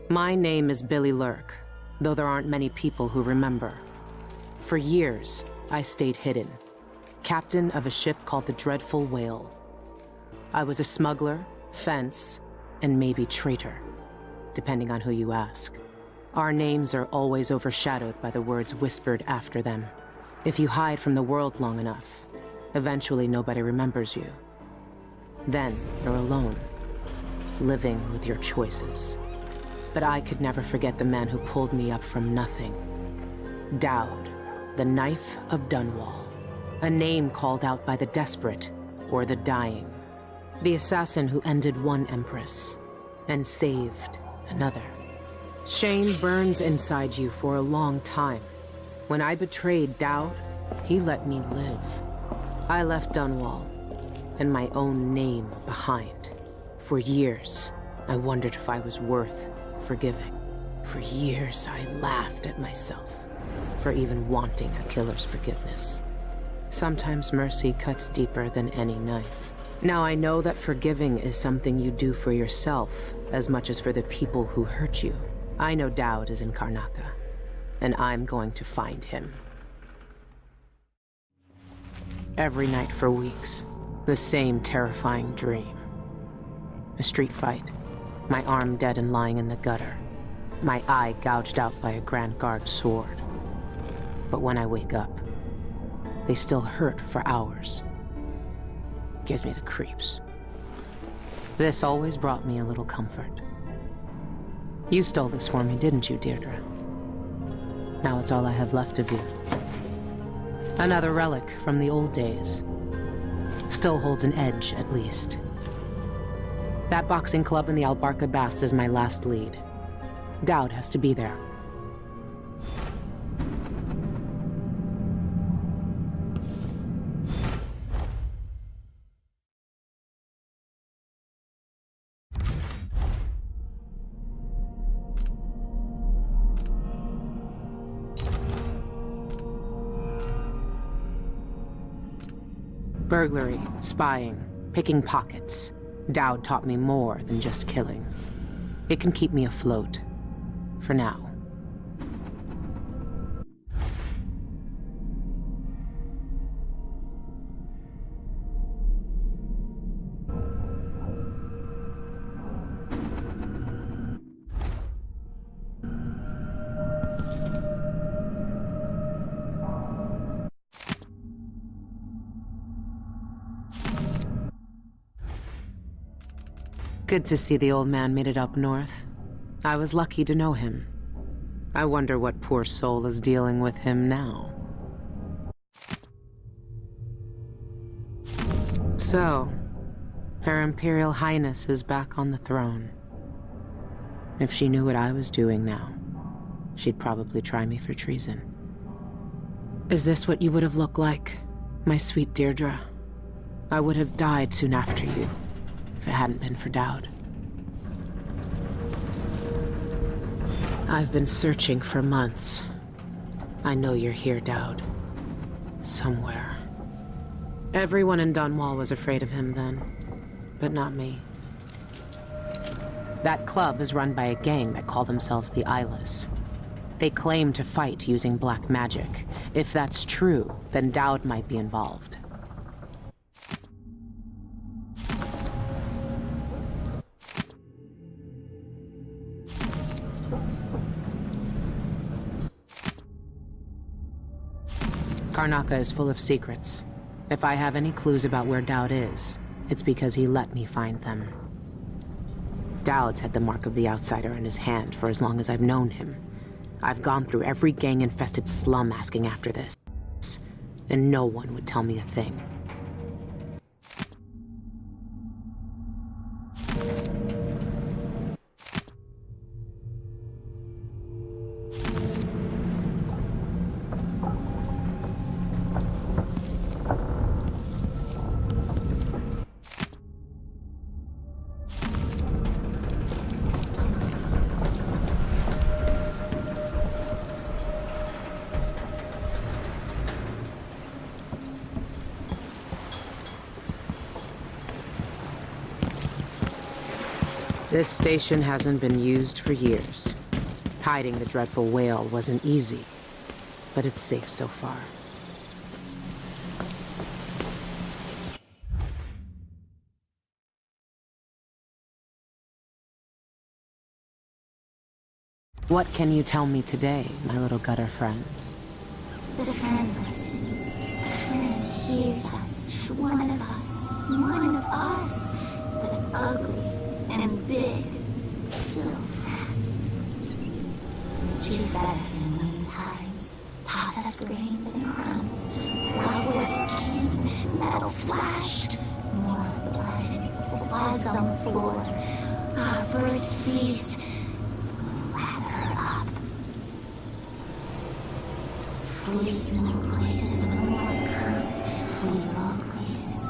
My name is Billy Lurk, though there aren't many people who remember. For years, I stayed hidden, captain of a ship called the Dreadful Whale. I was a smuggler, fence, and maybe traitor, depending on who you ask. Our names are always overshadowed by the words whispered after them. If you hide from the world long enough, eventually nobody remembers you. Then you're alone, living with your choices. But I could never forget the man who pulled me up from nothing. Dowd, the Knife of Dunwall. A name called out by the desperate or the dying. The assassin who ended one empress and saved another. Shame burns inside you for a long time. When I betrayed Dowd, he let me live. I left Dunwall and my own name behind. For years, I wondered if I was worth forgiving. For years, I laughed at myself for even wanting a killer's forgiveness. Sometimes mercy cuts deeper than any knife. Now I know that forgiving is something you do for yourself as much as for the people who hurt you. I know Dowd is in Karnaca, and I'm going to find him. Every night for weeks, the same terrifying dream. A street fight, my arm dead and lying in the gutter, my eye gouged out by a Grand Guard sword. But when I wake up, they still hurt for hours. Gives me the creeps. This always brought me a little comfort. You stole this for me, didn't you, Deirdre? Now it's all I have left of you. Another relic from the old days. Still holds an edge, at least. That boxing club in the Albarca Baths is my last lead. Dowd has to be there. Burglary, spying, picking pockets. Dowd taught me more than just killing. It can keep me afloat. For now. Good to see the old man made it up north. I was lucky to know him. I wonder what poor soul is dealing with him now. So, Her Imperial Highness is back on the throne. If she knew what I was doing now, she'd probably try me for treason. Is this what you would have looked like, my sweet Deirdre? I would have died soon after you, if it hadn't been for Dowd. I've been searching for months. I know you're here, Dowd. Somewhere. Everyone in Dunwall was afraid of him then, but not me. That club is run by a gang that call themselves the Eyeless. They claim to fight using black magic. If that's true, then Dowd might be involved. Karnaca is full of secrets. If I have any clues about where Dowd is, it's because he let me find them. Dowd's had the mark of the outsider in his hand for as long as I've known him. I've gone through every gang-infested slum asking after this, and no one would tell me a thing. This station hasn't been used for years. Hiding the dreadful whale wasn't easy, but it's safe so far. What can you tell me today, my little gutter friends? The friend listens. The friend hears us. One of us. One of us. But ugly and big. Still friend. She fed us in lean times. Tossed us grains and crumbs. Love was skin. Metal flashed. More blood and floods on the floor. Our first feast. Wrap her up. Fleece no places when one comes. Flee all places.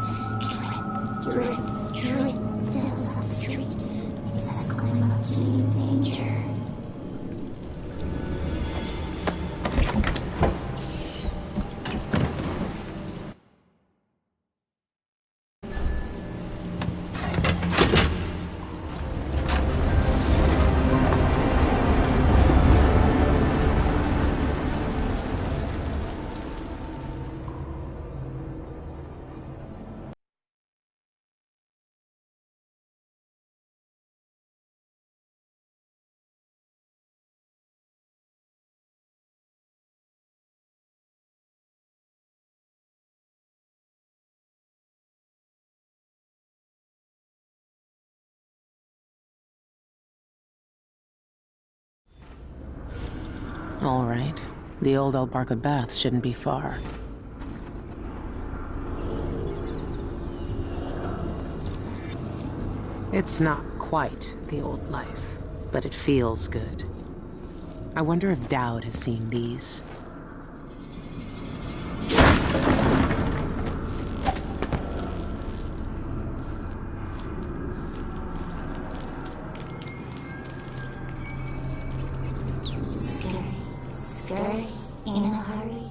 Drip, drip, drip fills up street. Makes us climb up to new danger. All right. The old Albarca Baths shouldn't be far. It's not quite the old life, but it feels good. I wonder if Dowd has seen these. Scurry in a hurry.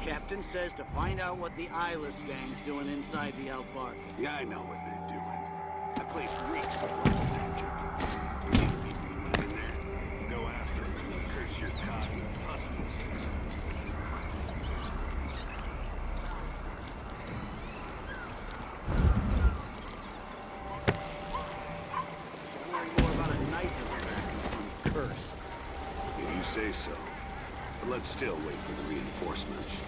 Captain says to find out what the eyeless gang's doing inside the Albarca. Yeah, I know what they're doing. That place reeks of local danger. You see the people who live in there? Go after them and curse your cotton and pus monsters. Should learn more about a knife in the back and some curse. If you say so. But let's still wait for the reinforcements.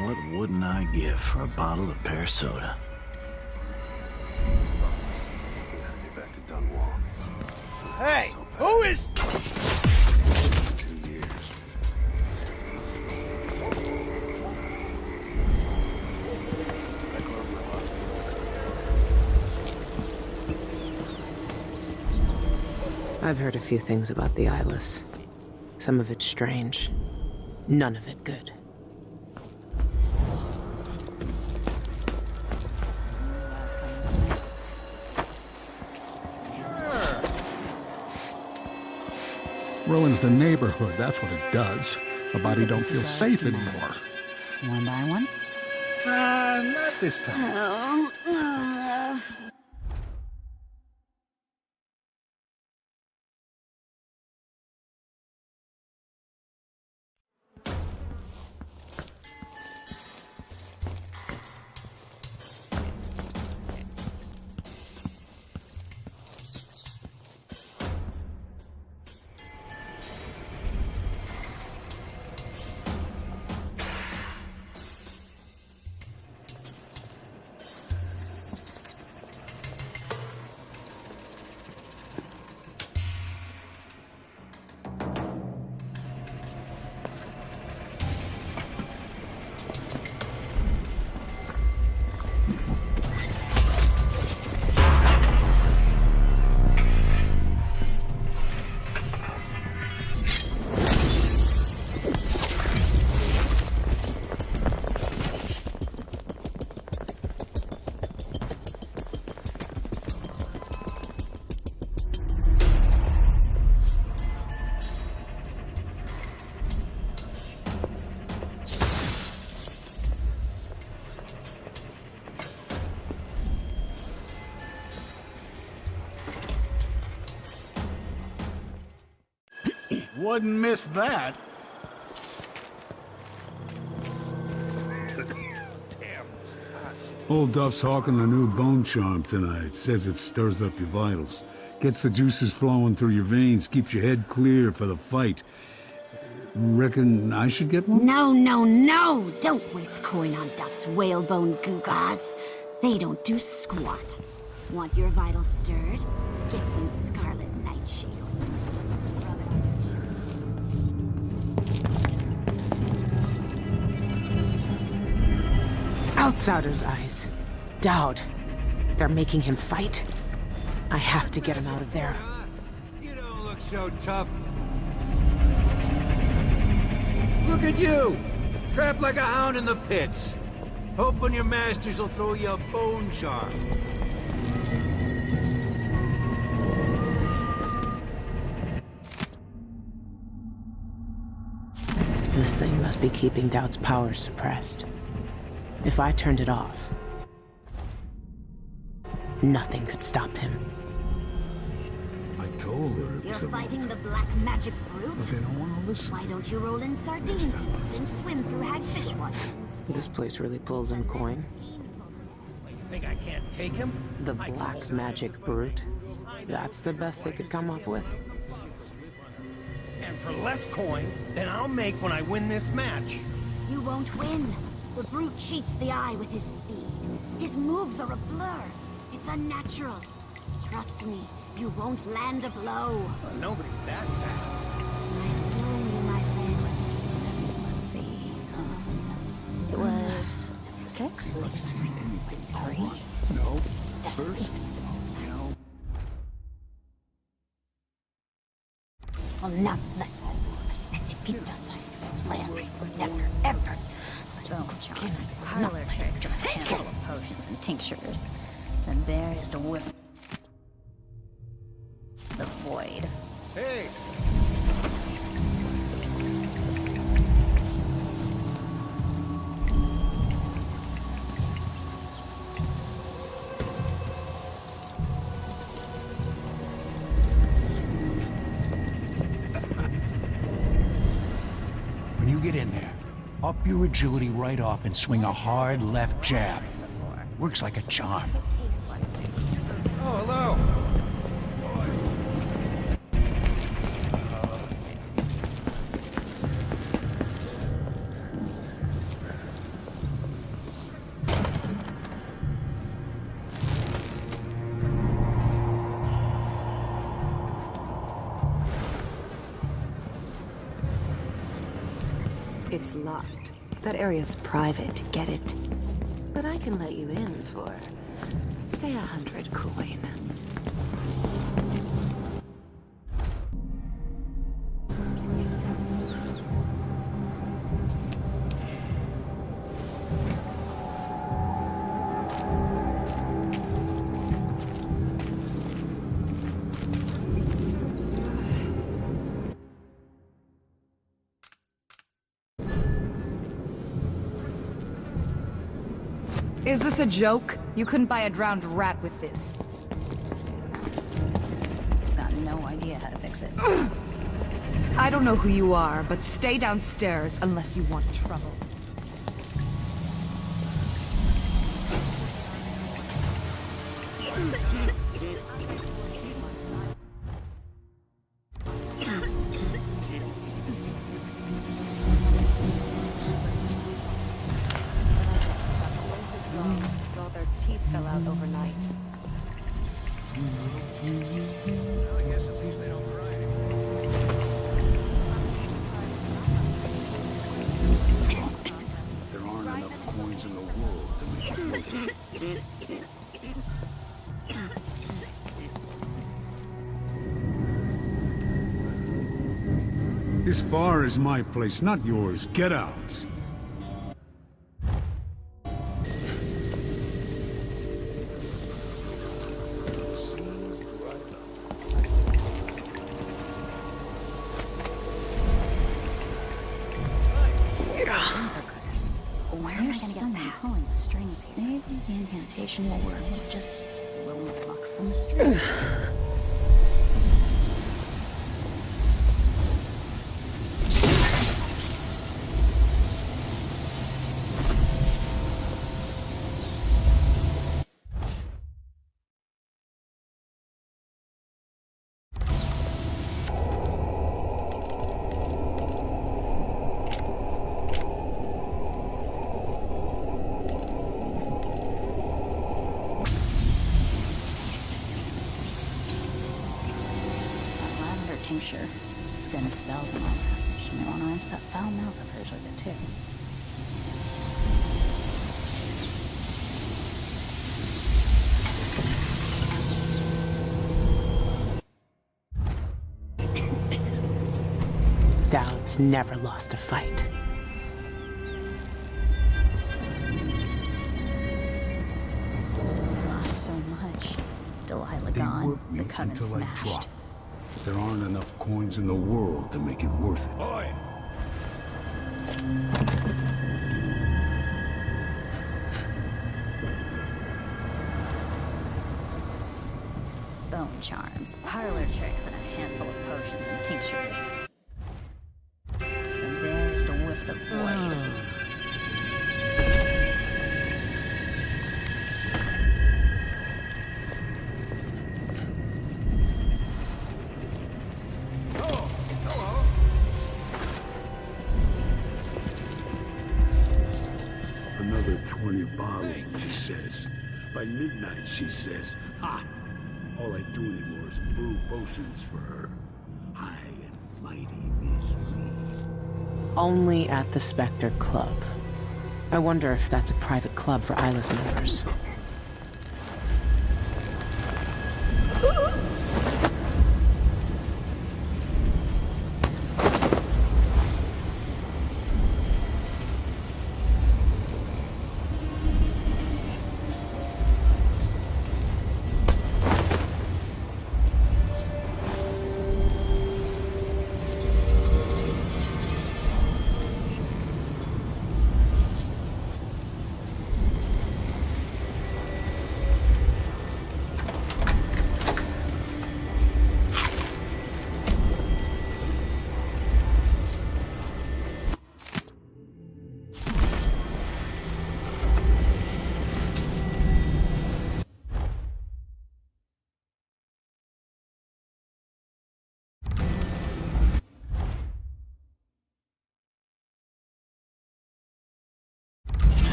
What wouldn't I give for a bottle of pear soda? We gotta get back to Dunwall. Hey, So bad. who is... 2 years. I've heard a few things about the Eyeless. Some of it strange. None of it good. Ruins the neighborhood, that's what it does. A body don't feel safe anymore. One by one? Not this time. Wouldn't miss that. Old Duff's hawking a new bone charm tonight. Says it stirs up your vitals. Gets the juices flowing through your veins, keeps your head clear for the fight. Reckon I should get one? No, no, no! Don't waste coin on Duff's whalebone gewgaws. They don't do squat. Want your vitals stirred? Get some scarlet nightshade. Outsider's eyes. Dowd. They're making him fight. I have to get him out of there. You don't look so tough. Look at you! Trapped like a hound in the pits. Hoping your masters will throw you a bone charm. This thing must be keeping Dowd's powers suppressed. If I turned it off, nothing could stop him. I told her it You're was a fighting the black magic brute? But they don't want to listen. Why don't you roll in sardine paste and swim through hagfish water? This place really pulls in coin. You think I can't take him? The black magic brute. That's the best they could come up with. And for less coin than I'll make when I win this match. You won't win. The brute cheats the eye with his speed. His moves are a blur. It's unnatural. Trust me, you won't land a blow. Well, nobody's that fast. I swear you, my friend. Let's see. It was 6? 3? No. First? No. I'll not let us. And if he does, I swear, never, ever. Parlor tricks with a handful of potions and tinctures. Then there is to whip the void. Hey! When you get in there, up your agility right off and swing a hard left jab. Works like a charm. Oh, hello! It's locked. That area's private, get it? But I can let you in for, say, 100 coin. Is this a joke? You couldn't buy a drowned rat with this. Got no idea how to fix it. I don't know who you are, but stay downstairs unless you want trouble. All their teeth fell out overnight. There aren't enough coins in the world to make it worth it. This bar is my place, not yours. Get out. Where am I gonna get that? Pulling the strings here. Maybe the incantation will work. Just blowing the luck from the strings. Tincture. It's gonna spells and all that. She may want to rinse that foul mouth of hers with it too. Dowd's never lost a fight. Lost so much. Delilah gone, the coven smashed. There aren't enough coins in the world to make it worth it. Oi! Bone charms, parlor tricks, and a handful of potions and tinctures. And there's the whiff of void. Another 20 bottles, she says. By midnight, she says. Ha! All I do anymore is brew potions for her. High and mighty Miss Lee. Only at the Spectre Club. I wonder if that's a private club for Isla's members.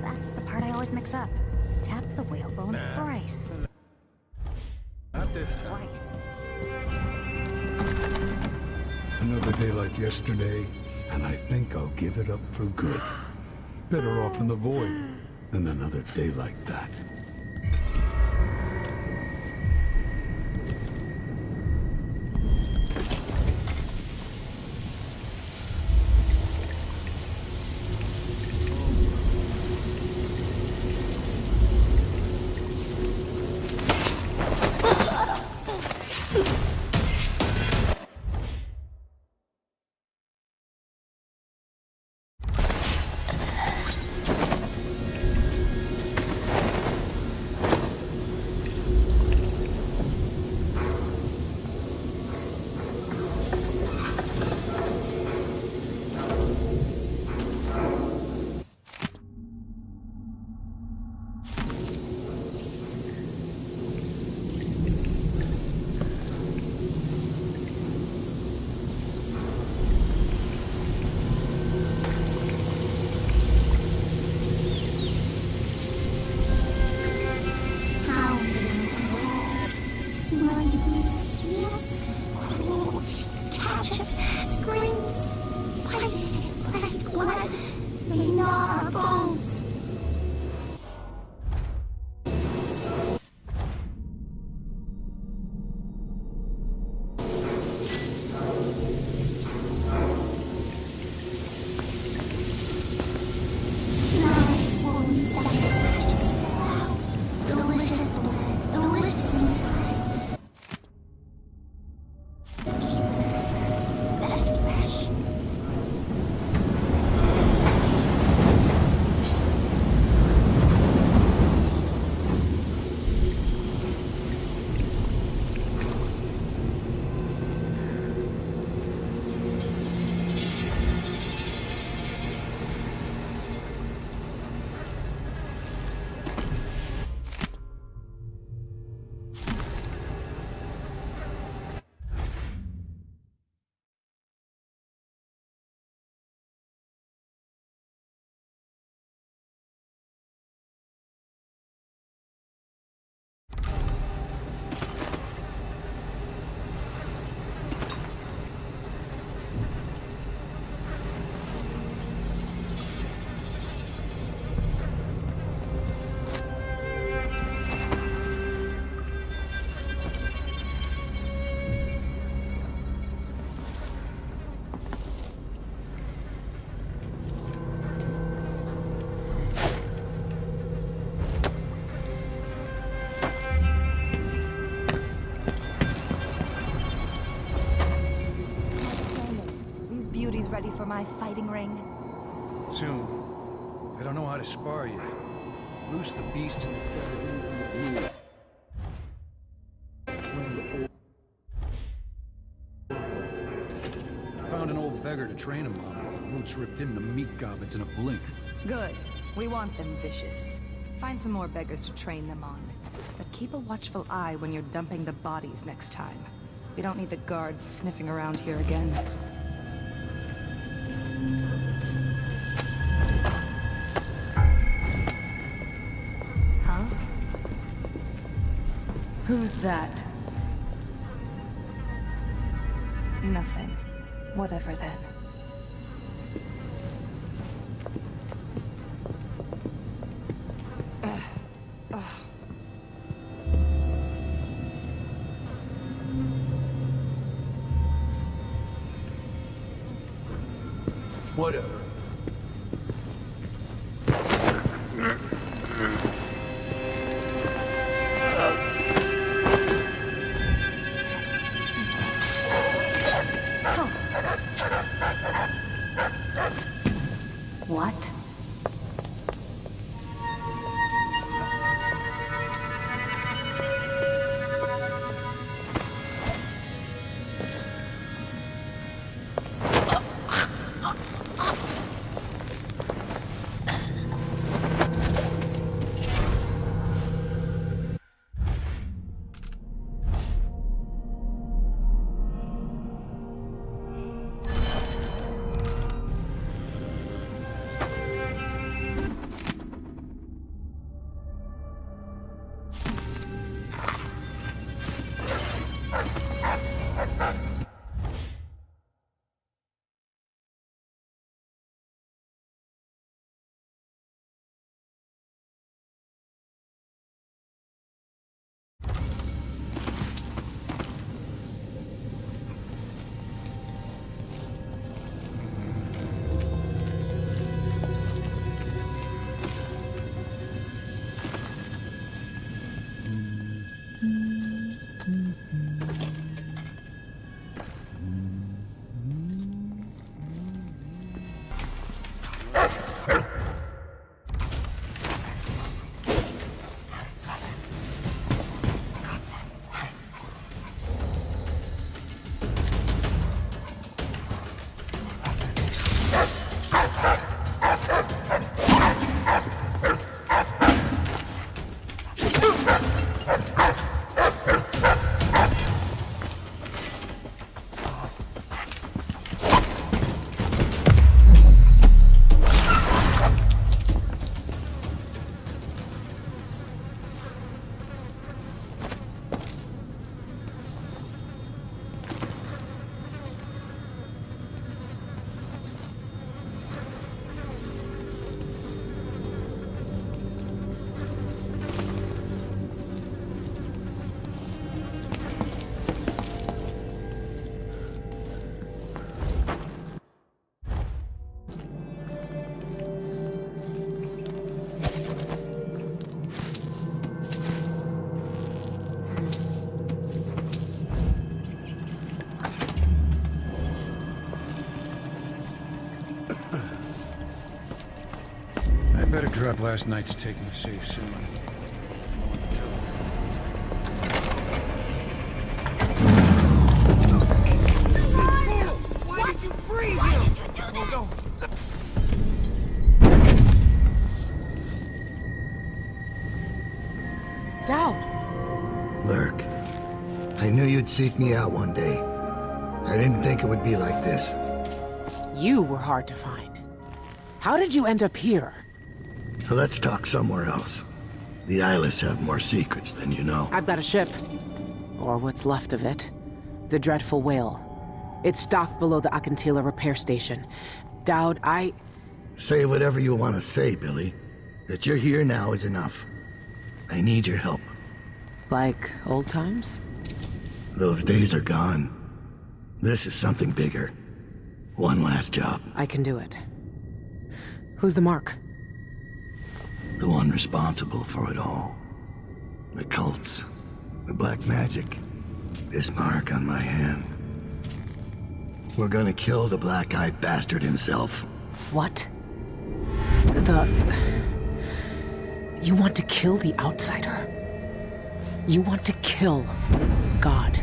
That's the part I always mix up. Tap the whalebone thrice. this time. Another day like yesterday, and I think I'll give it up for good. Better off in the void than another day like that. Ready for my fighting ring? Soon. I don't know how to spar yet. Loose the beasts and I found an old beggar to train him on. Roots ripped into meat goblets in a blink. Good. We want them vicious. Find some more beggars to train them on. But keep a watchful eye when you're dumping the bodies next time. We don't need the guards sniffing around here again. Huh? Who's that? Nothing. Whatever then. Whatever. What? Better drop last night's taking the safe soon. Why did you free him? Why did you do that? Oh, no. Dowd! Lurk, I knew you'd seek me out one day. I didn't think it would be like this. You were hard to find. How did you end up here? Let's talk somewhere else. The Eyeless have more secrets than you know. I've got a ship. Or what's left of it. The Dreadful Whale. It's docked below the Akantila repair station. Dowd, Say whatever you want to say, Billy. That you're here now is enough. I need your help. Like old times? Those days are gone. This is something bigger. One last job. I can do it. Who's the mark? The one responsible for it all. The cults. The black magic. This mark on my hand. We're gonna kill the black-eyed bastard himself. What? You want to kill the outsider? You want to kill God?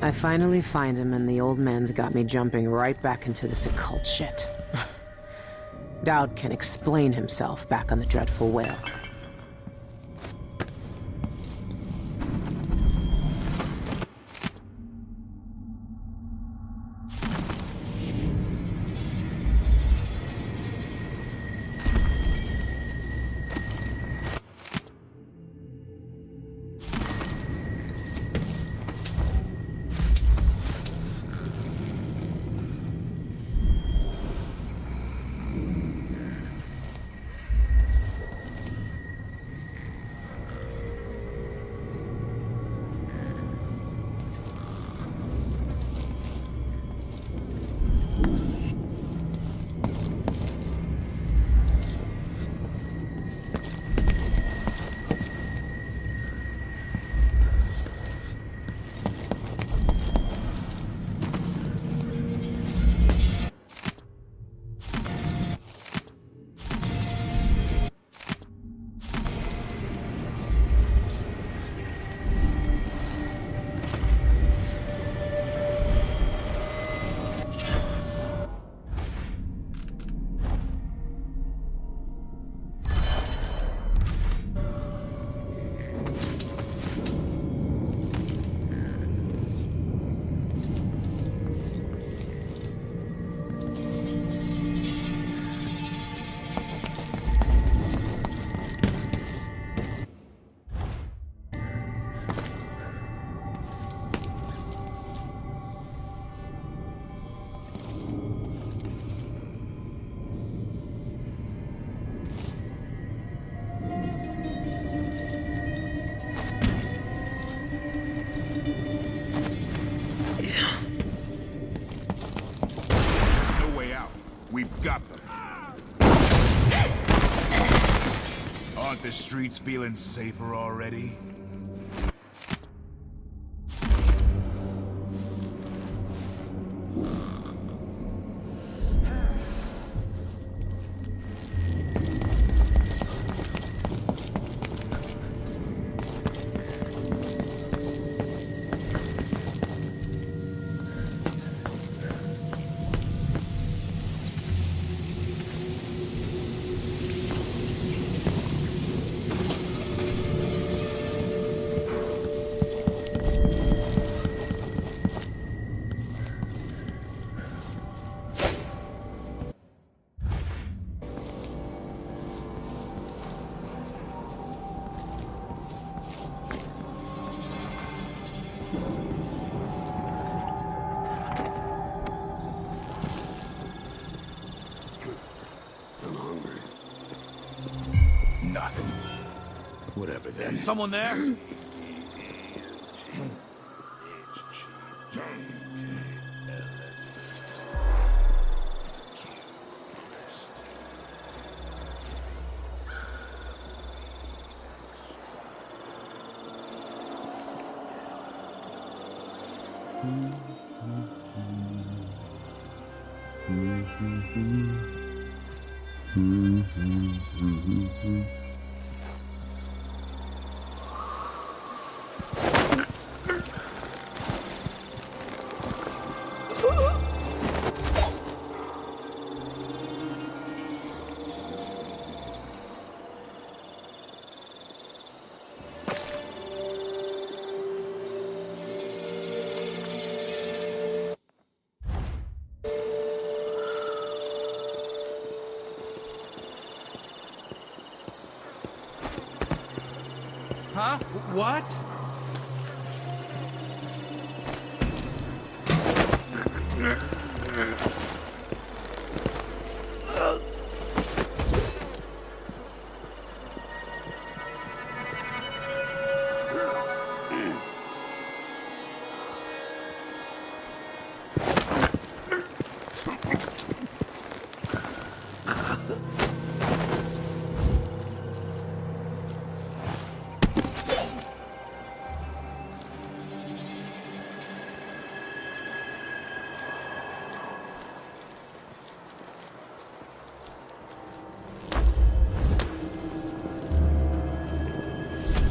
I finally find him, and the old man's got me jumping right back into this occult shit. Dowd can explain himself back on the Dreadful Whale. We've got them. Aren't the streets feeling safer already? Nothing. Whatever then. Someone there? Huh? What?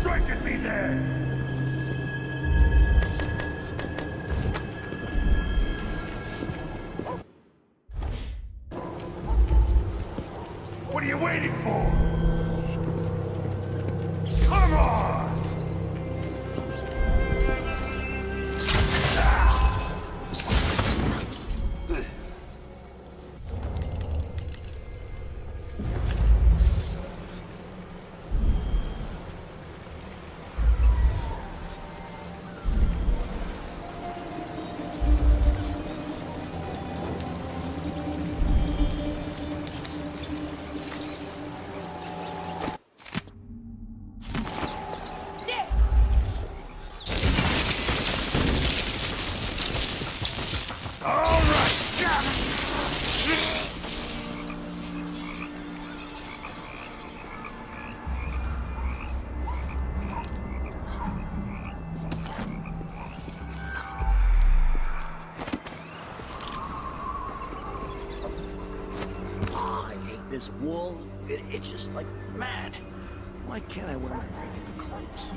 Strike at me there! What are you waiting for? Come on! This wool, it itches like mad. Why can't I wear my regular clothes?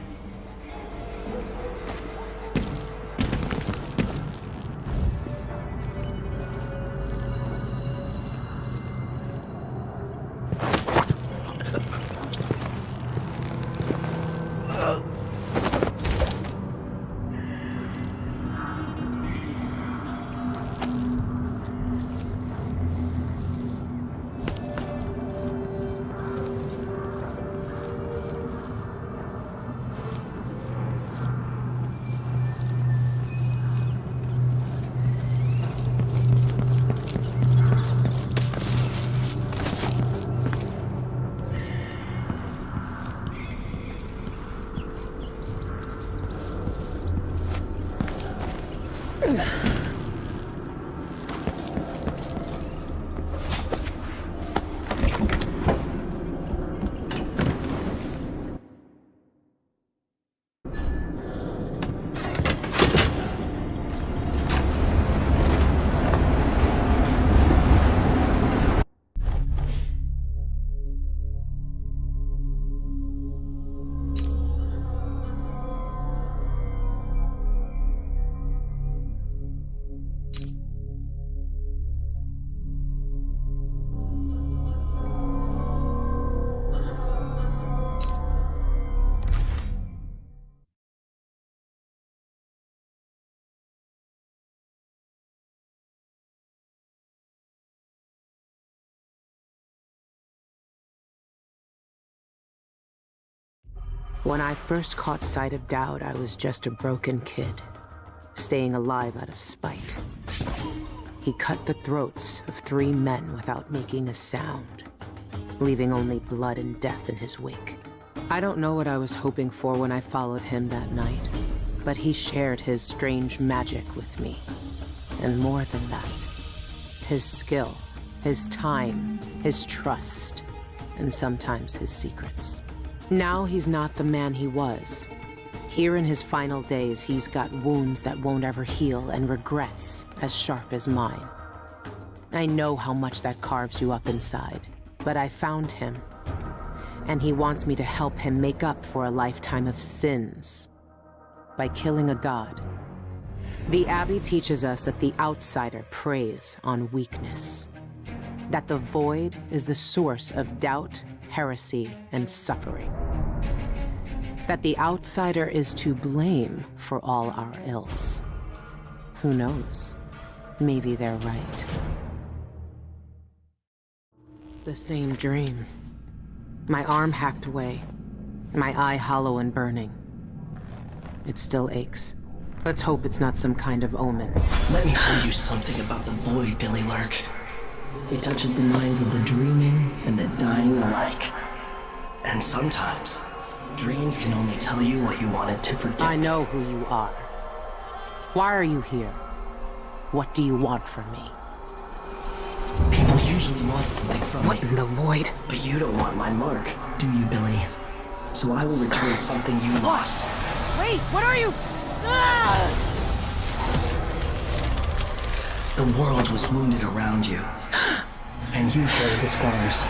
When I first caught sight of Dowd, I was just a broken kid, staying alive out of spite. He cut the throats of 3 men without making a sound, leaving only blood and death in his wake. I don't know what I was hoping for when I followed him that night, but he shared his strange magic with me. And more than that, his skill, his time, his trust, and sometimes his secrets. Now he's not the man he was. Here in his final days, he's got wounds that won't ever heal and regrets as sharp as mine. I know how much that carves you up inside, but I found him. And he wants me to help him make up for a lifetime of sins by killing a god. The Abbey teaches us that the outsider preys on weakness, that the void is the source of doubt, heresy, and suffering, that the outsider is to blame for all our ills. Who knows? Maybe they're right. The same dream. My arm hacked away, my eye hollow and burning. It still aches. Let's hope it's not some kind of omen. Let me tell you something about the void, Billy Lurk. It touches the minds of the dreaming and the dying alike. And sometimes, dreams can only tell you what you wanted to forget. I know who you are. Why are you here? What do you want from me? People usually want something from me. What in the void? But you don't want my mark, do you, Billy? So I will return something you lost. Wait, what are you? The world was wounded around you. And you carry the scars.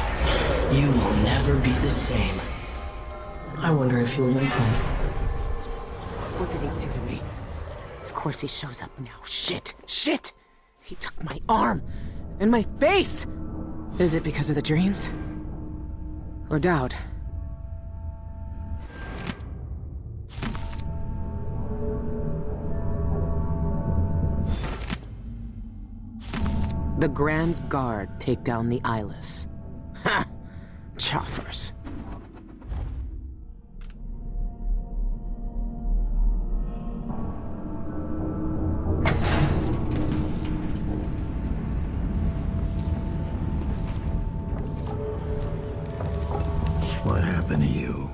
You will never be the same. I wonder if you'll like them. What did he do to me? Of course he shows up now. Shit! Shit! He took my arm! And my face! Is it because of the dreams? Or doubt? The Grand Guard take down the eyeless. Ha! Choffers. What happened to you?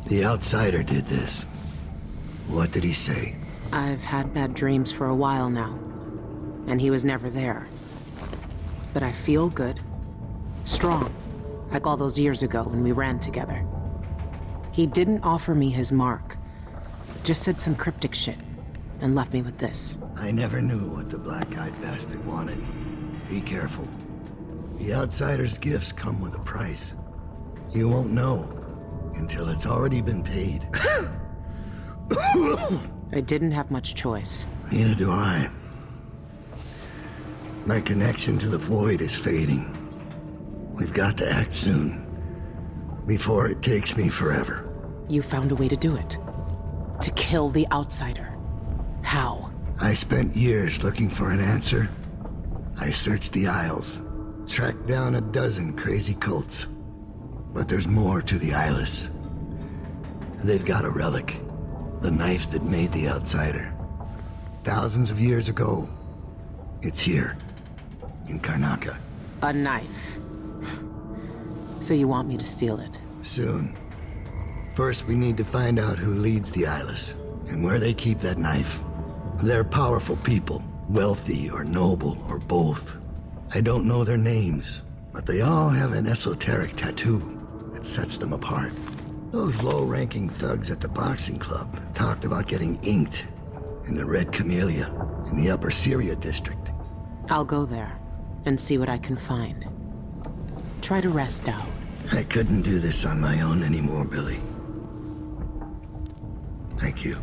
The outsider did this. What did he say? I've had bad dreams for a while now, and he was never there. But I feel good. Strong. Like all those years ago when we ran together. He didn't offer me his mark. Just said some cryptic shit, and left me with this. I never knew what the black-eyed bastard wanted. Be careful. The outsider's gifts come with a price. You won't know until it's already been paid. I didn't have much choice. Neither do I. My connection to the void is fading. We've got to act soon, before it takes me forever. You found a way to do it. To kill the outsider. How? I spent years looking for an answer. I searched the Isles, tracked down a dozen crazy cults. But there's more to the Eyeless. They've got a relic, the knife that made the outsider. Thousands of years ago, it's here, in Karnaca. A knife. So you want me to steal it? Soon. First, we need to find out who leads the Eyeless, and where they keep that knife. They're powerful people, wealthy or noble or both. I don't know their names, but they all have an esoteric tattoo that sets them apart. Those low-ranking thugs at the boxing club talked about getting inked in the Red Camellia in the Upper Syria district. I'll go there and see what I can find. Try to rest out. I couldn't do this on my own anymore, Billy. Thank you.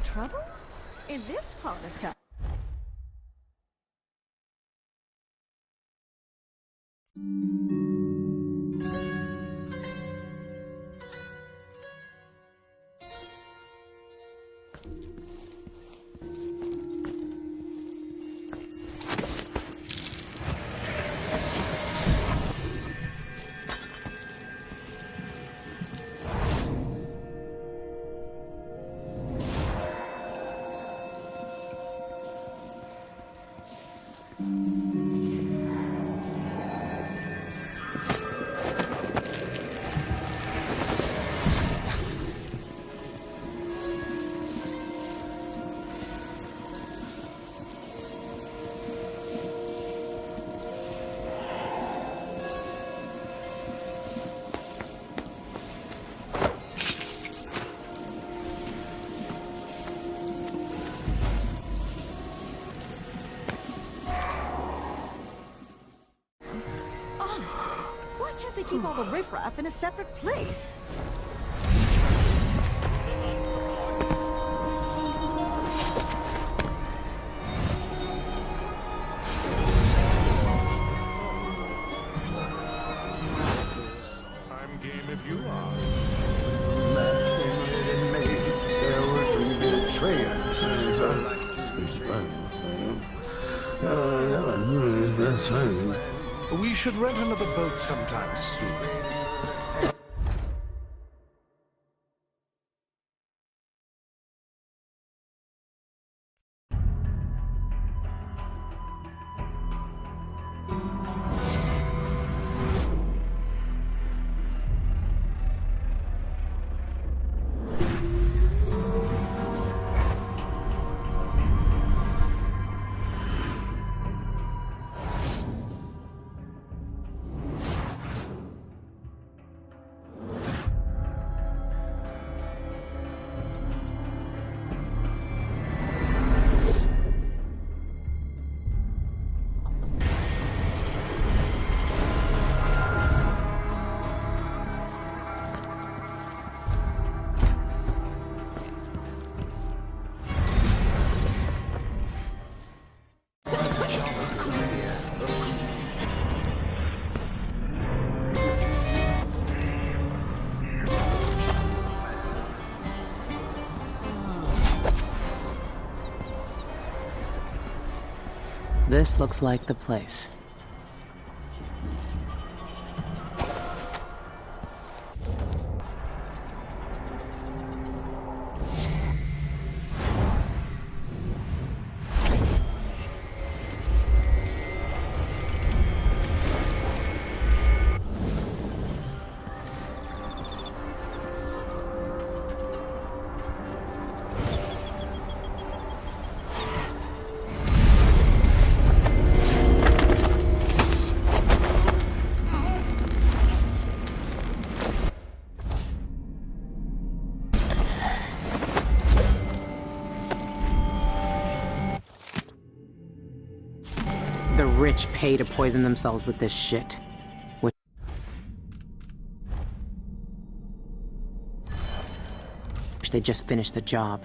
Trouble? In this part of town. Keep all the riffraff in a separate place. I'm game if you are. There were three betrayers. We should rent another boat sometime soon. This looks like the place. The rich pay to poison themselves with this shit. Wish they just finished the job.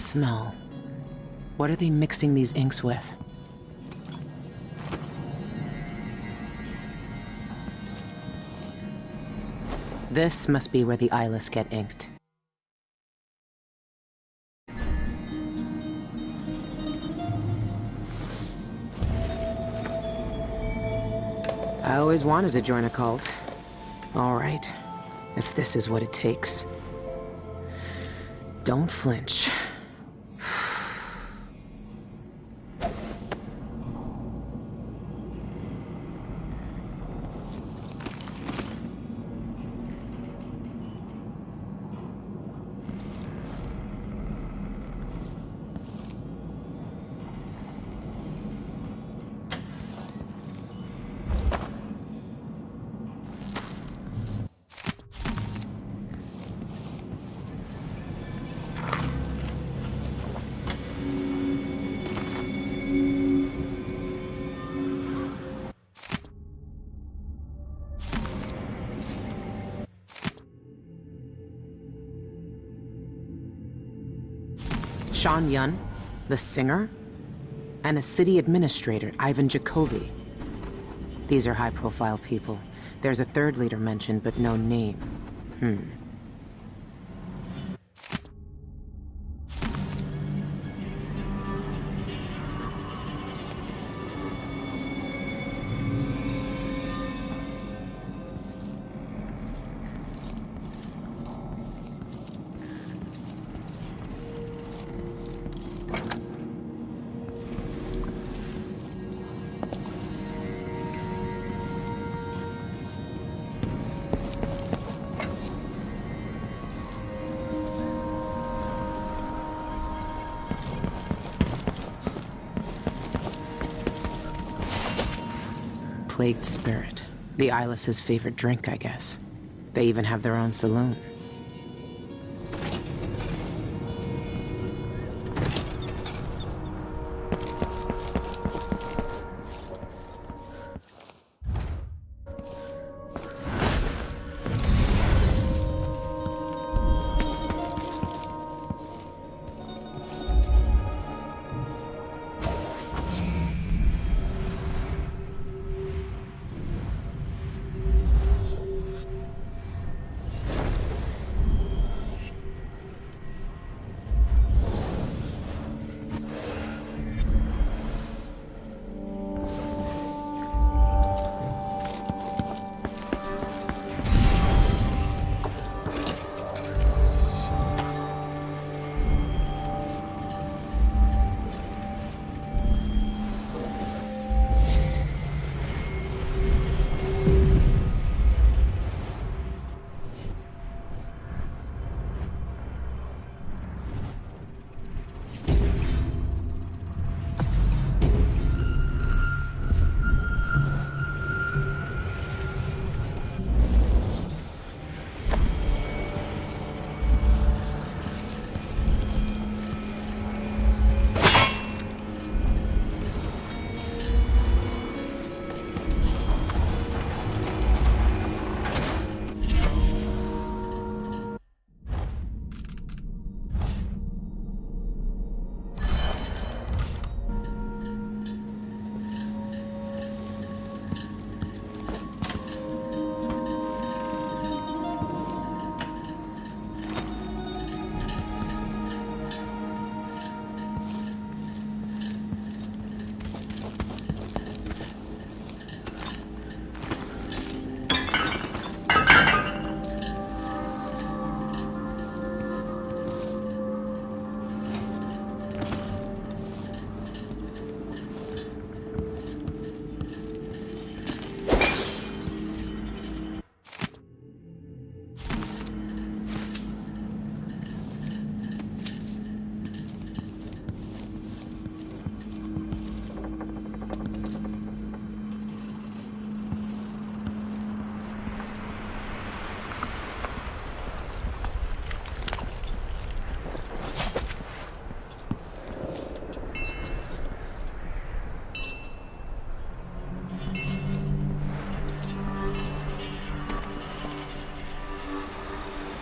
smell. What are they mixing these inks with? This must be where the eyeless get inked. I always wanted to join a cult. All right, if this is what it takes. Don't flinch. Sean Yun, the singer, and a city administrator, Ivan Jacoby. These are high-profile people. There's a third leader mentioned, but no name. Plagued spirit. The eyeless's favorite drink, I guess. They even have their own saloon.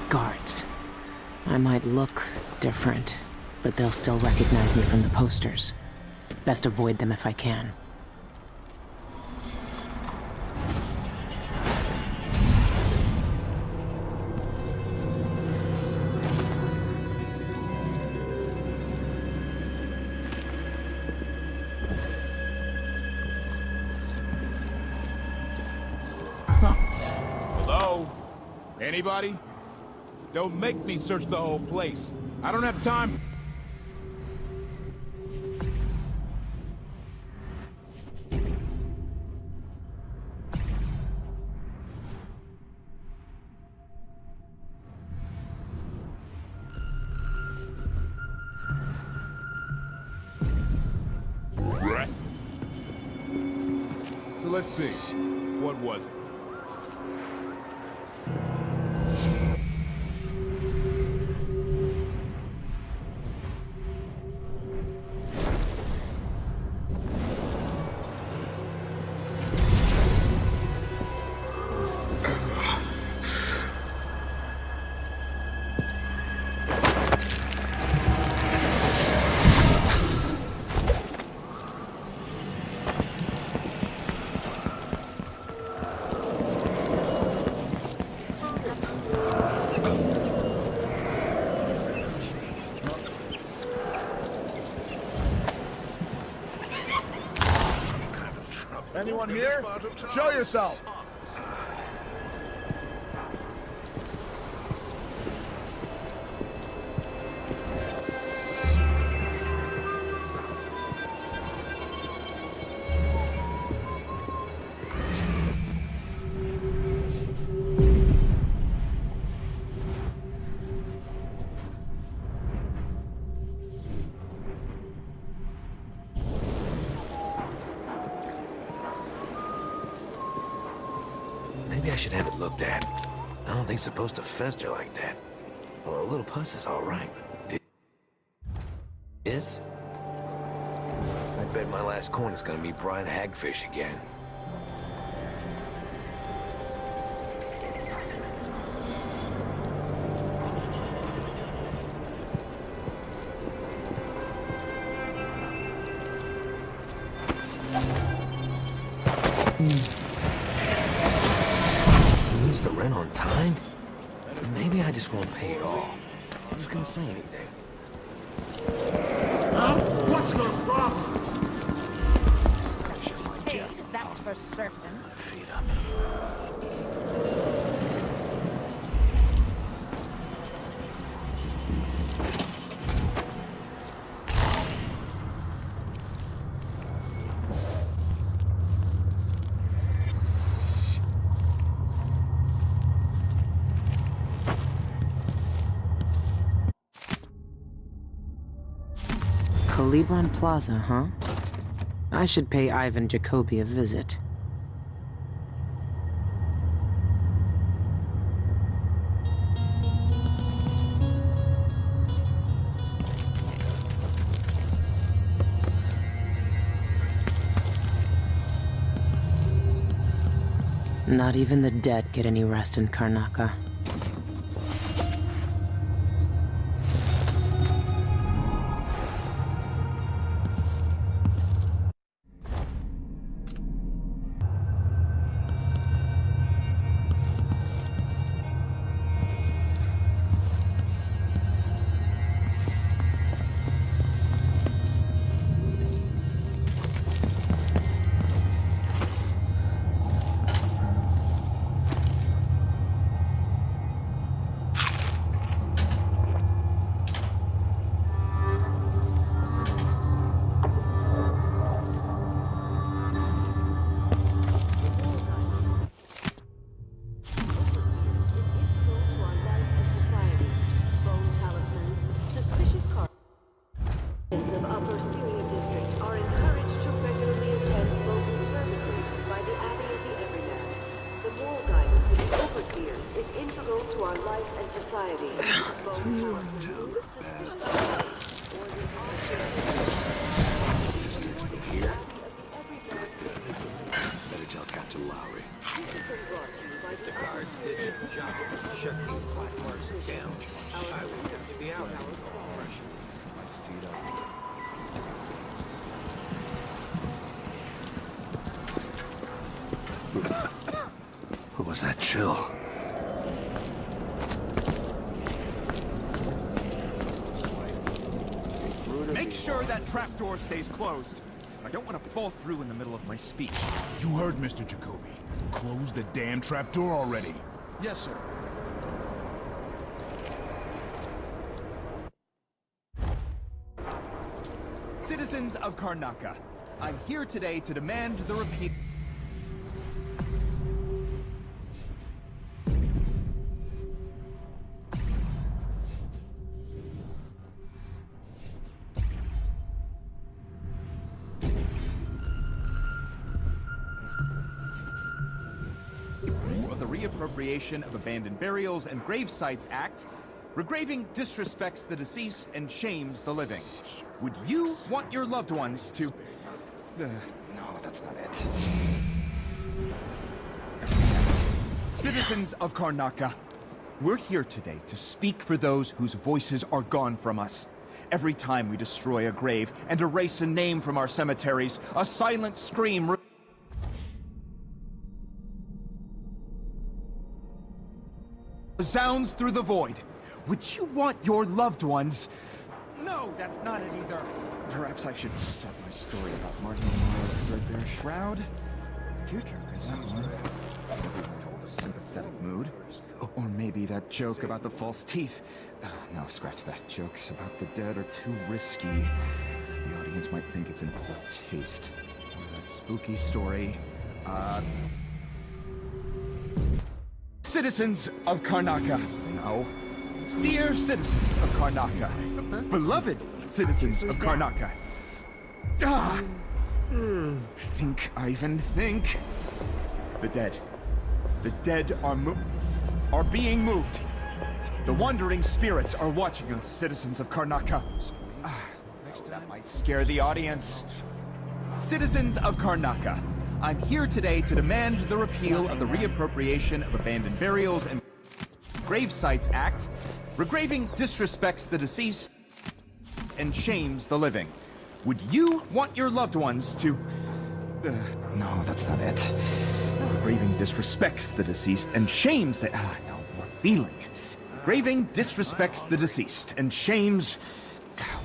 Guards. I might look different, but they'll still recognize me from the posters. Best avoid them if I can. Hello? Anybody? Don't make me search the whole place. I don't have time. Right. So let's see. What was it? Anyone here? Show yourself! Maybe I should have it looked at. I don't think it's supposed to fester like that. Well, a little pus is all right, but this? I bet my last coin is gonna be brine hagfish again. The rent on time? Maybe I just won't pay it all. Who's gonna say anything? Huh? What's your problem? Hey, that's for certain. Feet up. Libron Plaza, huh? I should pay Ivan Jacoby a visit. Not even the dead get any rest in Karnaca. What was that chill? Make sure that trapdoor stays closed. I don't want to fall through in the middle of my speech. You heard Mr. Jacoby. Close the damn trapdoor already. Yes, sir. Citizens of Karnaca, I'm here today to demand the repeal. Of the Reappropriation of Abandoned Burials and Gravesites Act, regraving disrespects the deceased and shames the living. Would you want your loved ones to... No, that's not it. Citizens of Karnaca, we're here today to speak for those whose voices are gone from us. Every time we destroy a grave and erase a name from our cemeteries, a silent scream resounds through the void. Would you want your loved ones... No, that's not it either. Perhaps I should start my story about Martin O'Mara's threadbare shroud. Tearjerker, someone. Sympathetic mood. Or maybe that joke about the false teeth. No, scratch that. Jokes about the dead are too risky. The audience might think it's in poor taste. Or that spooky story. Citizens of Karnaca. No. Dear citizens of Karnaca. Beloved citizens of Karnaca. Think, Ivan, think. The dead. The dead are being moved. The wandering spirits are watching us, citizens of Karnaca. That might scare the audience. Citizens of Karnaca, I'm here today to demand the repeal of the Reappropriation of Abandoned Burials and Gravesites Act, regraving disrespects the deceased and shames the living. Would you want your loved ones to... No, that's not it. Graving disrespects the deceased and shames the... no, more feeling. Graving disrespects the deceased and shames...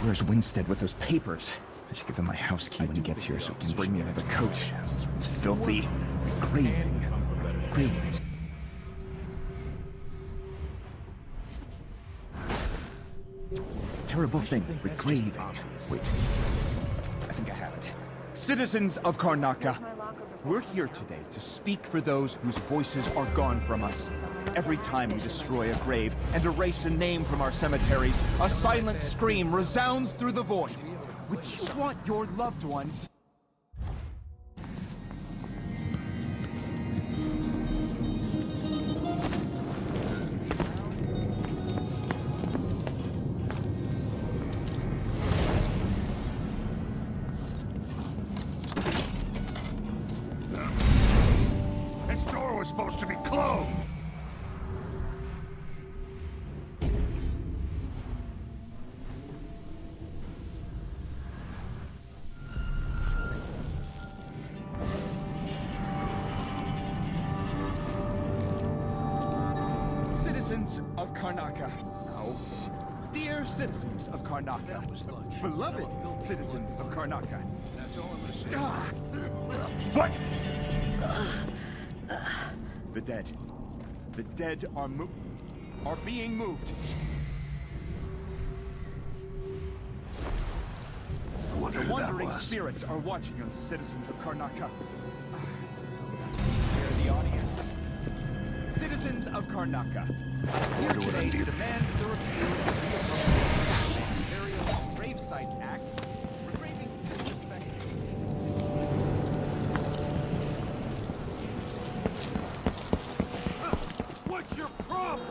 Where's Winstead with those papers? I should give him my house key when he gets here so he can bring me another coat. It's filthy. Graving. Graving. Terrible thing. Regraving. Wait. I think I have it. Citizens of Karnaca, we're here today to speak for those whose voices are gone from us. Every time we destroy a grave and erase a name from our cemeteries, a silent scream resounds through the void. Would you want your loved ones... This door was supposed to be closed! Citizens of Karnaca. No. Dear citizens of Karnaca. Beloved citizens of Karnaca. That's all I'm gonna say. What? The dead. The dead are being moved. I wonder The who that wandering was. spirits are watching us, citizens of Karnaca. Hear the audience. Citizens of Karnaca, I'm here today to demand the repeal of the Burial and Gravesites Act, regraving disrespect. What's your problem?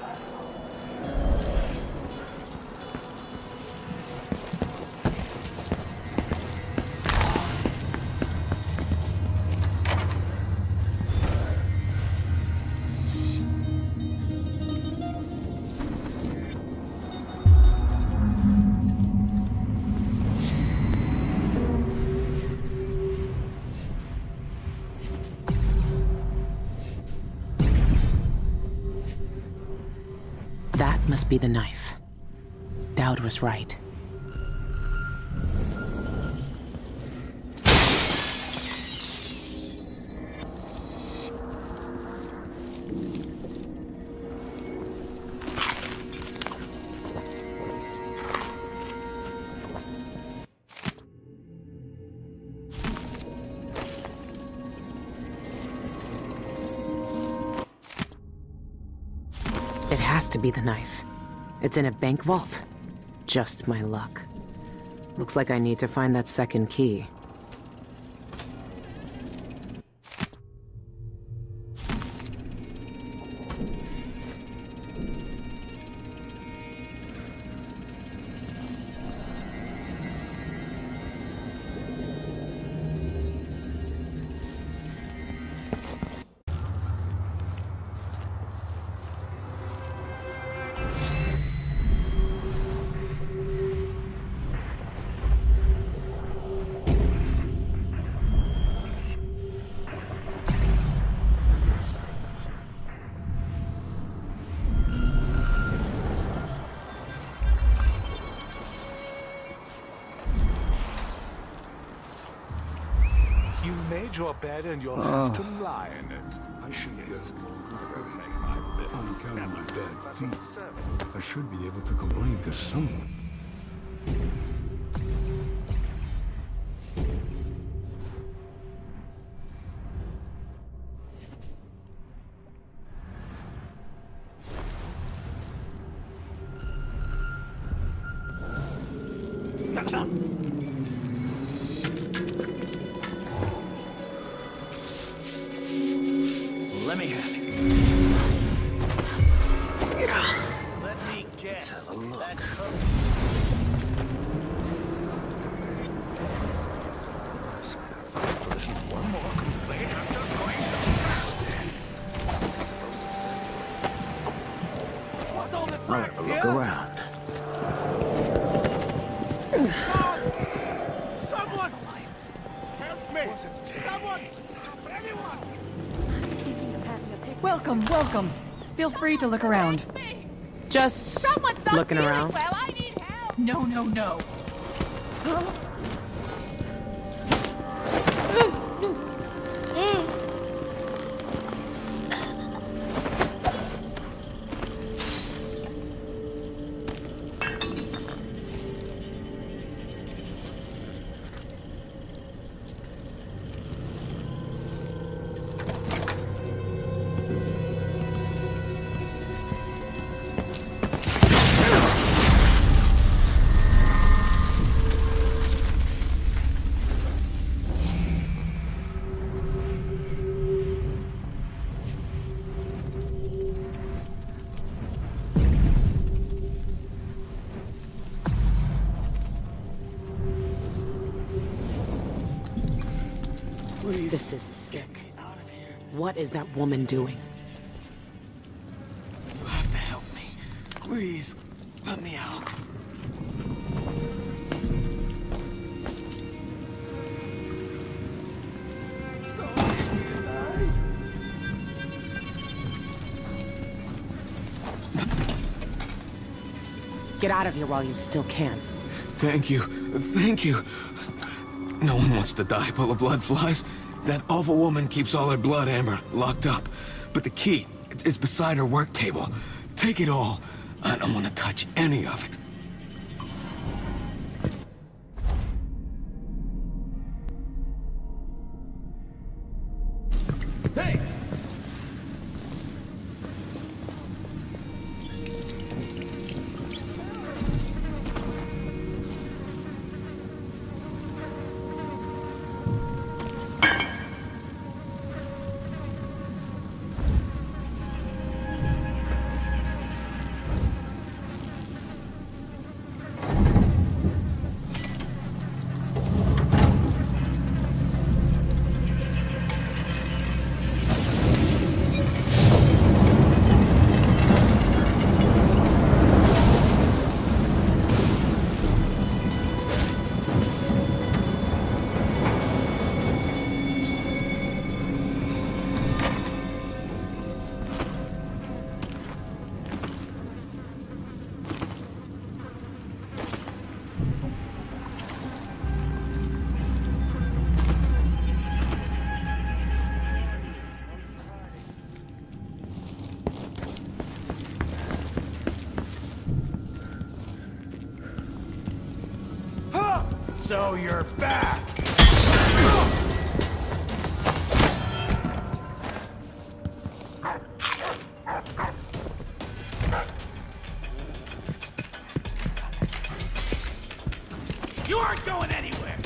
That must be the knife. Dowd was right. It has to be the knife. It's in a bank vault. Just my luck. Looks like I need to find that second key. You made your bed and you'll have to lie in it. I should get I'm counting my bad feet. I should be able to complain to someone. Let me have it. Let me guess. Let's have a look. That's one more complaint. I'm just going so fast. What's all this I'll have a look around. Someone! Help me! Someone! Anyone! Welcome, welcome. Feel free to look around. Just looking around. Well, I need help. No, no, no. This is sick. What is that woman doing? You have to help me. Please, let me out. Get out of here while you still can. Thank you. Thank you. No one wants to die while the blood flies. That awful woman keeps all her blood, Amber, locked up. But the key is beside her work table. Take it all. I don't want to touch any of it. Hey! So you're back! You aren't going anywhere!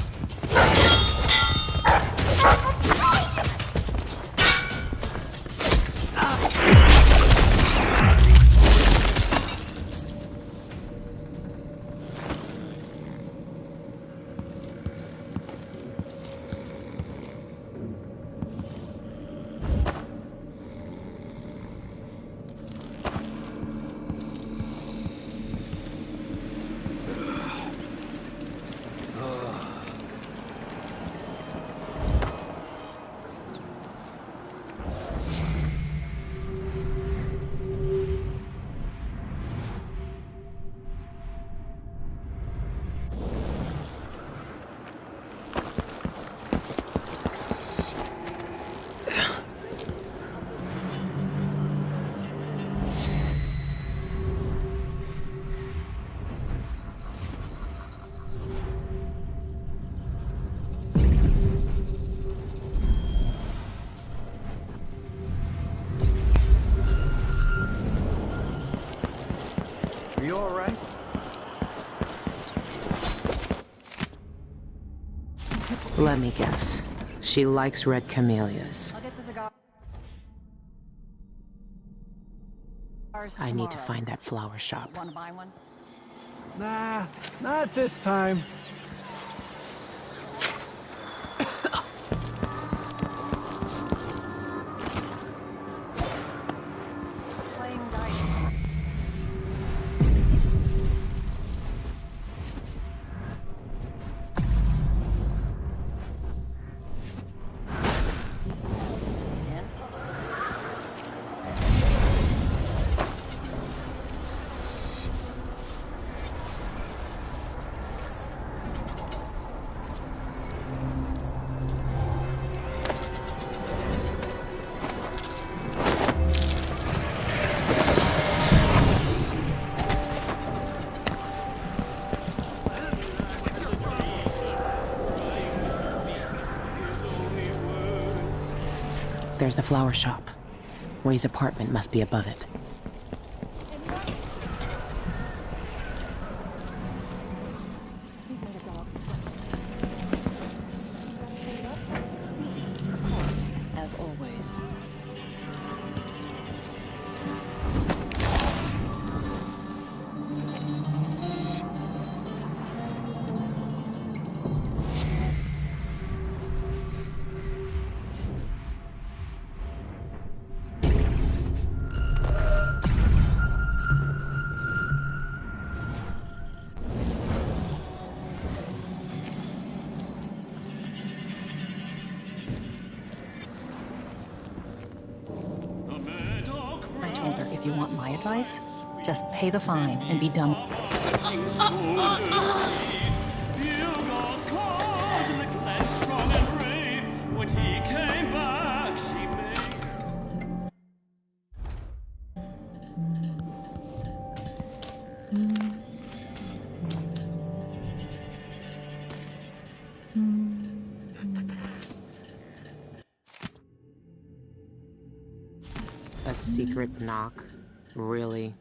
Are you alright? Let me guess. She likes red camellias. I'll get the cigar. I need to find that flower shop. Want to buy one? Nah, not this time. Playing dice. There's the flower shop. Ray's apartment must be above it. Of course, as always. I told her if you want my advice, just pay the fine and be done. A secret knock? Really?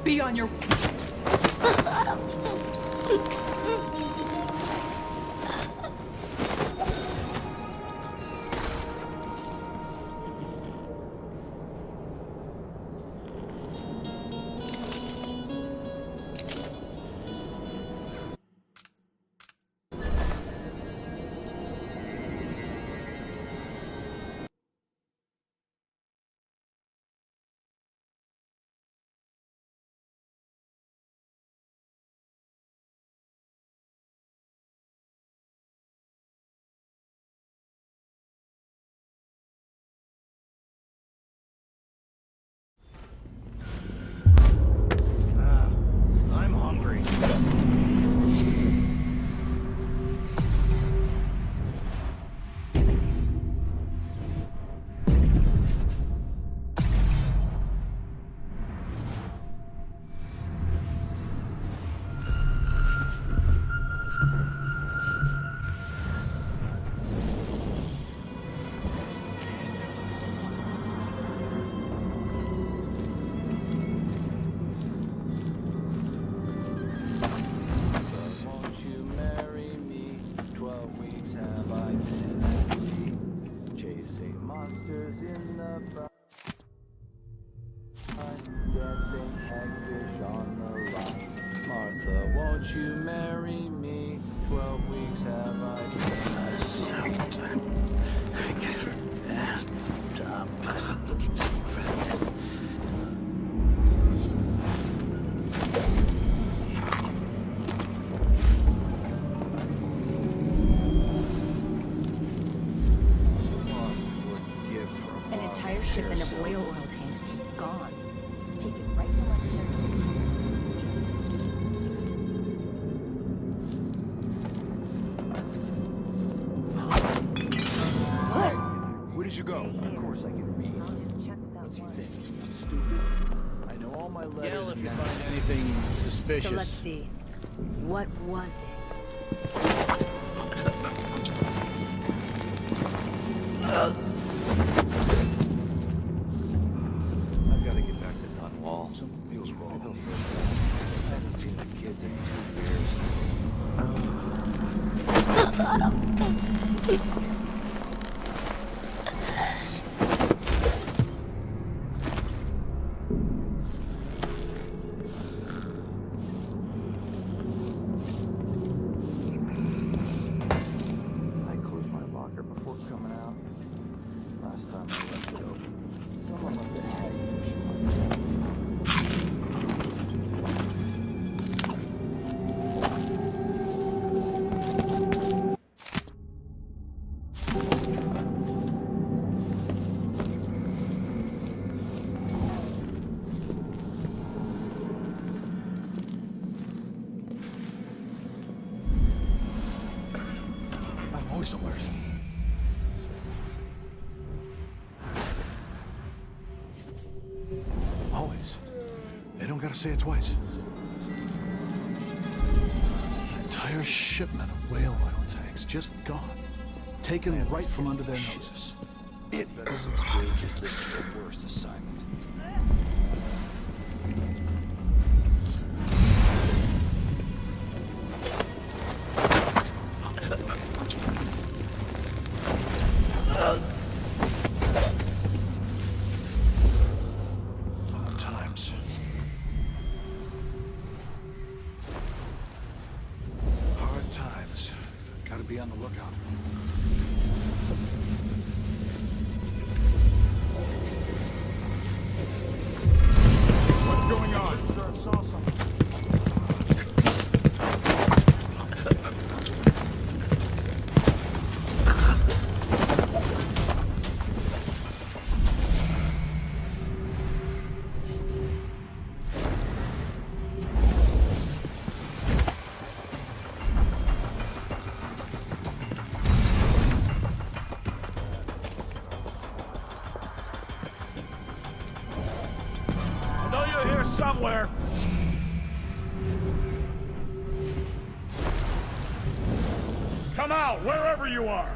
Be on your... I'm hungry. Won't you marry me? 12 weeks have I been at sea, chasing monsters in the brine, dancing hagfish on the rock. Martha, won't you marry me? 12 weeks have I been at sea. An entire shipment of whale oil tanks just gone. Take it right to my surface. Hey, where did you go? Of course I can read. What's he think? I'm stupid? I know all my letters. Yell if you find anything suspicious. So let's see. What was it? I've got to get back to Dunwall. Something feels wrong. I haven't seen the kids in 2 years. I closed my locker before coming out. Last time I left it open, someone left a hagfish in my bed. I'm always alert. Always. They don't gotta say it twice. An entire shipment of whale oil tanks just gone. Taken right from under their noses. Idiots. This is the worst assignment. Hard times. Hard times. Gotta be on the lookout. What's going on? Sure, I saw something. I know you're here somewhere. Come out, wherever you are.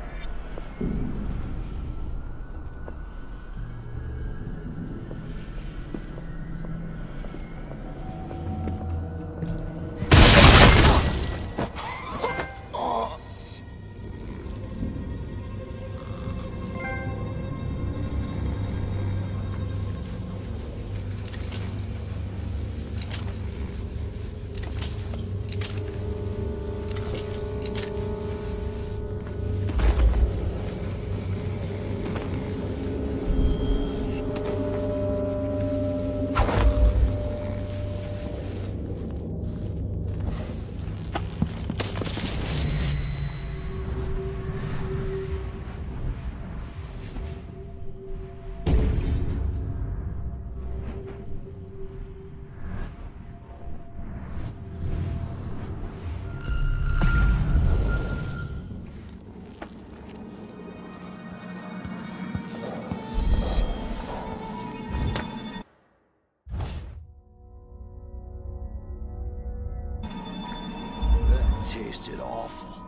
tasted awful.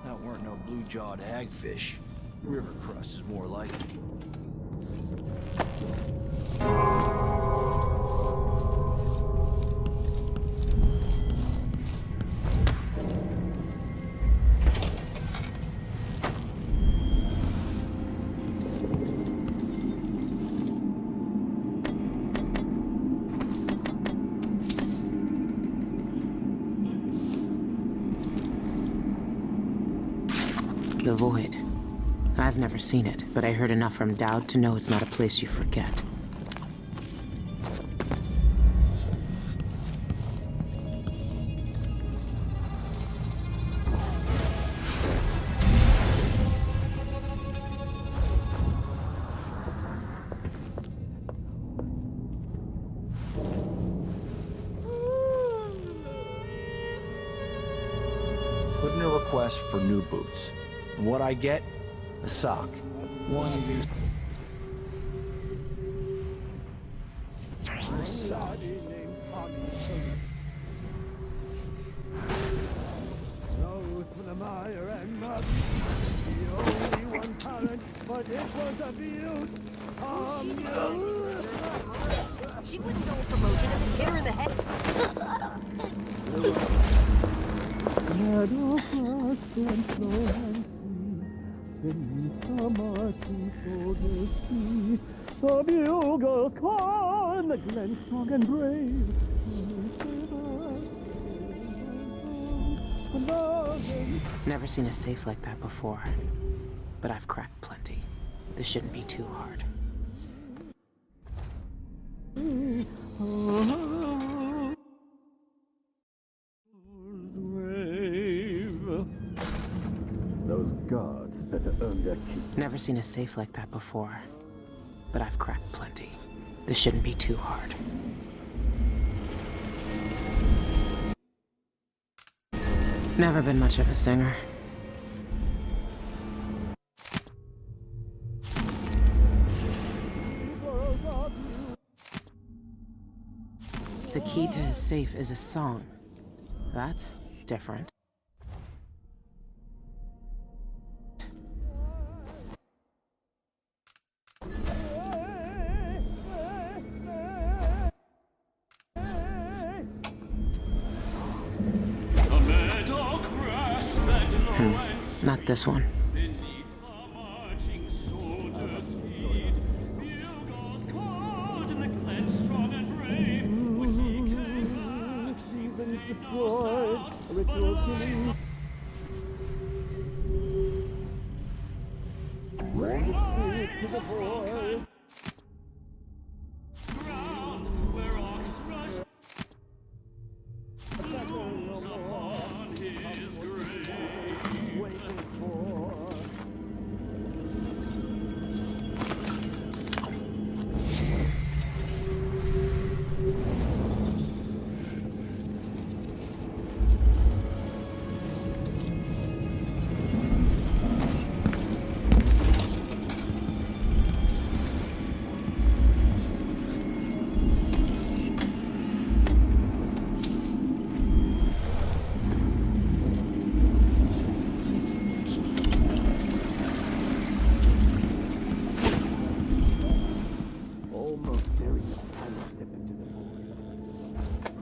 That weren't no blue-jawed hagfish. River crust is more like it. The Void. I've never seen it, but I heard enough from Dowd to know it's not a place you forget. Put in a request for new boots. And what I get? A sock. One used. A sock. She wouldn't know a promotion if it hit her in the head. The bugles call and the glen strong and brave. Never seen a safe like that before, but I've cracked plenty. This shouldn't be too hard. Those guards better earn their keep. Never seen a safe like that before, but I've cracked plenty. This shouldn't be too hard. Never been much of a singer. The key to his safe is a song. That's different. Not this one.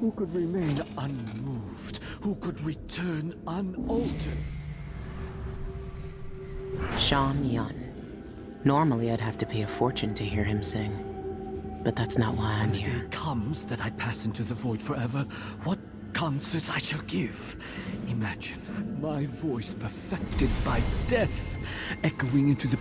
Who could remain unmoved? Who could return unaltered? Sean Yun. Normally I'd have to pay a fortune to hear him sing. But that's not why I'm here. When the day comes that I pass into the void forever, what concerts I shall give. Imagine my voice perfected by death, echoing into the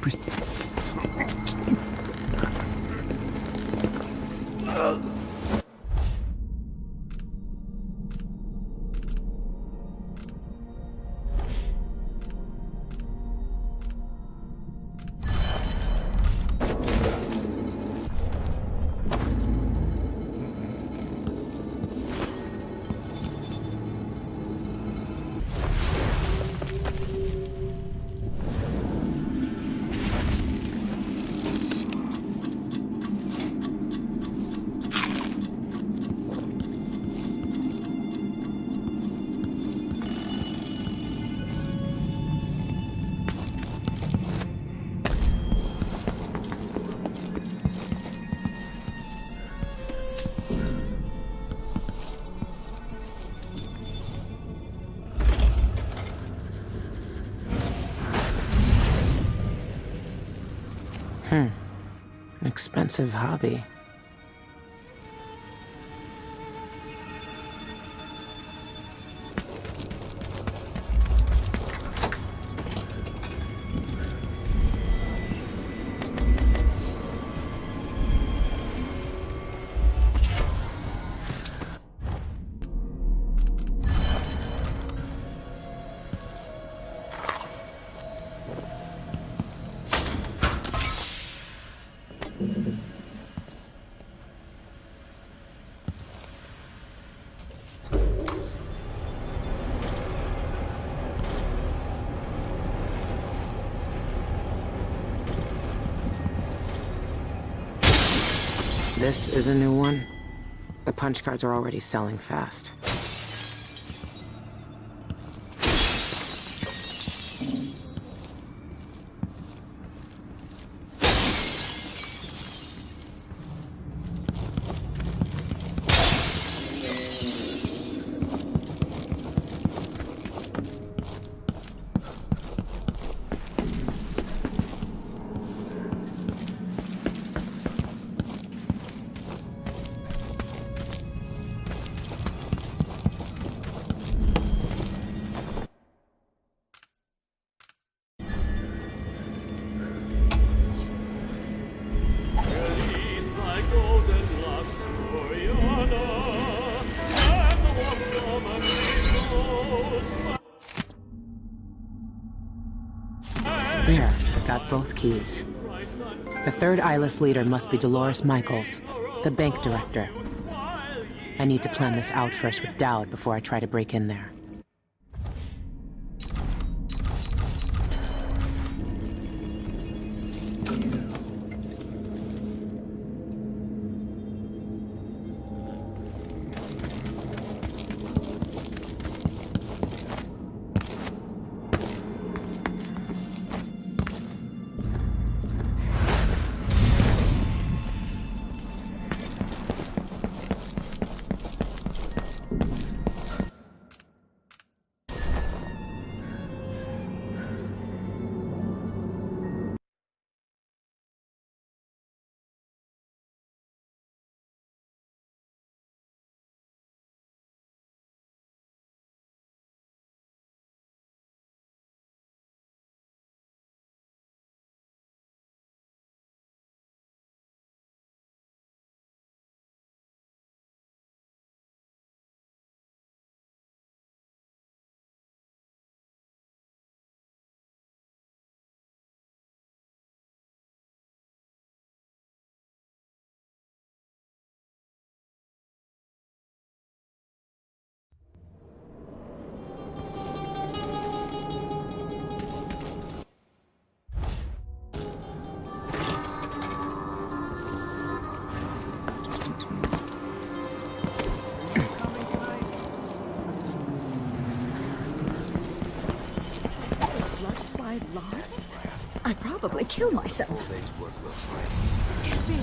An expensive hobby. This is a new one. The punch cards are already selling fast. There, I got both keys. The third eyeless leader must be Dolores Michaels, the bank director. I need to plan this out first with Dowd before I try to break in there. I'd probably kill myself. This can't be.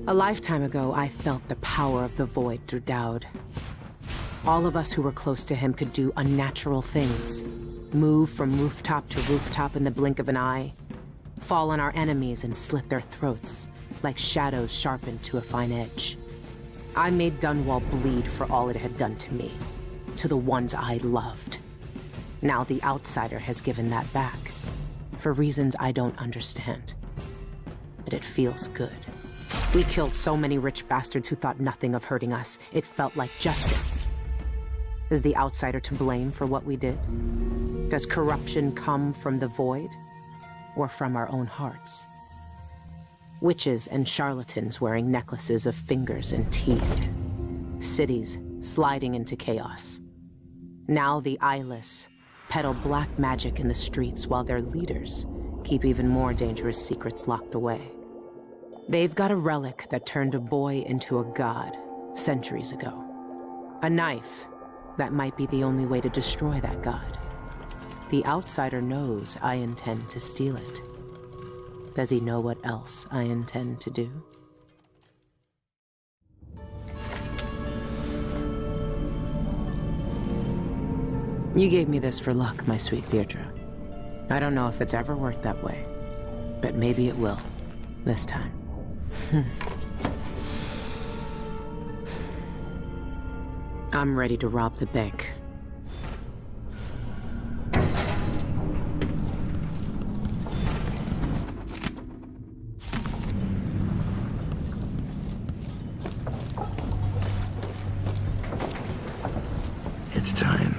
A lifetime ago, I felt the power of the Void through Dowd. All of us who were close to him could do unnatural things. Move from rooftop to rooftop in the blink of an eye. Fall on our enemies and slit their throats, like shadows sharpened to a fine edge. I made Dunwall bleed for all it had done to me, to the ones I loved. Now the outsider has given that back, for reasons I don't understand. But it feels good. We killed so many rich bastards who thought nothing of hurting us. It felt like justice. Is the outsider to blame for what we did? Does corruption come from the Void, or from our own hearts? Witches and charlatans wearing necklaces of fingers and teeth. Cities sliding into chaos. Now the eyeless peddle black magic in the streets while their leaders keep even more dangerous secrets locked away. They've got a relic that turned a boy into a god centuries ago. A knife that might be the only way to destroy that god. The outsider knows I intend to steal it. Does he know what else I intend to do? You gave me this for luck, my sweet Deirdre. I don't know if it's ever worked that way, but maybe it will, this time. I'm ready to rob the bank. It's time.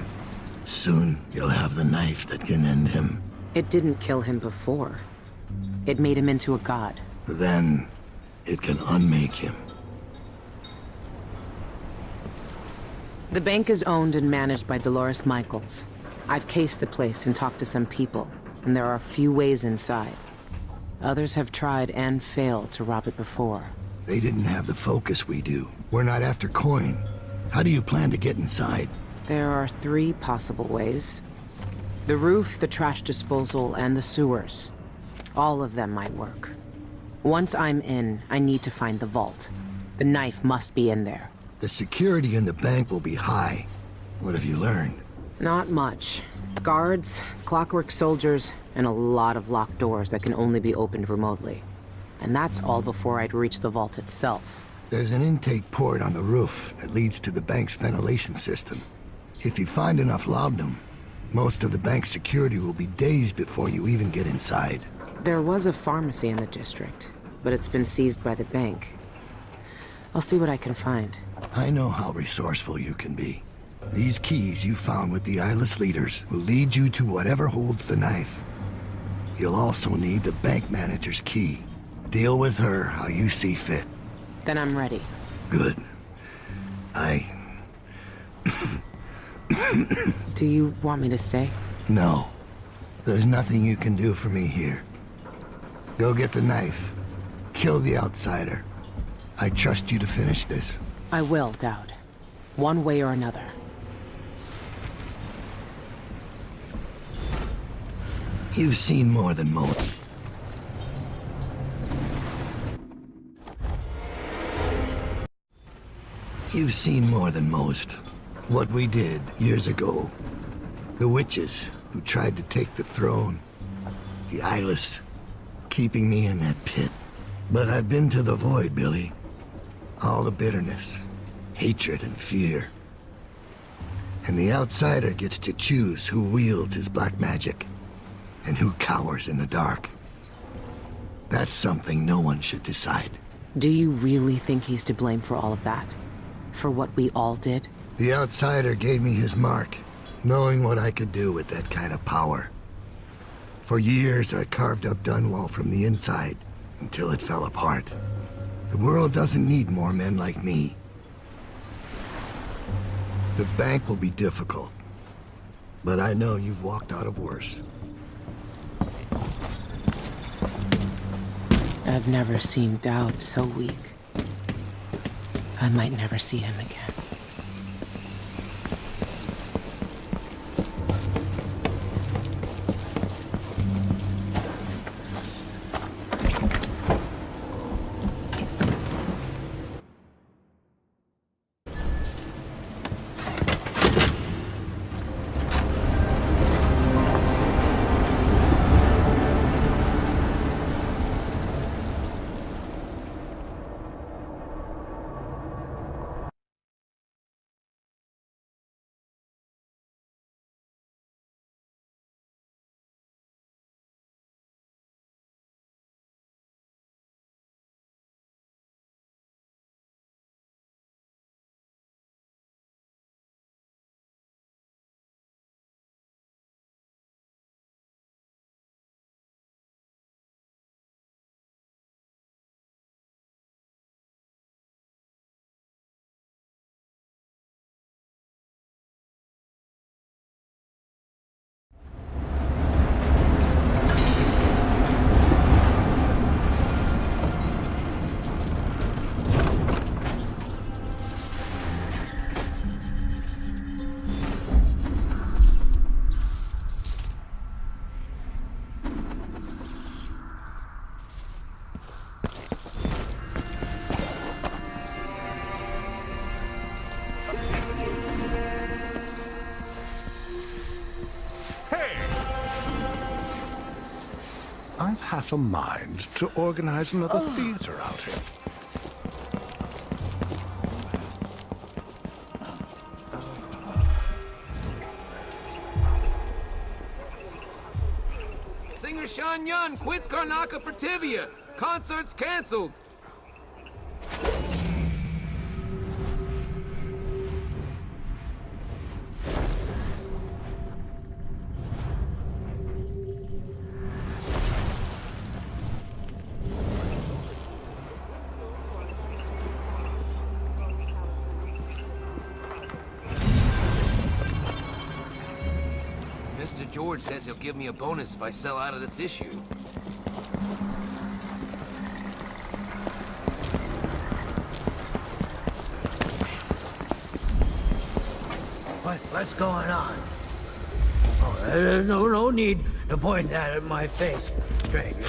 Soon, you'll have the knife that can end him. It didn't kill him before. It made him into a god. Then, it can unmake him. The bank is owned and managed by Dolores Michaels. I've cased the place and talked to some people, and there are a few ways inside. Others have tried and failed to rob it before. They didn't have the focus we do. We're not after coin. How do you plan to get inside? There are 3 possible ways. The roof, the trash disposal, and the sewers. All of them might work. Once I'm in, I need to find the vault. The knife must be in there. The security in the bank will be high. What have you learned? Not much. Guards, clockwork soldiers, and a lot of locked doors that can only be opened remotely. And that's all before I'd reach the vault itself. There's an intake port on the roof that leads to the bank's ventilation system. If you find enough laudanum, most of the bank's security will be days before you even get inside. There was a pharmacy in the district, but it's been seized by the bank. I'll see what I can find. I know how resourceful you can be. These keys you found with the eyeless leaders will lead you to whatever holds the knife. You'll also need the bank manager's key. Deal with her how you see fit. Then I'm ready. Good. Do you want me to stay? No. There's nothing you can do for me here. Go get the knife. Kill the outsider. I trust you to finish this. I will, Dowd. One way or another. You've seen more than most. You've seen more than most. What we did years ago. The witches who tried to take the throne. The eyeless, keeping me in that pit. But I've been to the void, Billy. All the bitterness, hatred, and fear. And the outsider gets to choose who wields his black magic and who cowers in the dark. That's something no one should decide. Do you really think he's to blame for all of that? For what we all did? The outsider gave me his mark, knowing what I could do with that kind of power. For years, I carved up Dunwall from the inside until it fell apart. The world doesn't need more men like me. The bank will be difficult, but I know you've walked out of worse. I've never seen Dowd so weak. I might never see him again. half a mind to organize another theater outing. Singer Sean Yun quits Karnaka for Tivia. Concert's canceled. Mr. George says he'll give me a bonus if I sell out of this issue. What's going on? Oh, there's no need to point that at my face, stranger.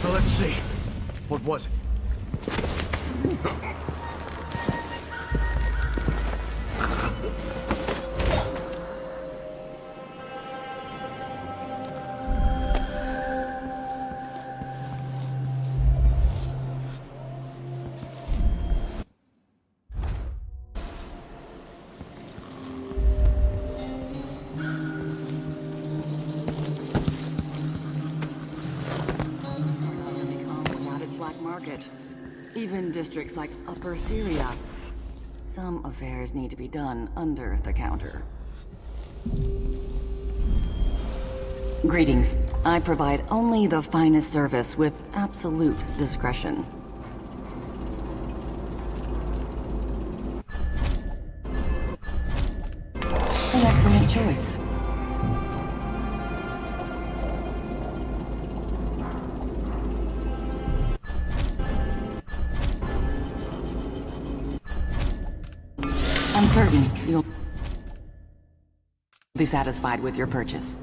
Let's see. What was it? Even districts like Upper Syria. Some affairs need to be done under the counter. Greetings. I provide only the finest service with absolute discretion. An excellent choice. I'm certain you'll be satisfied with your purchase.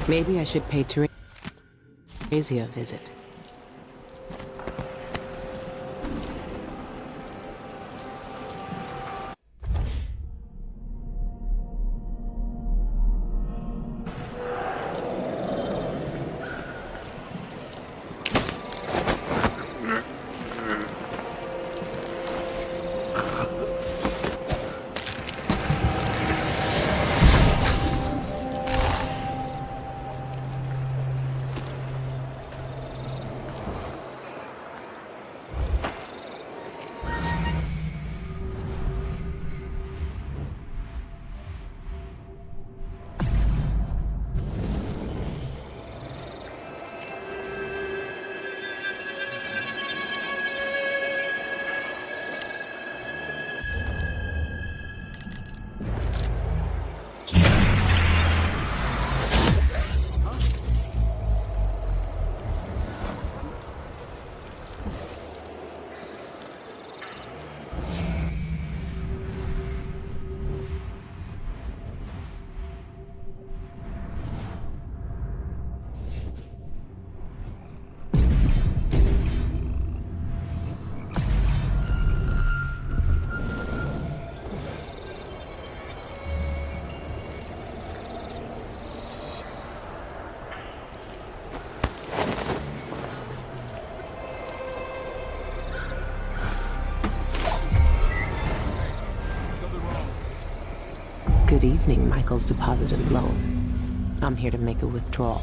Maybe I should pay Teresia a visit. Good evening, Michael's deposited loan. I'm here to make a withdrawal.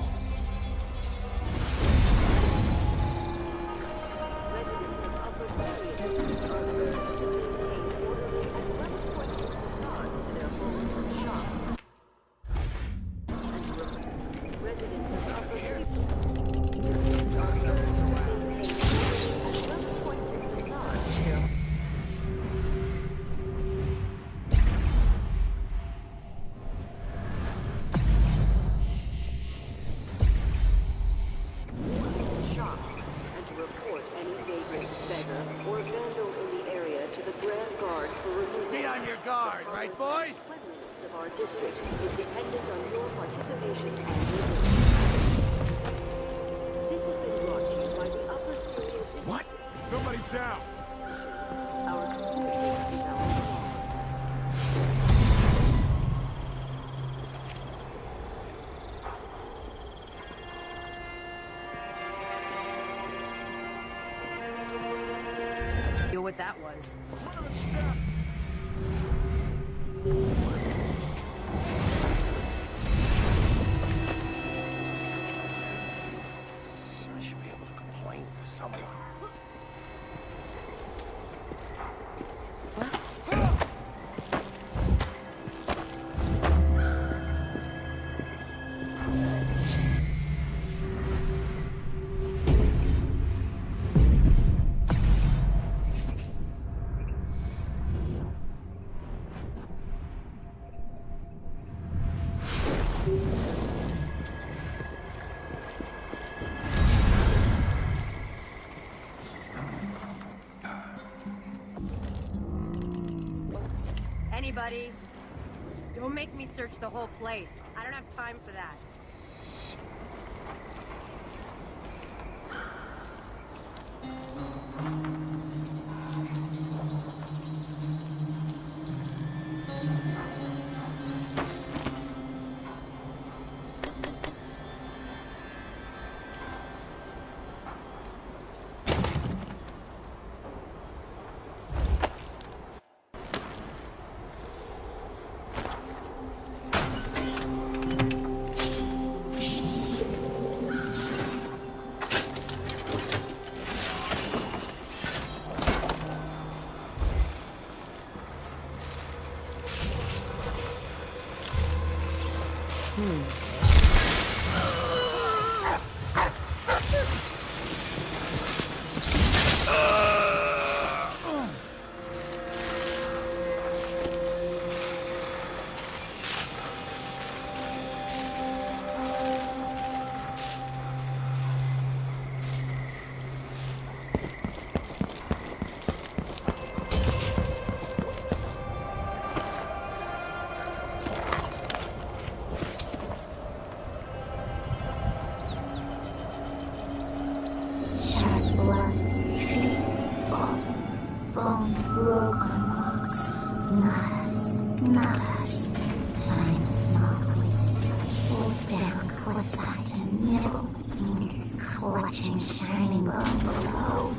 Be on your guard, right, boys? Of our district is dependent on your participation and this has been brought to you by the Upper Syria District. What? Somebody's down. Our community is our What that was. I should be able to complain to someone. Anybody? Don't make me search the whole place. I don't have time for that. Not us. Find small places, slope down close side to middle, fingers clutching shining bone below.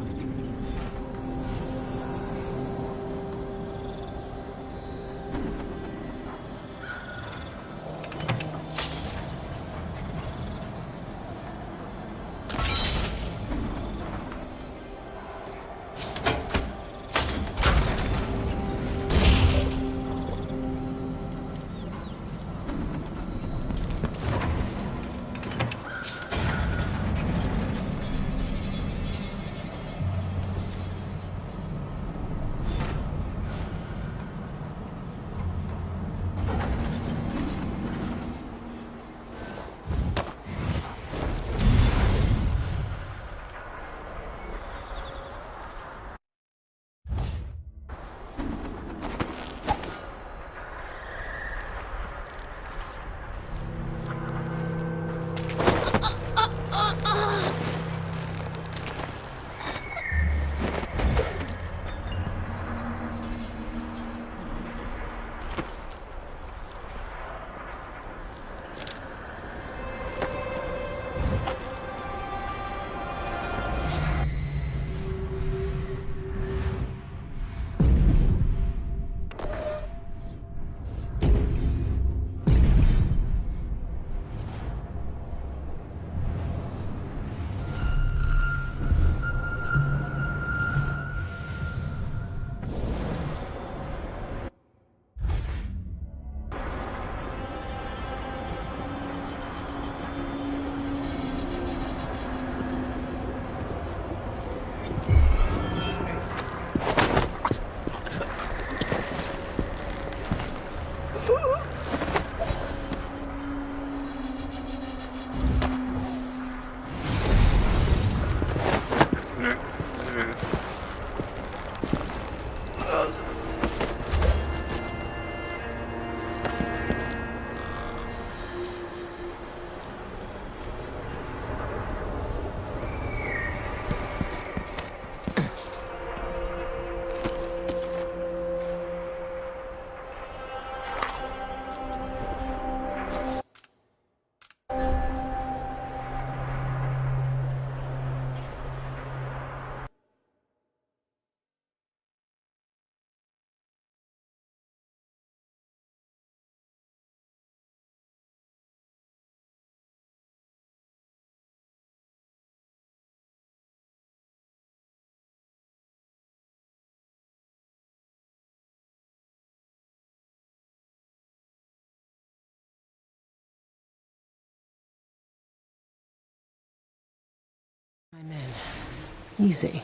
I'm in. Easy.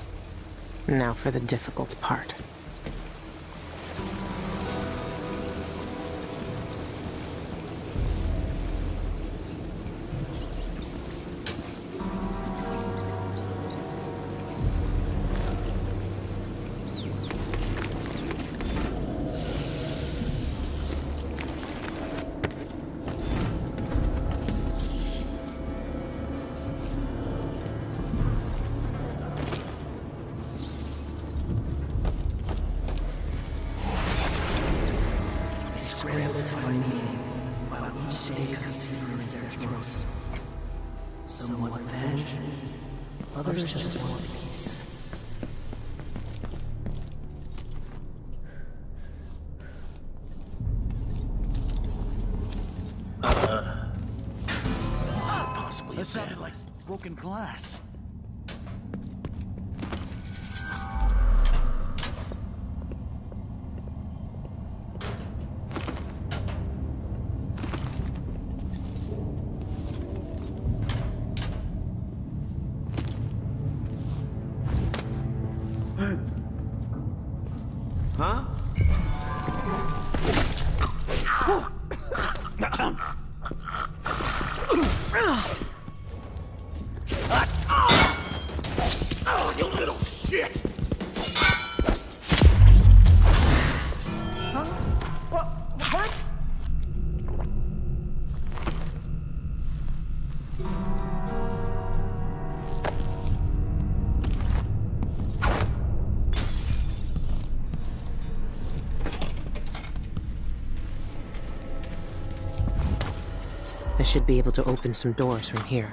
Now for the difficult part. Some want revenge, others just want peace. Possibly that sounded like broken glass. Huh? Oh, you little shit! Huh? What? I should be able to open some doors from here.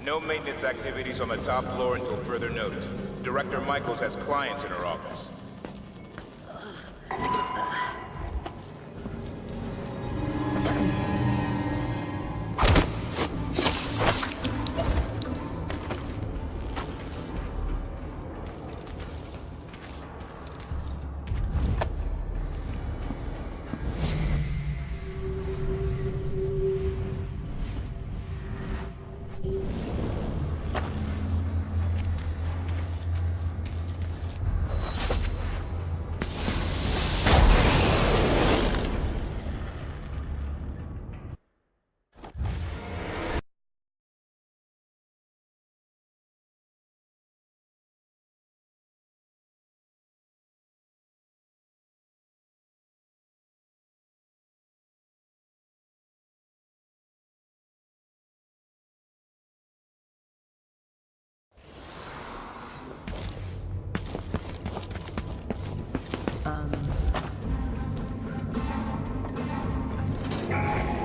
No maintenance activities on the top floor until further notice. Director Michaels has clients in her office.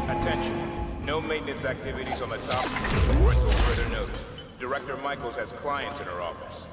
Attention. No maintenance activities on the top floor until further notice. Director Michaels has clients in her office.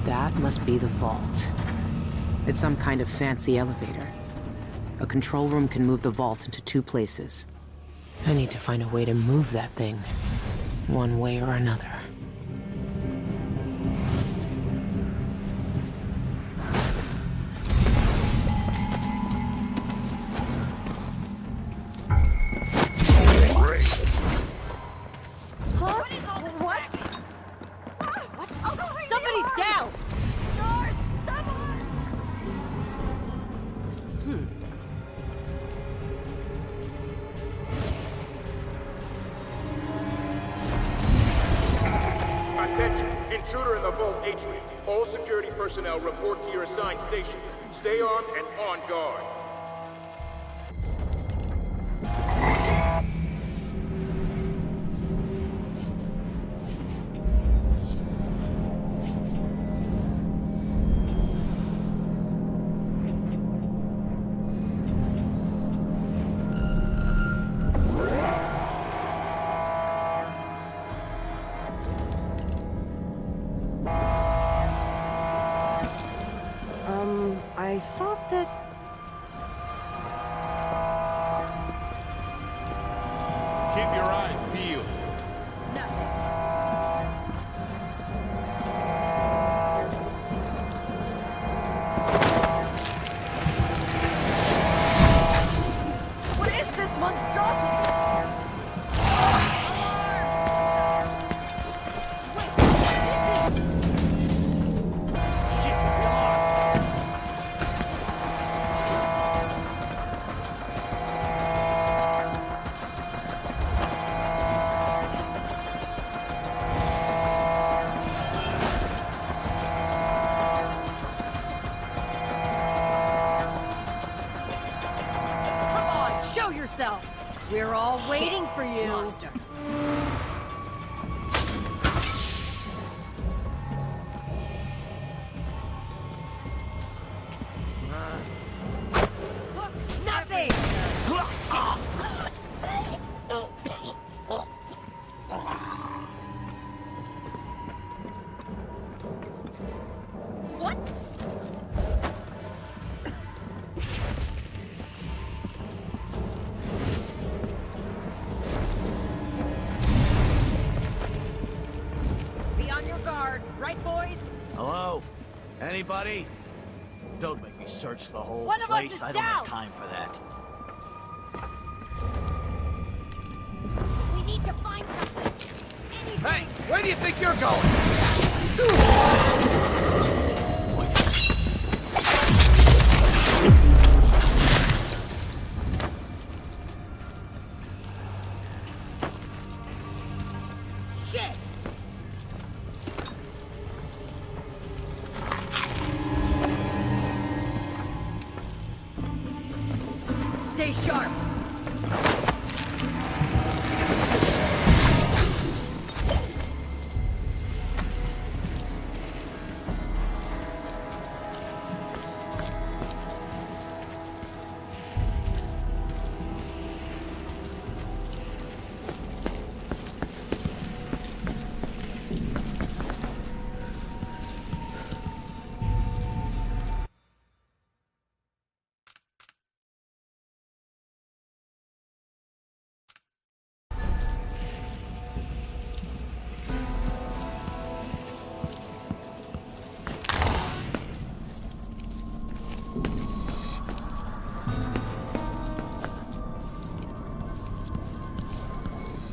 That must be the vault. It's some kind of fancy elevator. A control room can move the vault into two places. I need to find a way to move that thing, one way or another. Intruder in the vault atrium. All security personnel report to your assigned stations. Stay armed and on guard. Keep your eyes peeled. What is this monstrosity? Come on, show yourself. We're all waiting for you. Monster. Look, nothing. What? Be on your guard, right, boys? Hello? Anybody? Don't make me search the whole One of us place. is I don't have down. time for that. We need to find something. Anything. Hey, where do you think you're going? Shit! Stay sharp.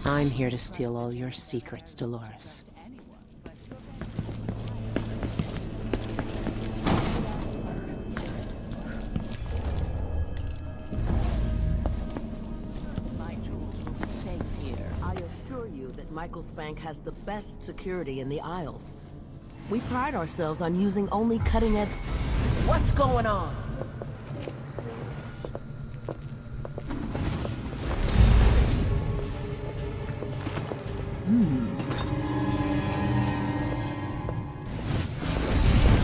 I'm here to steal all your secrets, Dolores. My tools will be safe here. I assure you that Michael's Bank has the best security in the Isles. We pride ourselves on using only cutting-edge... What's going on?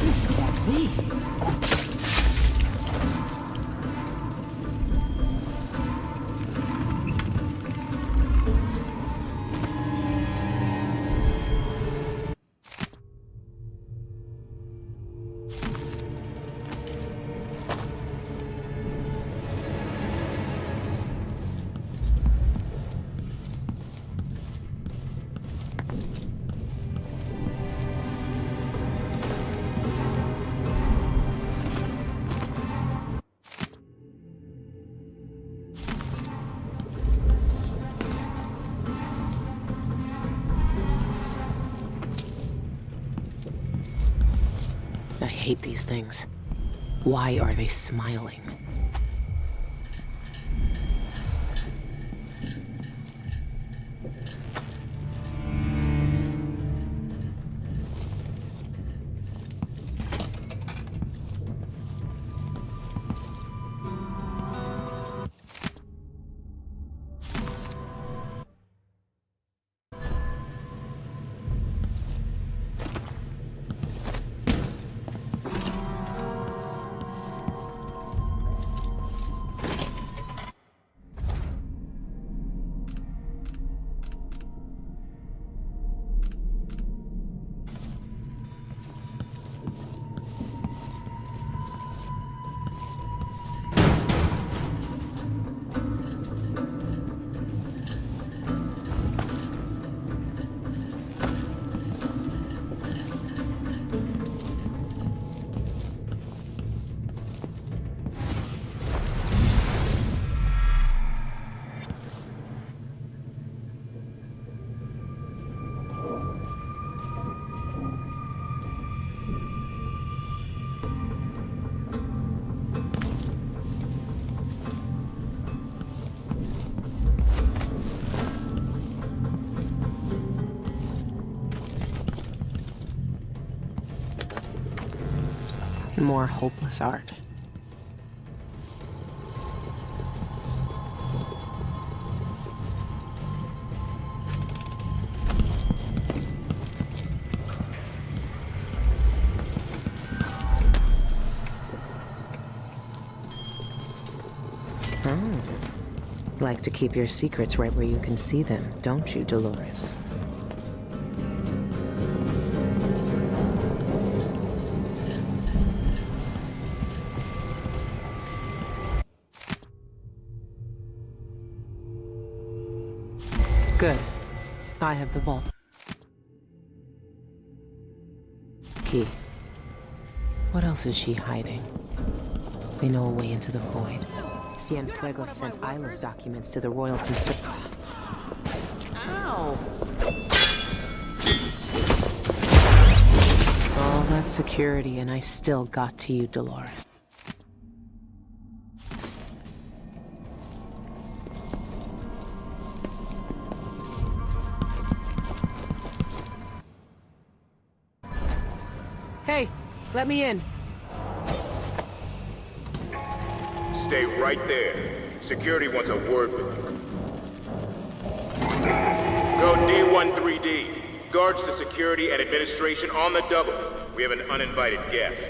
This can't be. I hate these things. Why are they smiling? More hopeless art. Like to keep your secrets right where you can see them, don't you, Dolores? Good. I have the vault key. What else is she hiding? They know a way into the void. Cienfuegos sent Isla's documents to the Royal Concern. Ow! All that security, and I still got to you, Dolores. Hey, let me in. Stay right there. Security wants a word with you. Go D13D. Guards to security and administration on the double. We have an uninvited guest.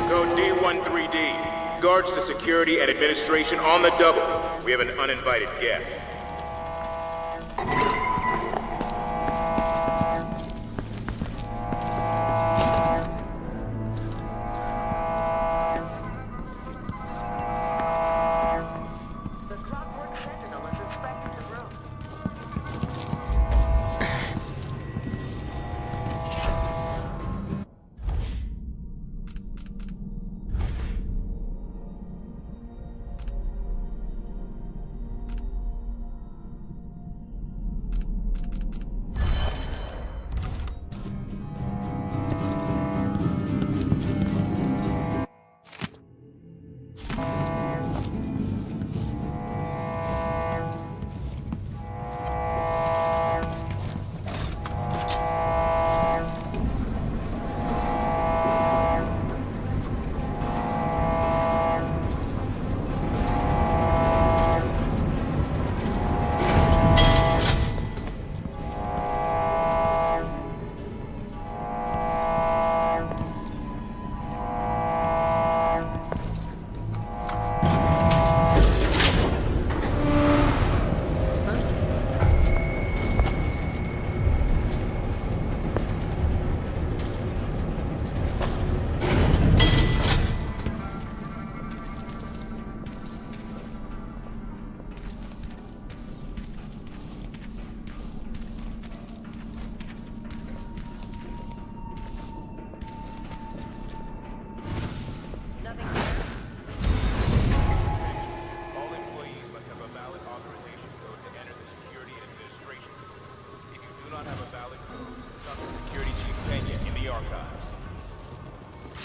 Go D13D. Guards to security and administration on the double. We have an uninvited guest.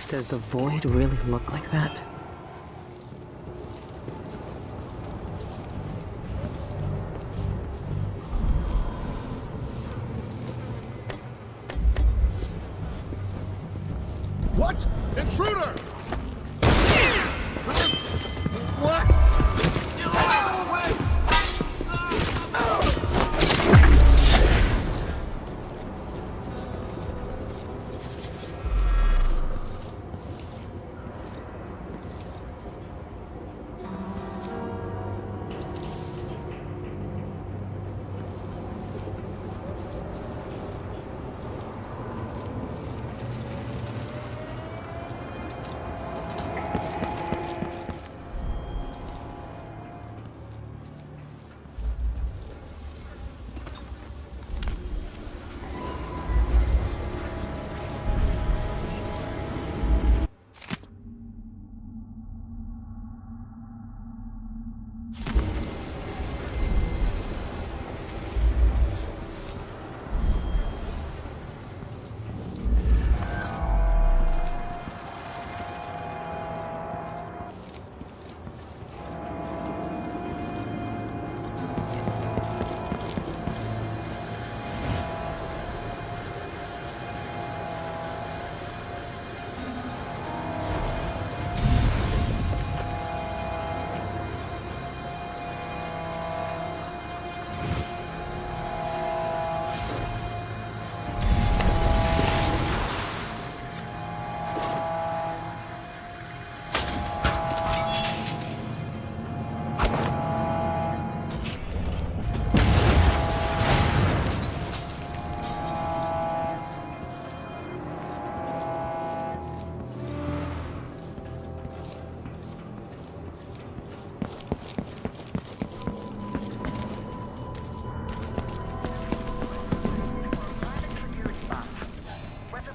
Does the void really look like that? What? Intruder! What?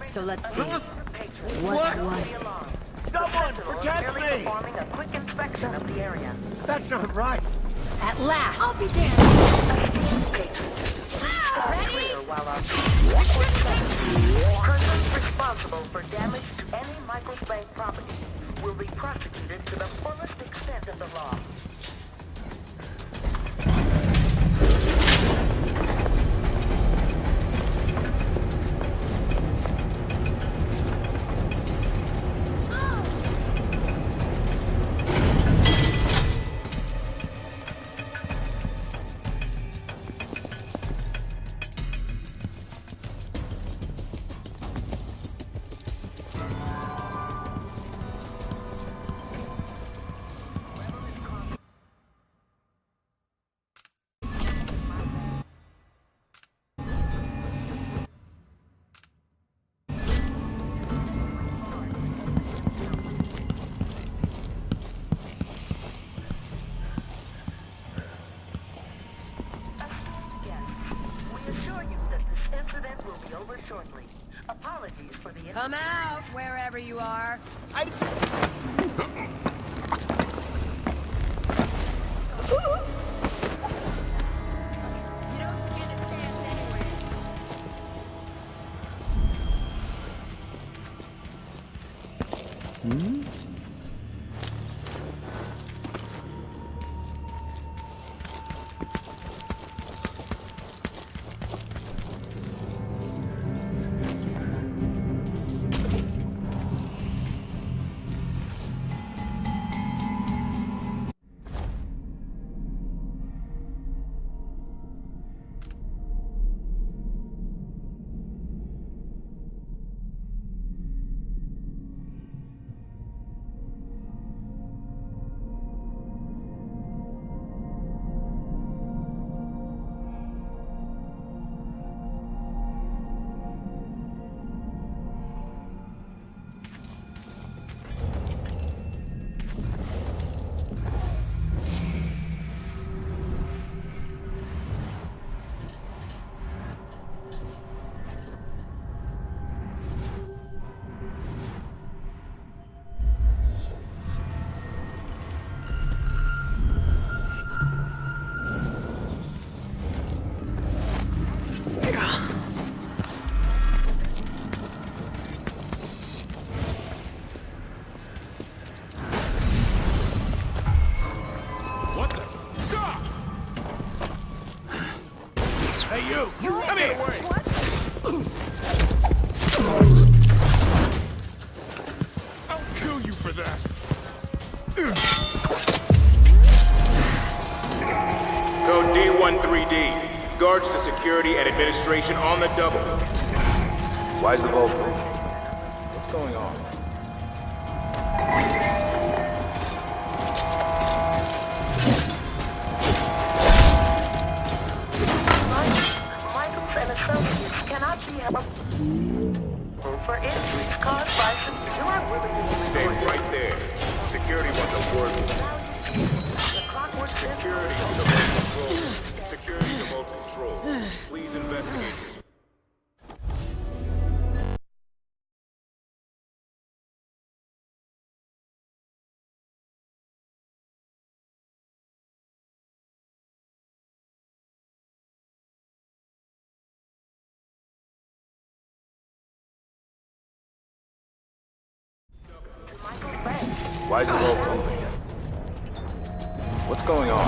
So let's see. What was it? Someone protect me! Performing a quick inspection of the area. That's not right. At last! I'll be damned! Ready? While our persons responsible for damage to any Michael Bank property will be prosecuted to the fullest extent of the law. Shortly. Apologies for the Come out, wherever you are. You don't stand a chance anyway. Come here! I'll kill you for that. Code D13D. Guards to security and administration on the double. Why's the vault open? What's going on? Michaels and associates cannot be held for injuries caused by you are willing to Stay right there. Security wants a word. Security to the vault control. Security to vault control. Please investigate this. Why's the vault open? What's going on?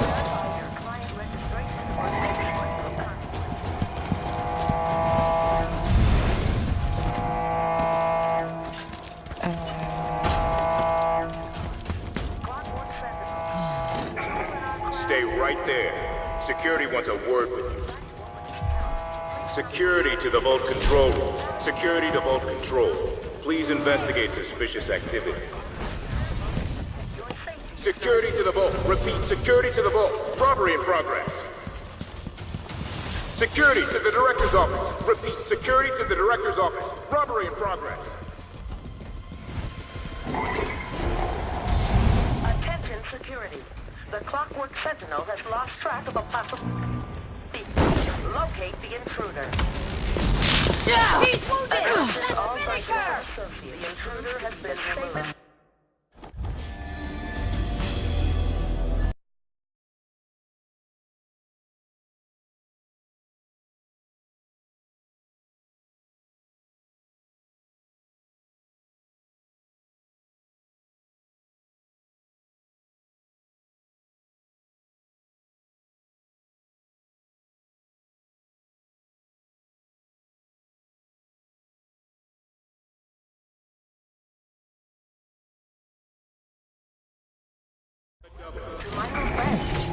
Stay right there. Security wants a word with you. Security to the vault control room. Security to vault control. Please investigate suspicious activity. Security to the vault. Repeat, security to the vault. Robbery in progress. Security to the director's office. Repeat, security to the director's office. Robbery in progress. Attention security. The Clockwork Sentinel has lost track of a possible... Locate the intruder. She's wounded! Let's finish her! The intruder has been removed.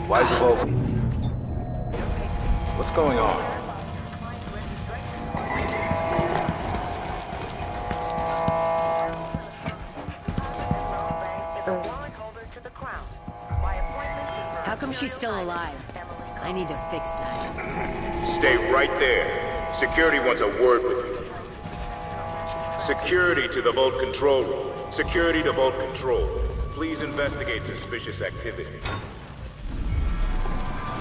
Why is the vault? What's going on? How come she's still alive? I need to fix that. Stay right there. Security wants a word with you. Security to the Vault Control Room. Security to Vault Control. Please investigate suspicious activity.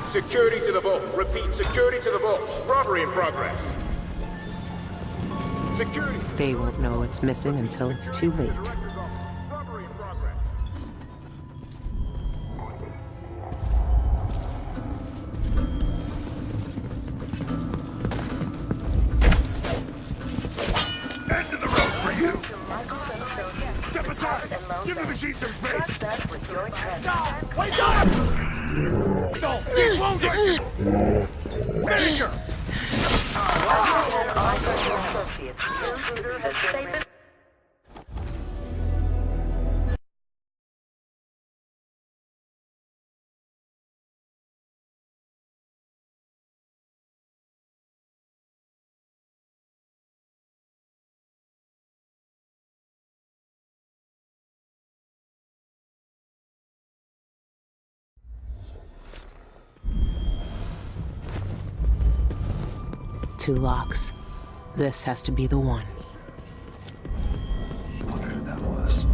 Security to the Vault. Repeat, security to the Vault. Robbery in progress. Security. They won't know what's missing until it's too late. End of the road for you! Step aside! Give the machine some space! No! Wake up! No! She's wounded! Finish her! Two locks. This has to be the one. Wonder who that was.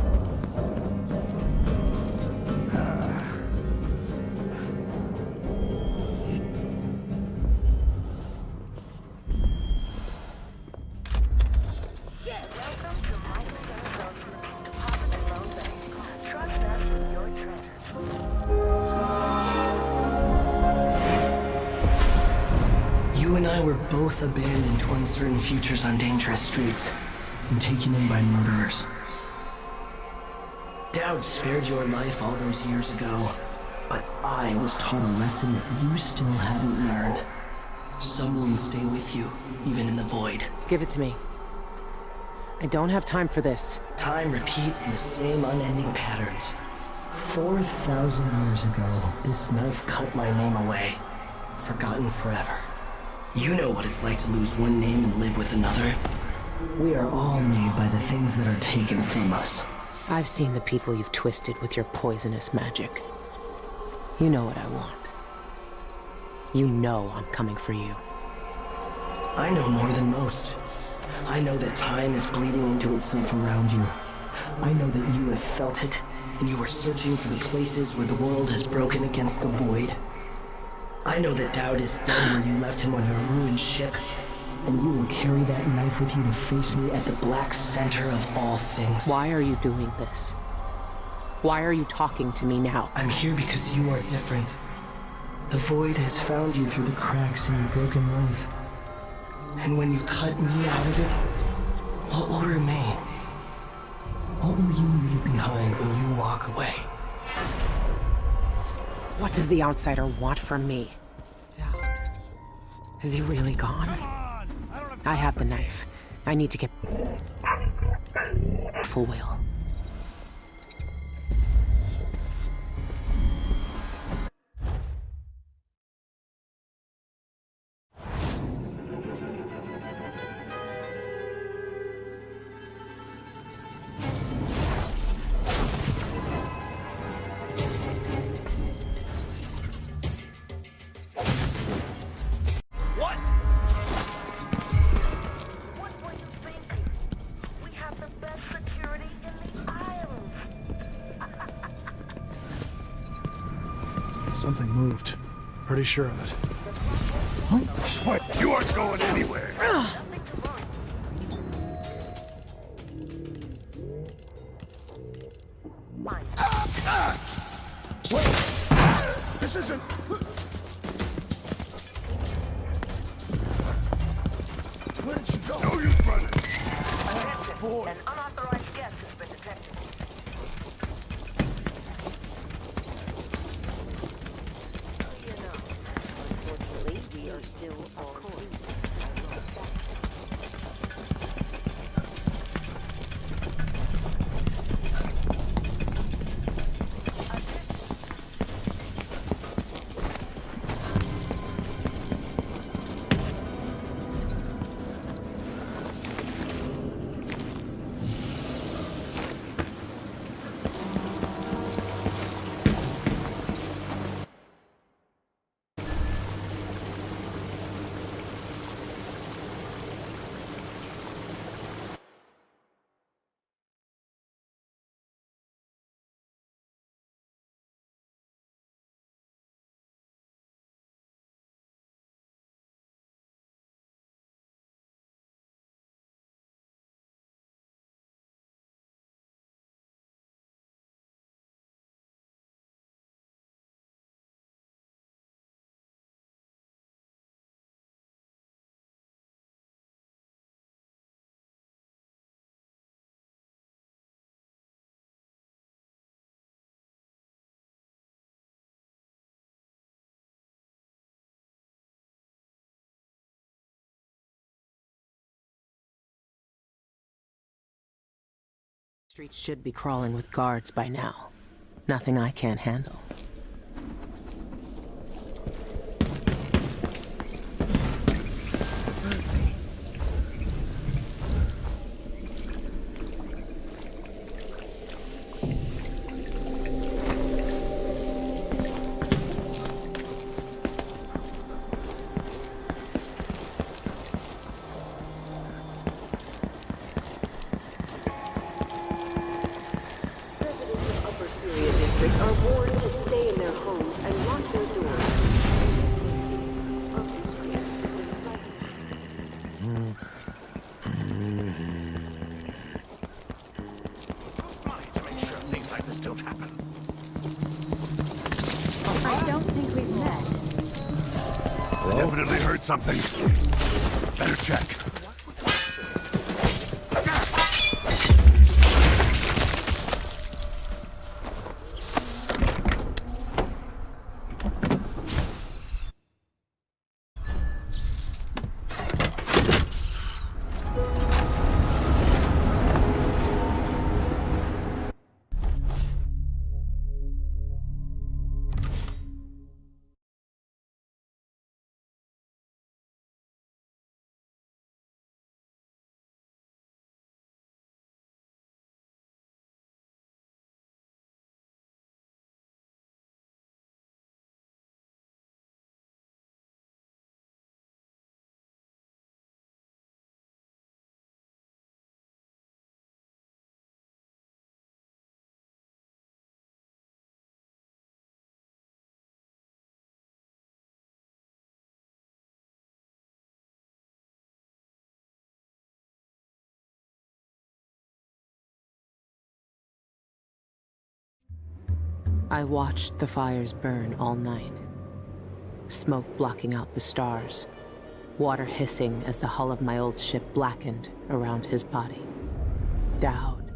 You and I were both abandoned to uncertain futures on dangerous streets and taken in by murderers. Dowd spared your life all those years ago, but I was taught a lesson that you still haven't learned. Some wounds stay with you, even in the void. Give it to me. I don't have time for this. Time repeats in the same unending patterns. 4,000 years ago, this knife cut my name away. Forgotten forever. You know what it's like to lose one name and live with another. We are all made by the things that are taken from us. I've seen the people you've twisted with your poisonous magic. You know what I want. You know I'm coming for you. I know more than most. I know that time is bleeding into itself around you. I know that you have felt it, and you are searching for the places where the world has broken against the void. I know that Dowd is dead where you left him on your ruined ship, and you will carry that knife with you to face me at the black center of all things. Why are you doing this? Why are you talking to me now? I'm here because you are different. The void has found you through the cracks in your broken life. And when you cut me out of it, what will remain? What will you leave behind when you walk away? What does the outsider want from me? Is he really gone? I have the knife. I need to get full whale. Something moved. Pretty sure of it. What? You aren't going anywhere. Fine. Wait! This isn't... Where did she go? No use running! Attention, an unauthorized guest has been detected. You know, unfortunately, we are still on course. Streets should be crawling with guards by now. Nothing I can't handle. are warned to stay in their homes and lock their doors. To make sure things like this don't happen. I don't think we've met. Definitely heard something. Better check. I watched the fires burn all night. Smoke blocking out the stars. Water hissing as the hull of my old ship blackened around his body. Dowd,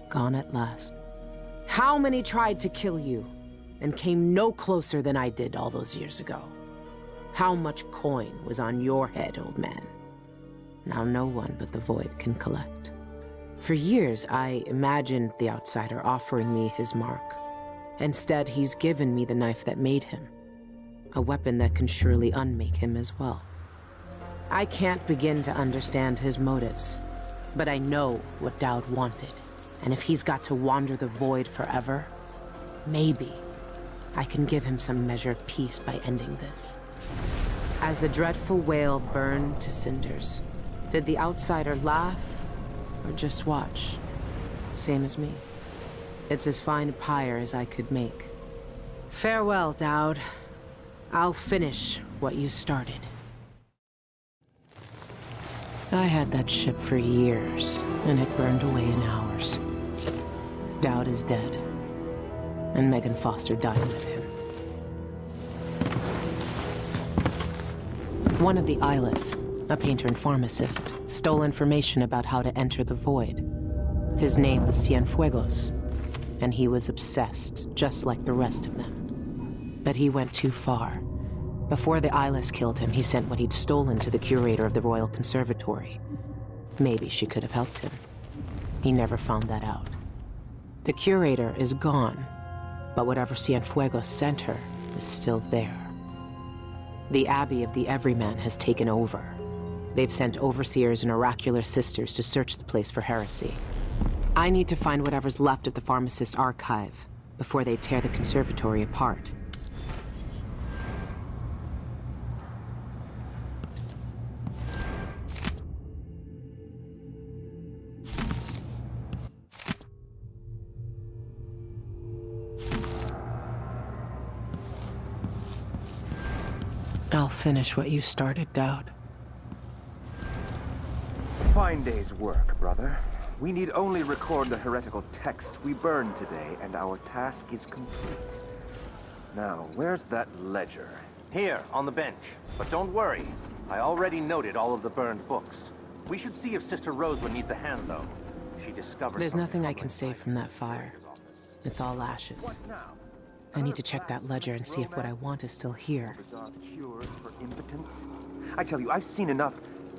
gone at last. How many tried to kill you and came no closer than I did all those years ago? How much coin was on your head, old man? Now no one but the Void can collect. For years, I imagined the outsider offering me his mark. Instead, he's given me the knife that made him. A weapon that can surely unmake him as well. I can't begin to understand his motives, but I know what Dowd wanted. And if he's got to wander the Void forever, maybe I can give him some measure of peace by ending this. As the dreadful whale burned to cinders, did the outsider laugh or just watch? Same as me. It's as fine a pyre as I could make. Farewell, Dowd. I'll finish what you started. I had that ship for years, and it burned away in hours. Dowd is dead, and Megan Foster died with him. One of the Eyeless, a painter and pharmacist, stole information about how to enter the Void. His name was Cienfuegos, and he was obsessed, just like the rest of them. But he went too far. Before the Eyeless killed him, he sent what he'd stolen to the curator of the Royal Conservatory. Maybe she could have helped him. He never found that out. The curator is gone, but whatever Cienfuegos sent her is still there. The Abbey of the Everyman has taken over. They've sent overseers and oracular sisters to search the place for heresy. I need to find whatever's left of the pharmacist's archive before they tear the conservatory apart. I'll finish what you started, Dowd. Fine day's work, brother. We need only record the heretical text we burned today, and our task is complete. Now, where's that ledger? Here, on the bench. But don't worry. I already noted all of the burned books. We should see if Sister Rosewood needs a hand, though. She discovered... There's nothing I can save from that fire. It's all ashes. I need to check that ledger and see if what I want is still here. Cures for impotence? I tell you, I've seen enough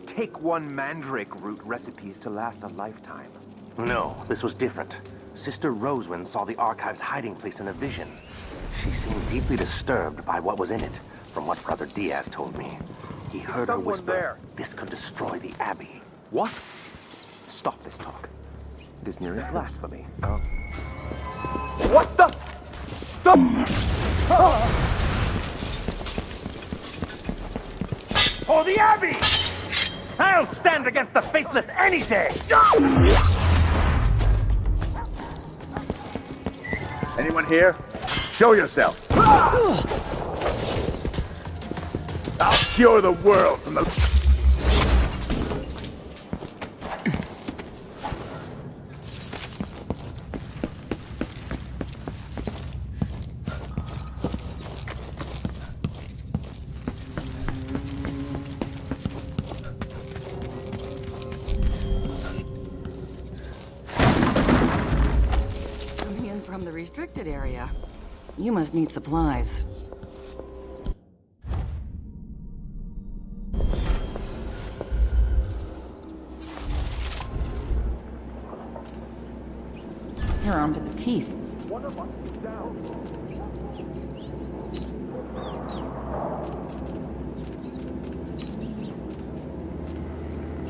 take one mandrake root recipes to last a lifetime. No, this was different. Sister Rosewind saw the archive's hiding place in a vision. She seemed deeply disturbed by what was in it, from what Brother Diaz told me. He heard her whisper, this could destroy the Abbey. What? Stop this talk. It is nearly blasphemy. What the? Stop! For the Abbey! I'll stand against the faithless any day! Anyone here? Show yourself. I'll cure the world from the... From the restricted area. You must need supplies. You're armed to the teeth. One of us is down.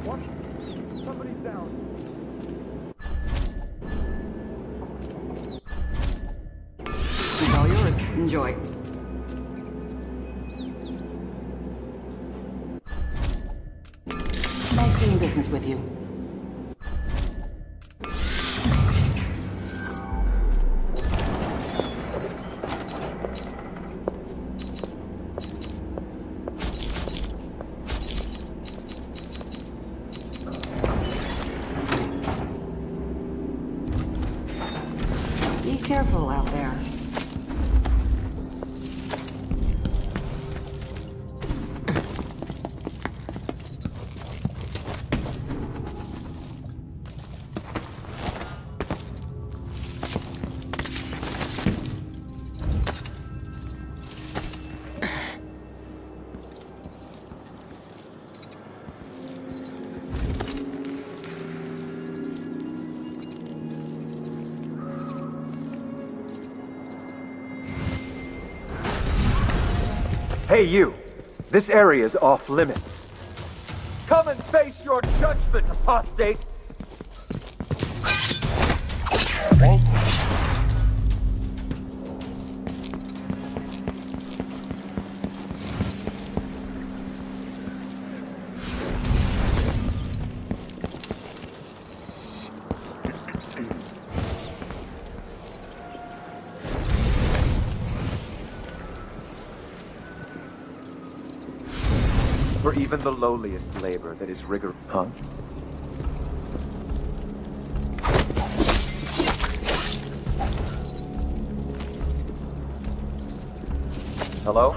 What? Somebody's down. It's all yours. Enjoy. Nice doing business with you. Be careful out there. Hey, you! This area is off limits. Come and face your judgment, apostate! For even the lowliest labor that is rigor, huh? Hello?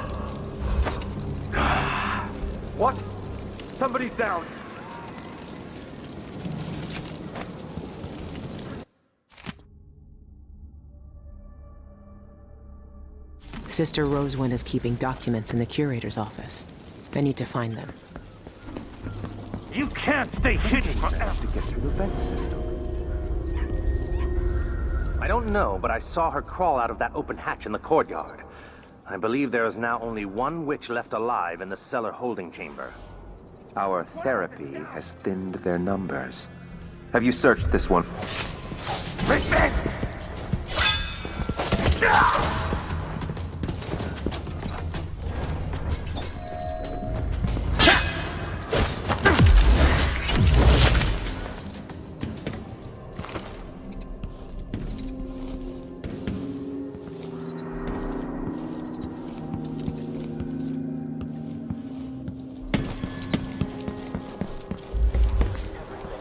What? Somebody's down. Sister Rosewind is keeping documents in the curator's office. I need to find them. You can't stay hidden forever. To get through the vent system. I don't know, but I saw her crawl out of that open hatch in the courtyard. I believe there is now only one witch left alive in the cellar holding chamber. Our therapy has thinned their numbers. Have you searched this one?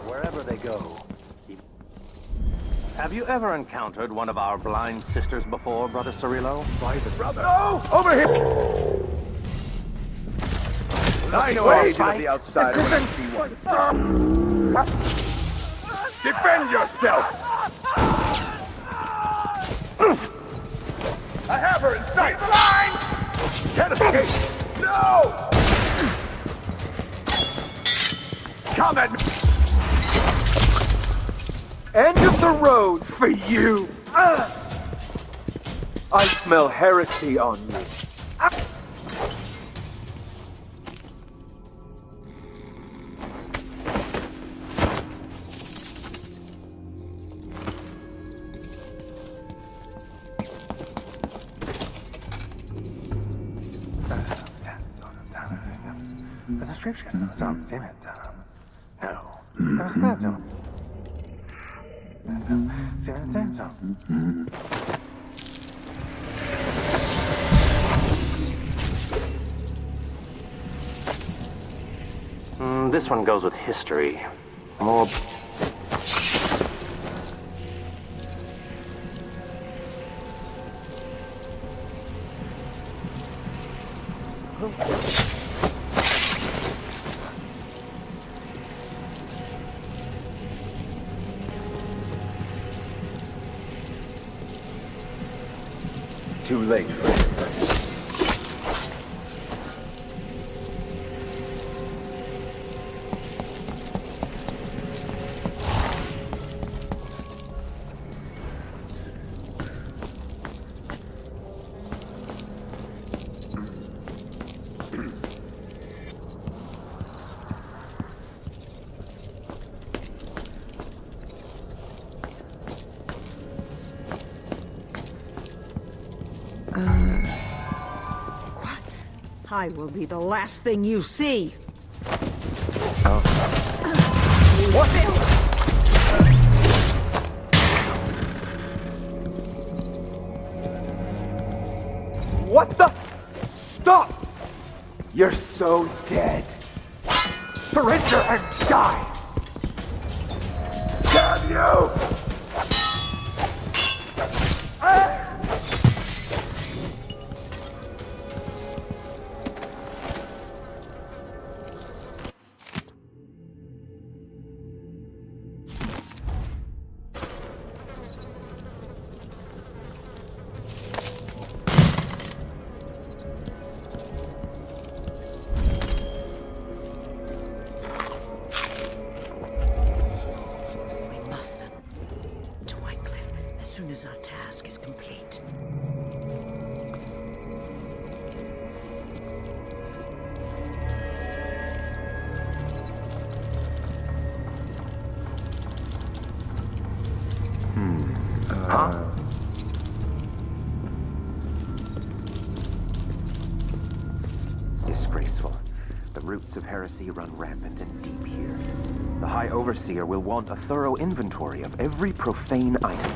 Wherever they go. Have you ever encountered one of our blind sisters before, Brother Cirillo? By the brother. No! Over here! I know I agent of the outside when I see one. Defend yourself! I have her in sight! Line! Can't escape! No! Come at me! End of the road for you! I smell heresy on you. There's a scripture. Damn it. No. There's that. This one goes with history. More. Too late. I will be the last thing you see. What? What the? Stop! You're so dead. Surrender and die! Damn you! Our task is complete. Disgraceful. The roots of heresy run rampant and deep here. The High Overseer will want a thorough inventory of every profane item.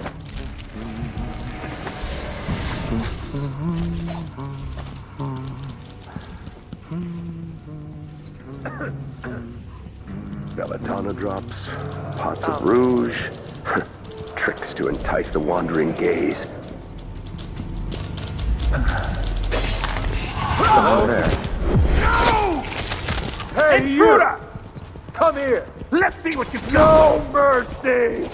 Belladonna drops, pots of rouge, tricks to entice the wandering gaze. Someone there. No! Hey, Intruder! Come here! Let's see what you've No got! mercy!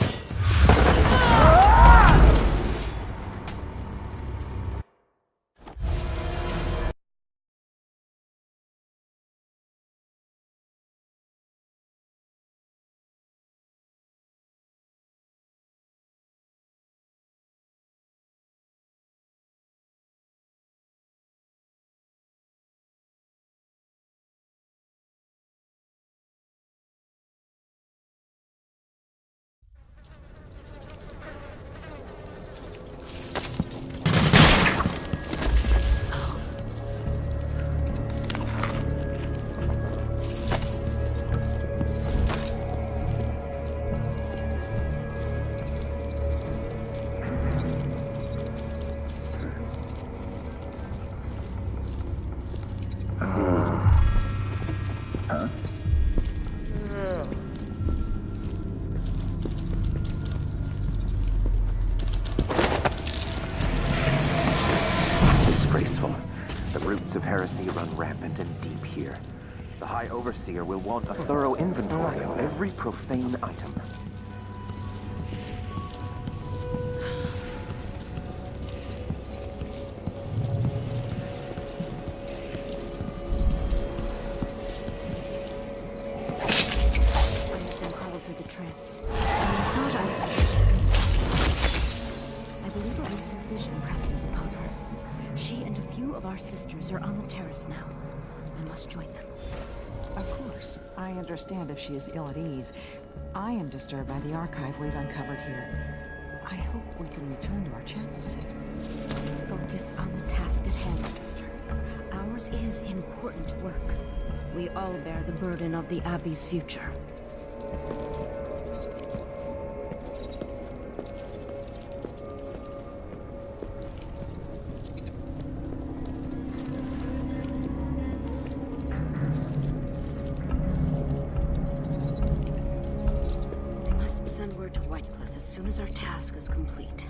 Disgraceful. The roots of heresy run rampant and deep here. The High Overseer will want a thorough inventory of every profane item. I've been called to the trance. I thought I believe a recent vision presses upon her. She and a few of our sisters are on the terrace now. I must join them. Of course. I understand if she is ill at ease. I am disturbed by the archive we've uncovered here. I hope we can return to our channel soon. Focus on the task at hand, sister. Ours is important work. We all bear the burden of the Abbey's future. We must send word to Whitecliff as soon as our task is complete.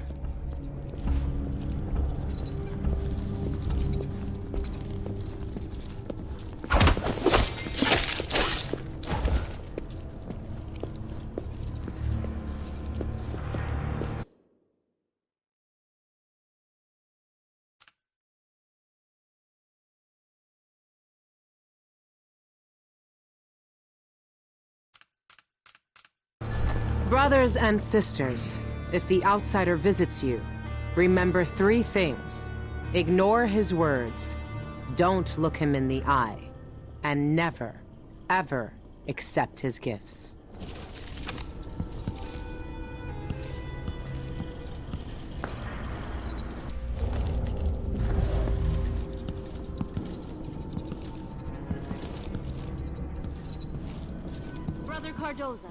Brothers and sisters, if the outsider visits you, remember 3 things. Ignore his words, don't look him in the eye, and never, ever accept his gifts. Brother Cardoza,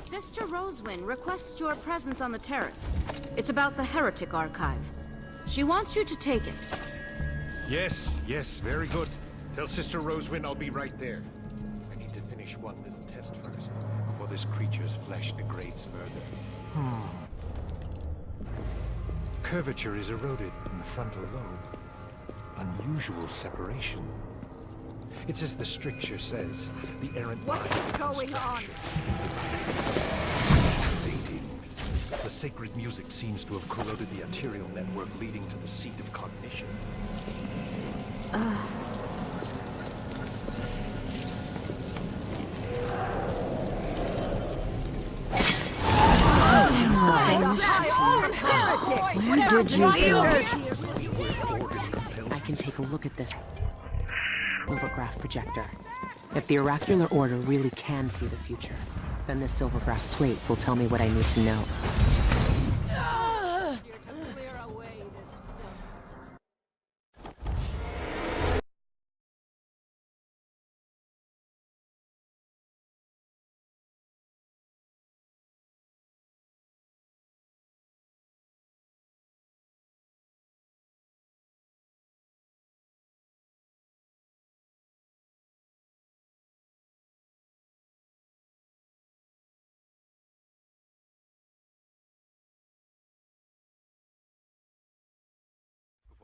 Sister Rosewyn requests your presence on the terrace. It's about the Heretic Archive. She wants you to take it. Yes, very good. Tell Sister Rosewyn I'll be right there. I need to finish one little test first, before this creature's flesh degrades further. Curvature is eroded in the frontal lobe. Unusual separation. It's as the stricture says, the errant What is going on? Fascinating. The sacred music seems to have corroded the arterial network leading to the seat of cognition. Where did you go? I can take a look at this silvergraph projector. If the oracular order really can see the future, then this silvergraph plate will tell me what I need to know.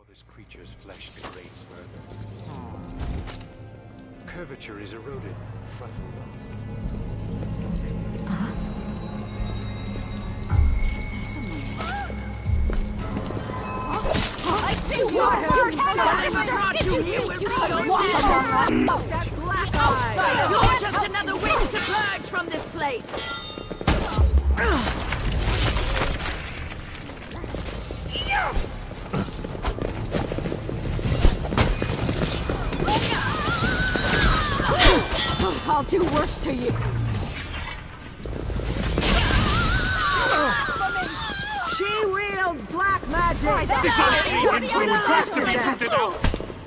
this creature's flesh degrades further. Curvature is eroded. Frontal lobe. I see what That black outside! You're just another wish to purge from this place! I'll do worse to you. She wields black magic!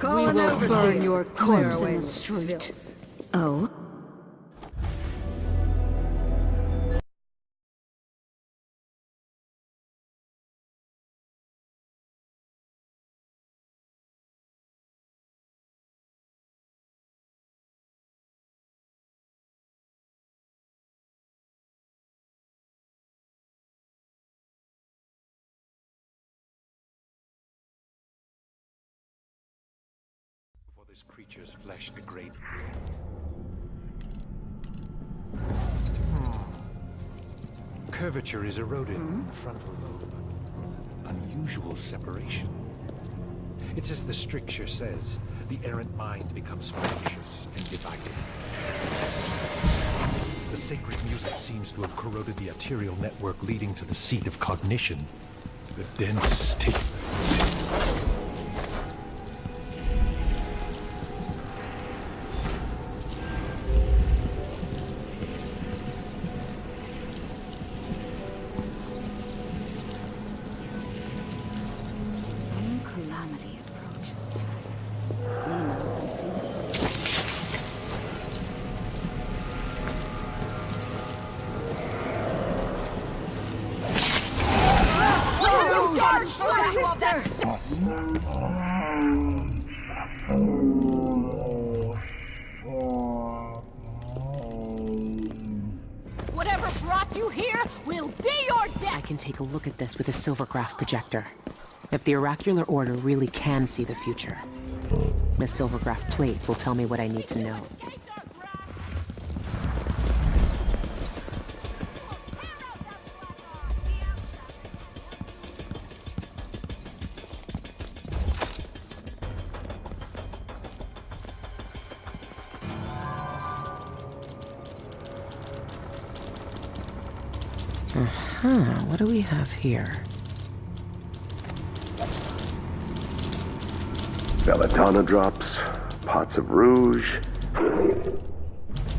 We will burn your corpse in the street. Oh? Before this creature's flesh degrades. Curvature is eroded. Frontal lobe. Unusual separation. It's as the stricture says, the errant mind becomes ferocious and divided. The sacred music seems to have corroded the arterial network leading to the seat of cognition. The dense state. Some calamity approaches. Lena has seen it. Whatever brought you here will be your death! I can take a look at this with a silvergraph projector. If the oracular order really can see the future, the silvergraph plate will tell me what I need to know. What do we have here? Belladonna drops, pots of rouge,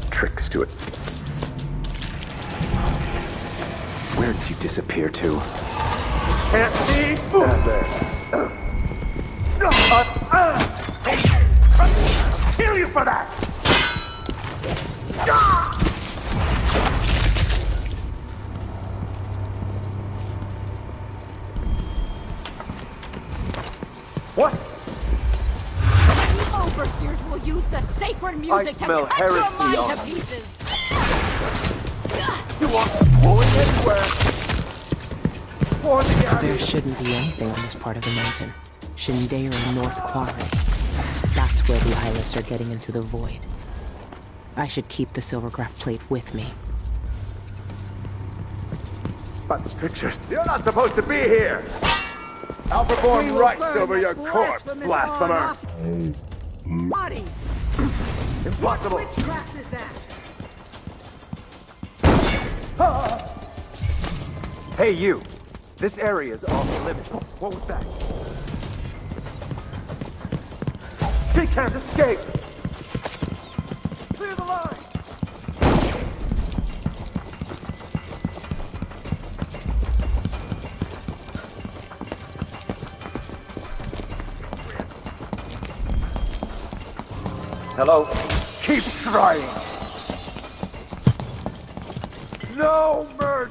tricks to it. Where'd you disappear to? Can't see! Kill you for that! What? The overseers will use the sacred music to smell cut your heresy mind on to them. pieces! You are going anywhere! For the army! There shouldn't be anything on this part of the mountain. Shindaira North Quarry. That's where the eyeless are getting into the void. I should keep the silvergraph plate with me. But strictures, you're not supposed to be here! I'll perform rites over your corpse, blasphemer! Body! Impossible! What witchcraft is that? Hey, you! This area is off limits. What was that? She can't escape! Clear the line! Hello? Keep trying! No, Merge!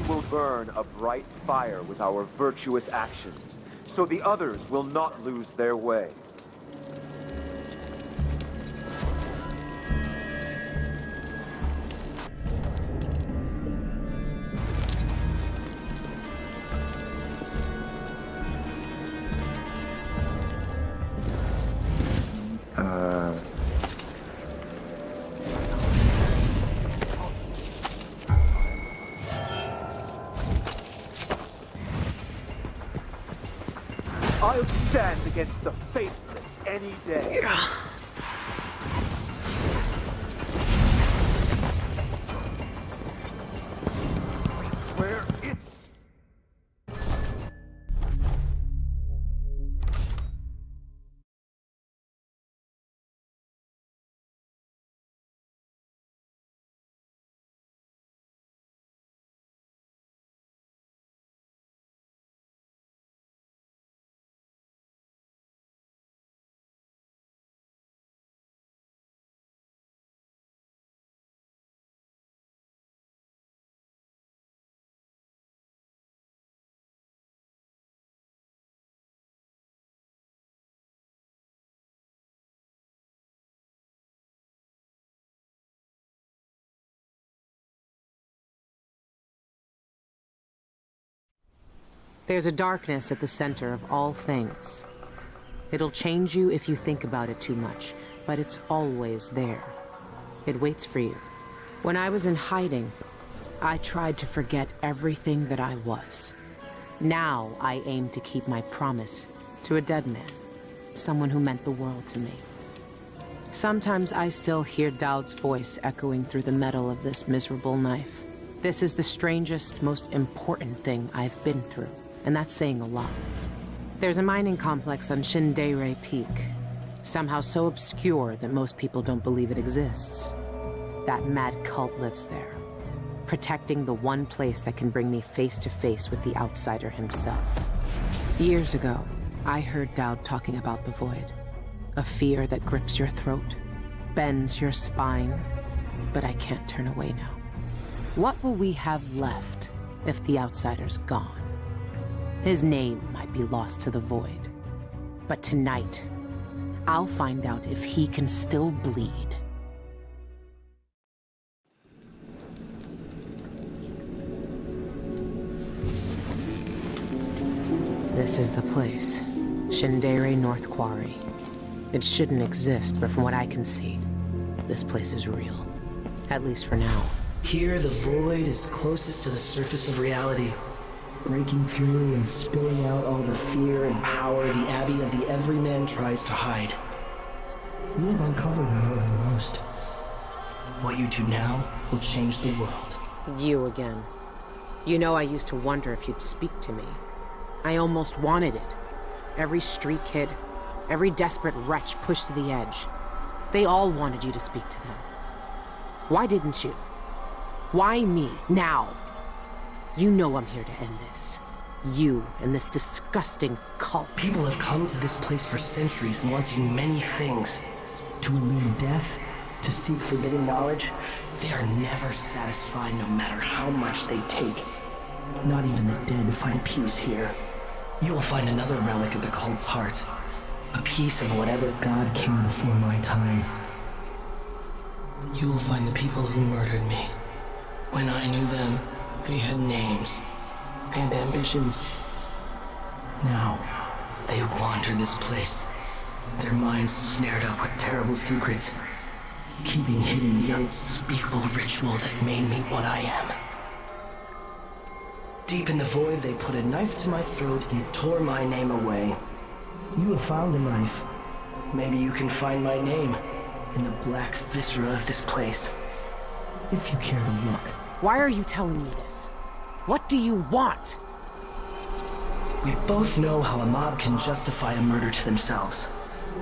will burn a bright fire with our virtuous actions, so the others will not lose their way. I'll stand against the faithless any day. Where is... There's a darkness at the center of all things. It'll change you if you think about it too much, but it's always there. It waits for you. When I was in hiding, I tried to forget everything that I was. Now I aim to keep my promise to a dead man, someone who meant the world to me. Sometimes I still hear Dowd's voice echoing through the metal of this miserable knife. This is the strangest, most important thing I've been through. And that's saying a lot. There's a mining complex on Shindere Peak, somehow so obscure that most people don't believe it exists. That mad cult lives there, protecting the one place that can bring me face to face with the outsider himself. Years ago, I heard Dowd talking about the Void, a fear that grips your throat, bends your spine, but I can't turn away now. What will we have left if the outsider's gone? His name might be lost to the Void. But tonight, I'll find out if he can still bleed. This is the place. Shindere North Quarry. It shouldn't exist, but from what I can see, this place is real. At least for now. Here, the Void is closest to the surface of reality. Breaking through and spilling out all the fear and power the Abbey of the Everyman tries to hide. You have uncovered more than most. What you do now will change the world. You again. You know, I used to wonder if you'd speak to me. I almost wanted it. Every street kid, every desperate wretch pushed to the edge. They all wanted you to speak to them. Why didn't you? Why me, now? You know I'm here to end this. You and this disgusting cult. People have come to this place for centuries wanting many things. To elude death, to seek forbidden knowledge. They are never satisfied no matter how much they take. Not even the dead find peace here. You will find another relic of the cult's heart. A piece of whatever god came before my time. You will find the people who murdered me. When I knew them, they had names and ambitions. Now, they wander this place, their minds snared up with terrible secrets, keeping hidden the unspeakable ritual that made me what I am. Deep in the Void, they put a knife to my throat and tore my name away. You have found the knife. Maybe you can find my name in the black viscera of this place, if you care to look. Why are you telling me this? What do you want? We both know how a mob can justify a murder to themselves.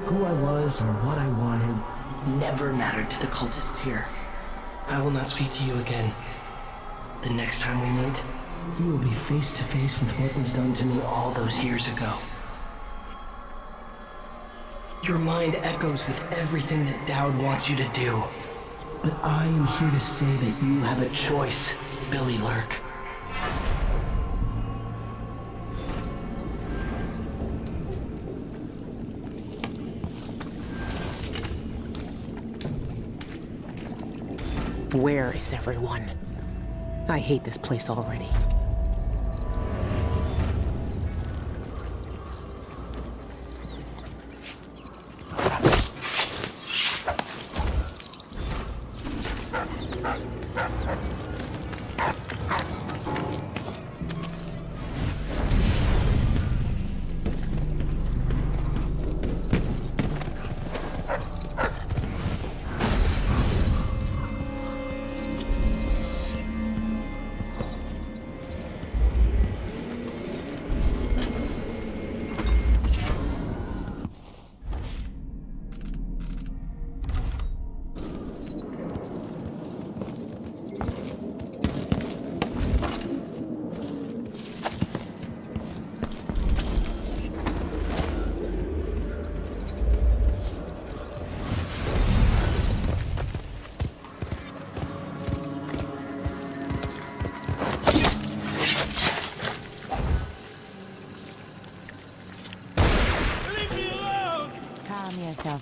Who I was or what I wanted never mattered to the cultists here. I will not speak to you again. The next time we meet, you will be face to face with what was done to me all those years ago. Your mind echoes with everything that Dowd wants you to do. But I am here to say that you have a choice, Billy Lurk. Where is everyone? I hate this place already.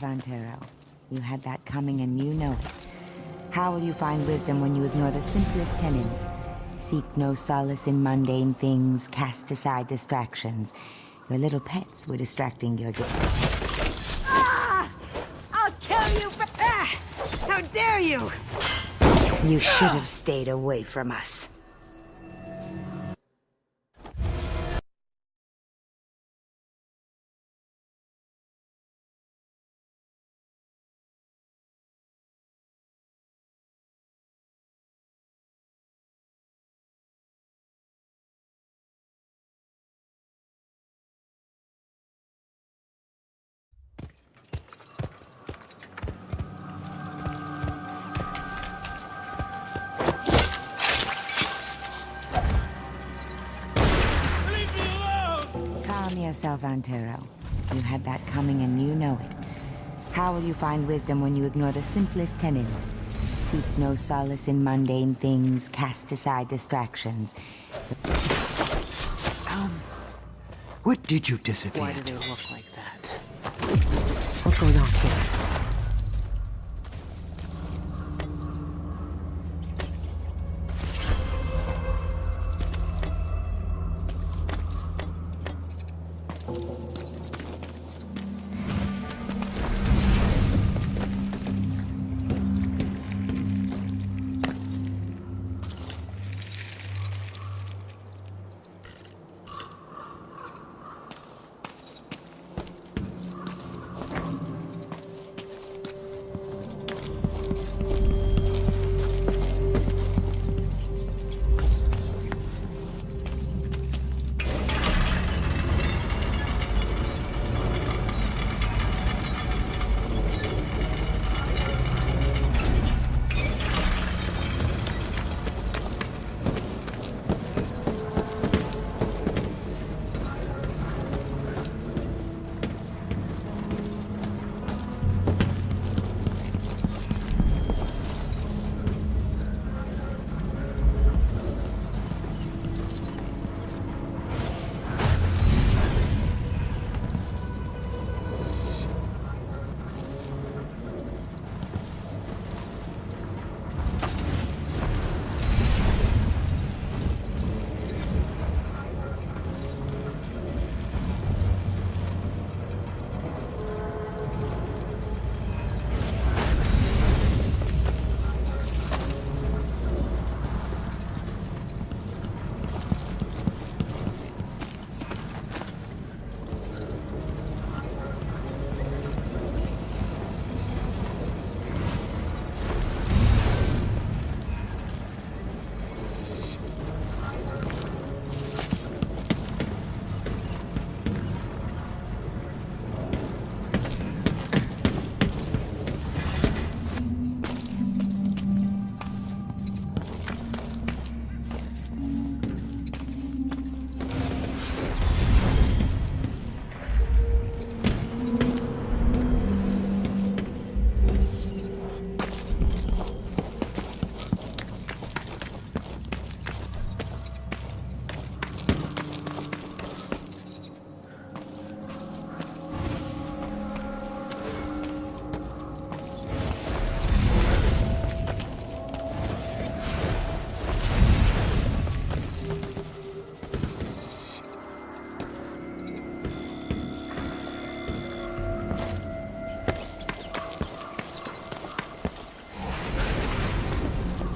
Antero. You had that coming and you know it. How will you find wisdom when you ignore the simplest tenets? Seek no solace in mundane things, cast aside distractions. Your little pets were distracting your Ah! I'll kill you for... Ah! How dare you! You should have stayed away from us. Calm yourself, Antero. You had that coming and you know it. How will you find wisdom when you ignore the simplest tenets? Seek no solace in mundane things, cast aside distractions. What did you disappear? Why do they look like that? What goes on here?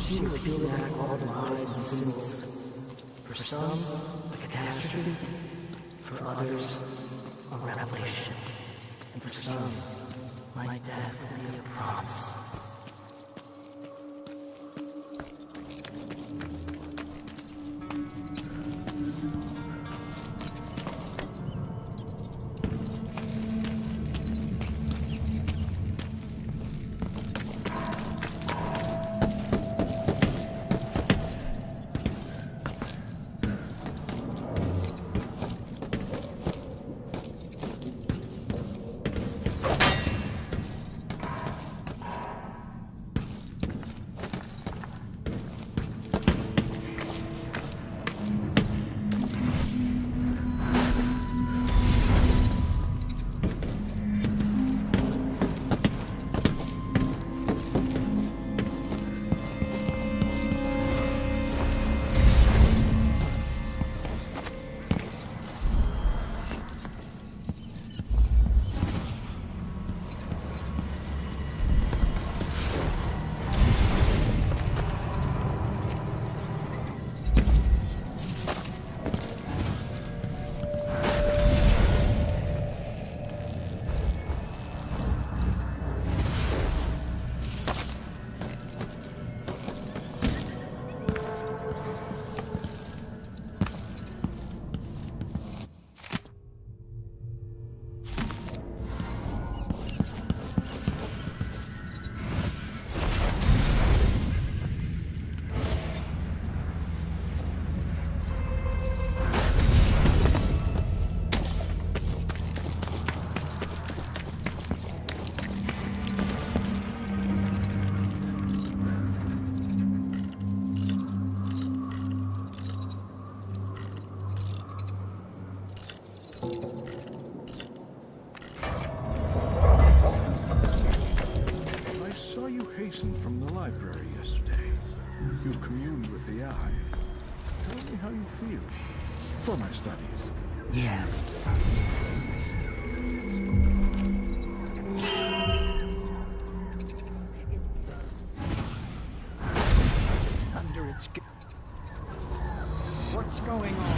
she would peel back all the lies and symbols. For some, a catastrophe. For others, a revelation. And for some, my death will be a promise. From the library yesterday. You've communed with the eye. Tell me how you feel. For my studies. Yeah. Under its... What's going on?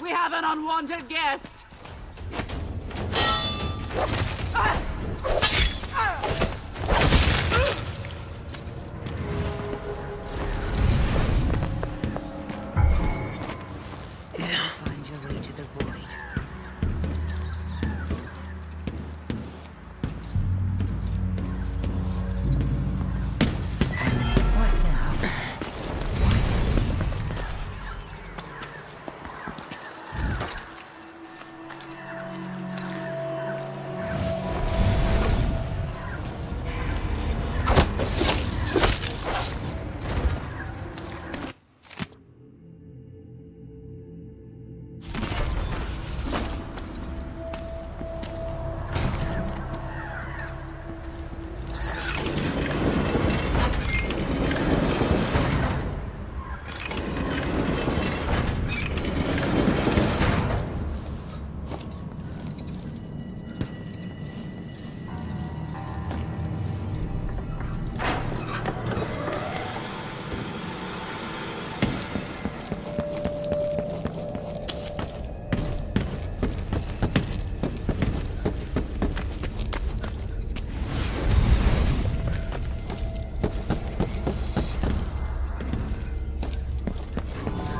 We have an unwanted guest! Find your way to the void. What now?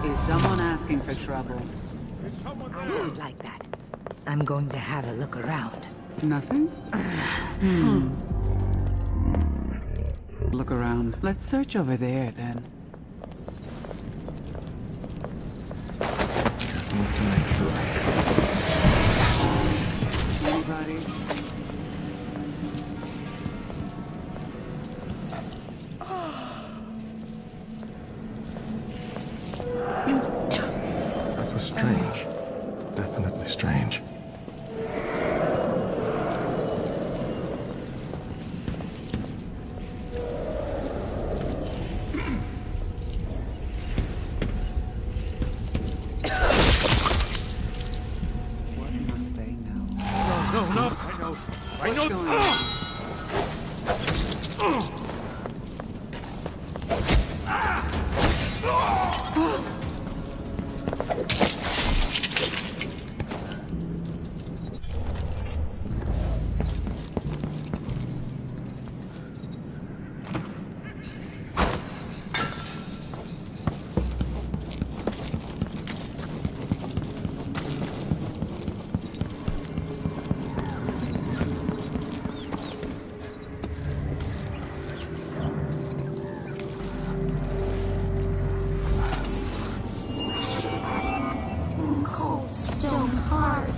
Is someone asking for trouble? I don't like that. I'm going to have a look around. Nothing? Look around. Let's search over there, then. Anybody? That was strange. Definitely strange. What's going on? Cold stone hard.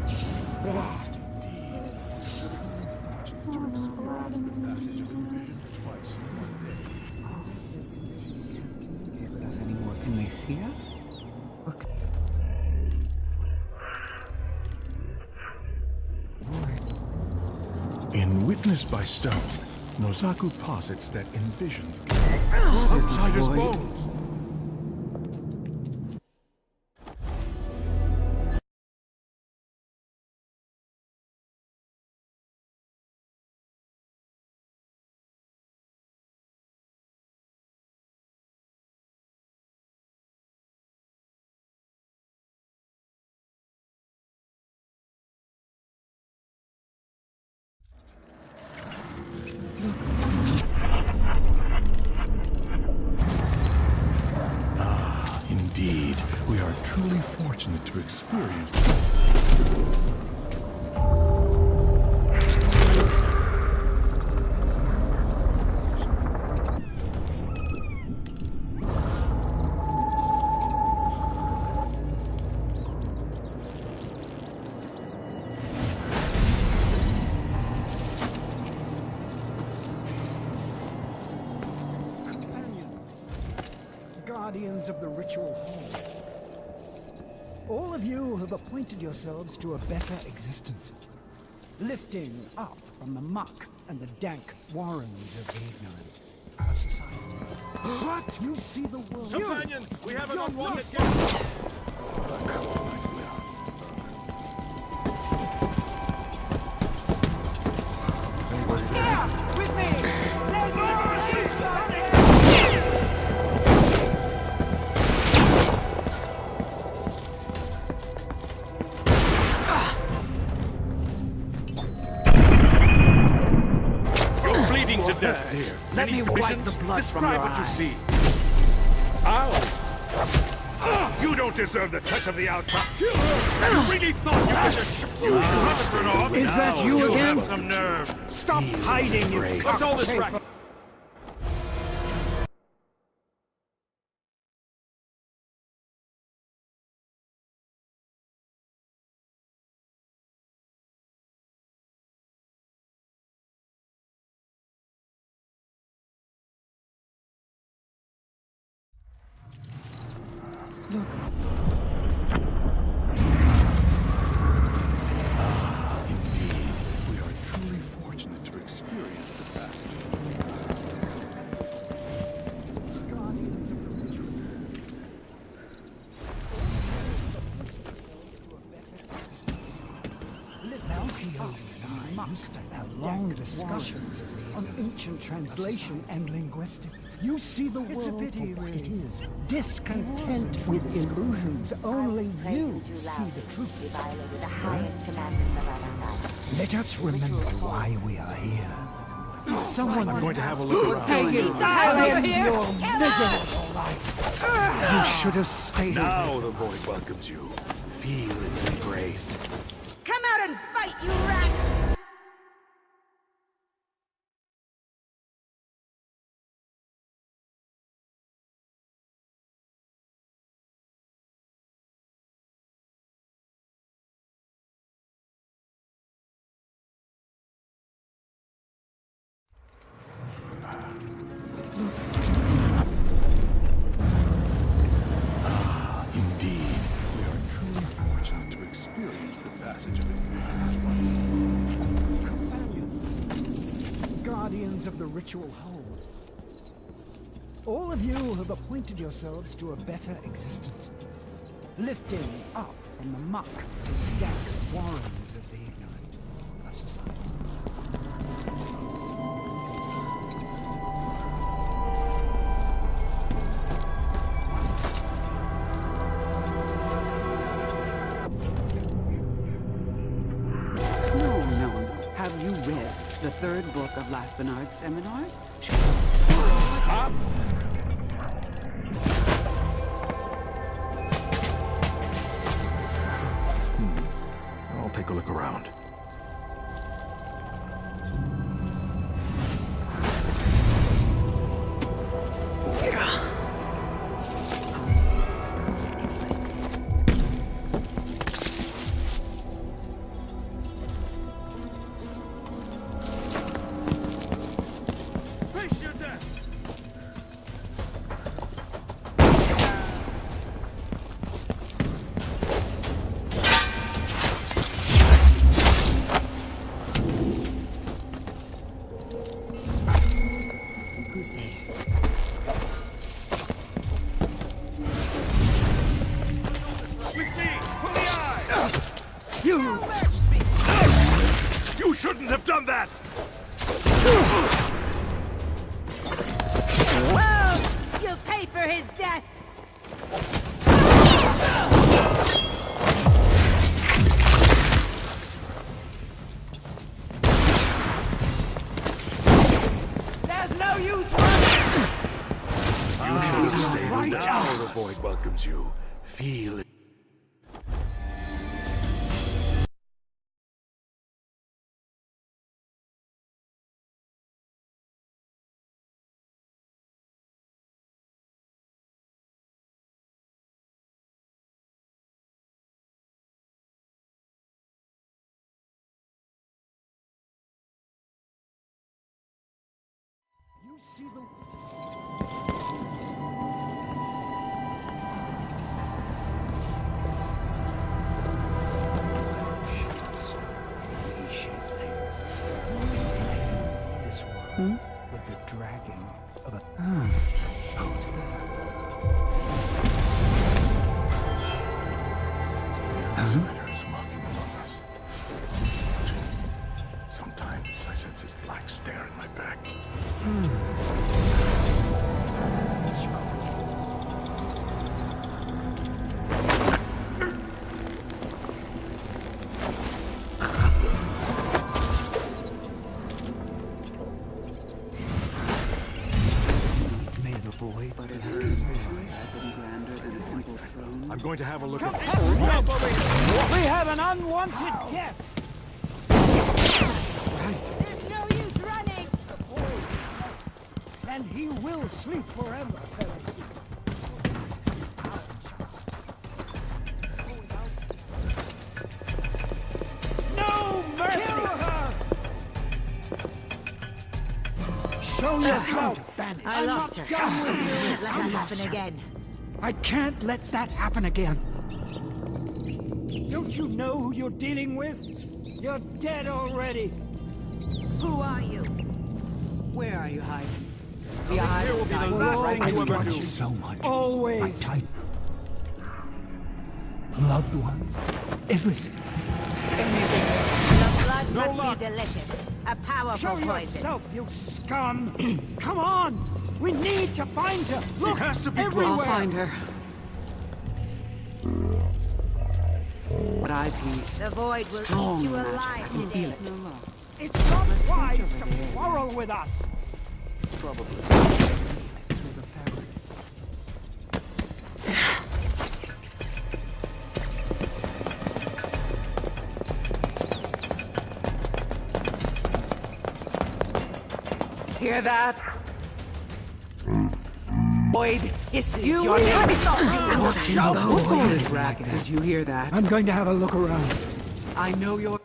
Just bad. Get with us anymore. Can they see us? In Witnessed by Stone, Nozaku posits that envisioned outsider's bones. Indeed, we are truly fortunate to experience Guardians of the ritual hall. All of you have appointed yourselves to a better existence, lifting up from the muck and the dank warrens of the ignorant. Our society. But you see the world. Companions, we have an unwanted guest. With me! You're bleeding to death, dear. Let me wipe the blood Describe from your what you eye. see. Ow! You don't deserve the touch of the outside. You really thought you could just bust it off? Is that you You again? have some nerve. Stop hiding, you What's all this cockchafer. racket? Indeed, we are truly fortunate to experience the passage. Guardians of the ritual. Malchion and I used to have long discussions on ancient translation and linguistics. You see the world for what it is. Discontent with illusions. Only you see the truth. You violated the highest commandments of our society. Let us remember why we are here. Someone I'm going to have a look around. Hey, you! End your miserable life! You should have stayed Now the void welcomes you. Feel its embrace. Come out and fight, you rat! Indeed, we are truly fortunate to experience the passage of it. Guardians of the ritual hold. All of you have appointed yourselves to a better existence, lifting up from the muck and dank warrens of the ignorant. society. No. Have you read the third book of Last Bernard's seminars? Stop! I'll take a look around. Face your death! Who's there? With me! For the eye! You! You shouldn't have done that! Whoa! You'll pay for his death! There's no use running! You should have stayed right now. The void welcomes you. Feel it. You see the... Ships, V-shaped things. This world with the dragging of a... Who's there? Spiders walking among us. Sometimes I sense this black stare in my back. May the void... But it had visions of been grander than a simple throne. I'm going to have a look at... We have an unwanted guest! There's no use running! The void is safe, and he will sleep forever, fellows. No mercy! Kill her! Show yourself, vanish. I lost her. Done with you. Let that happen again. I can't let that happen again. Don't you know who you're dealing with? You're dead already. Who are you? Where are you hiding? Here will be the last thing I you ever want do. you so much. Always. My type. Loved ones. Everything. The blood No must luck. be delicious. A powerful Show poison. yourself, you scum! Come on! We need to find her! Look! has to be everywhere! I'll find her. But I please. The void will Strong eat you magic. alive I can today. feel it. It's not wise to quarrel with us! Probably. Through the fabric. Hear that? Void hisses You your name. Shout! What's all this racket? Did you hear that? I'm going to have a look around. I know you're...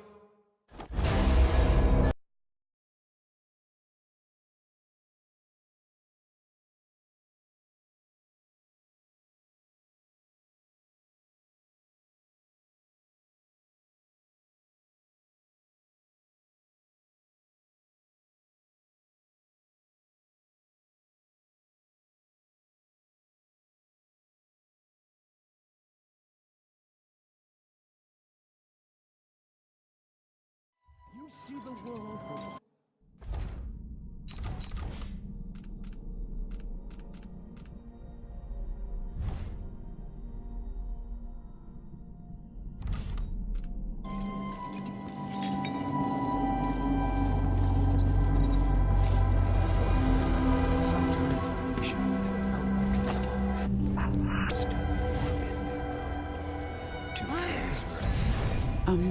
see the world for...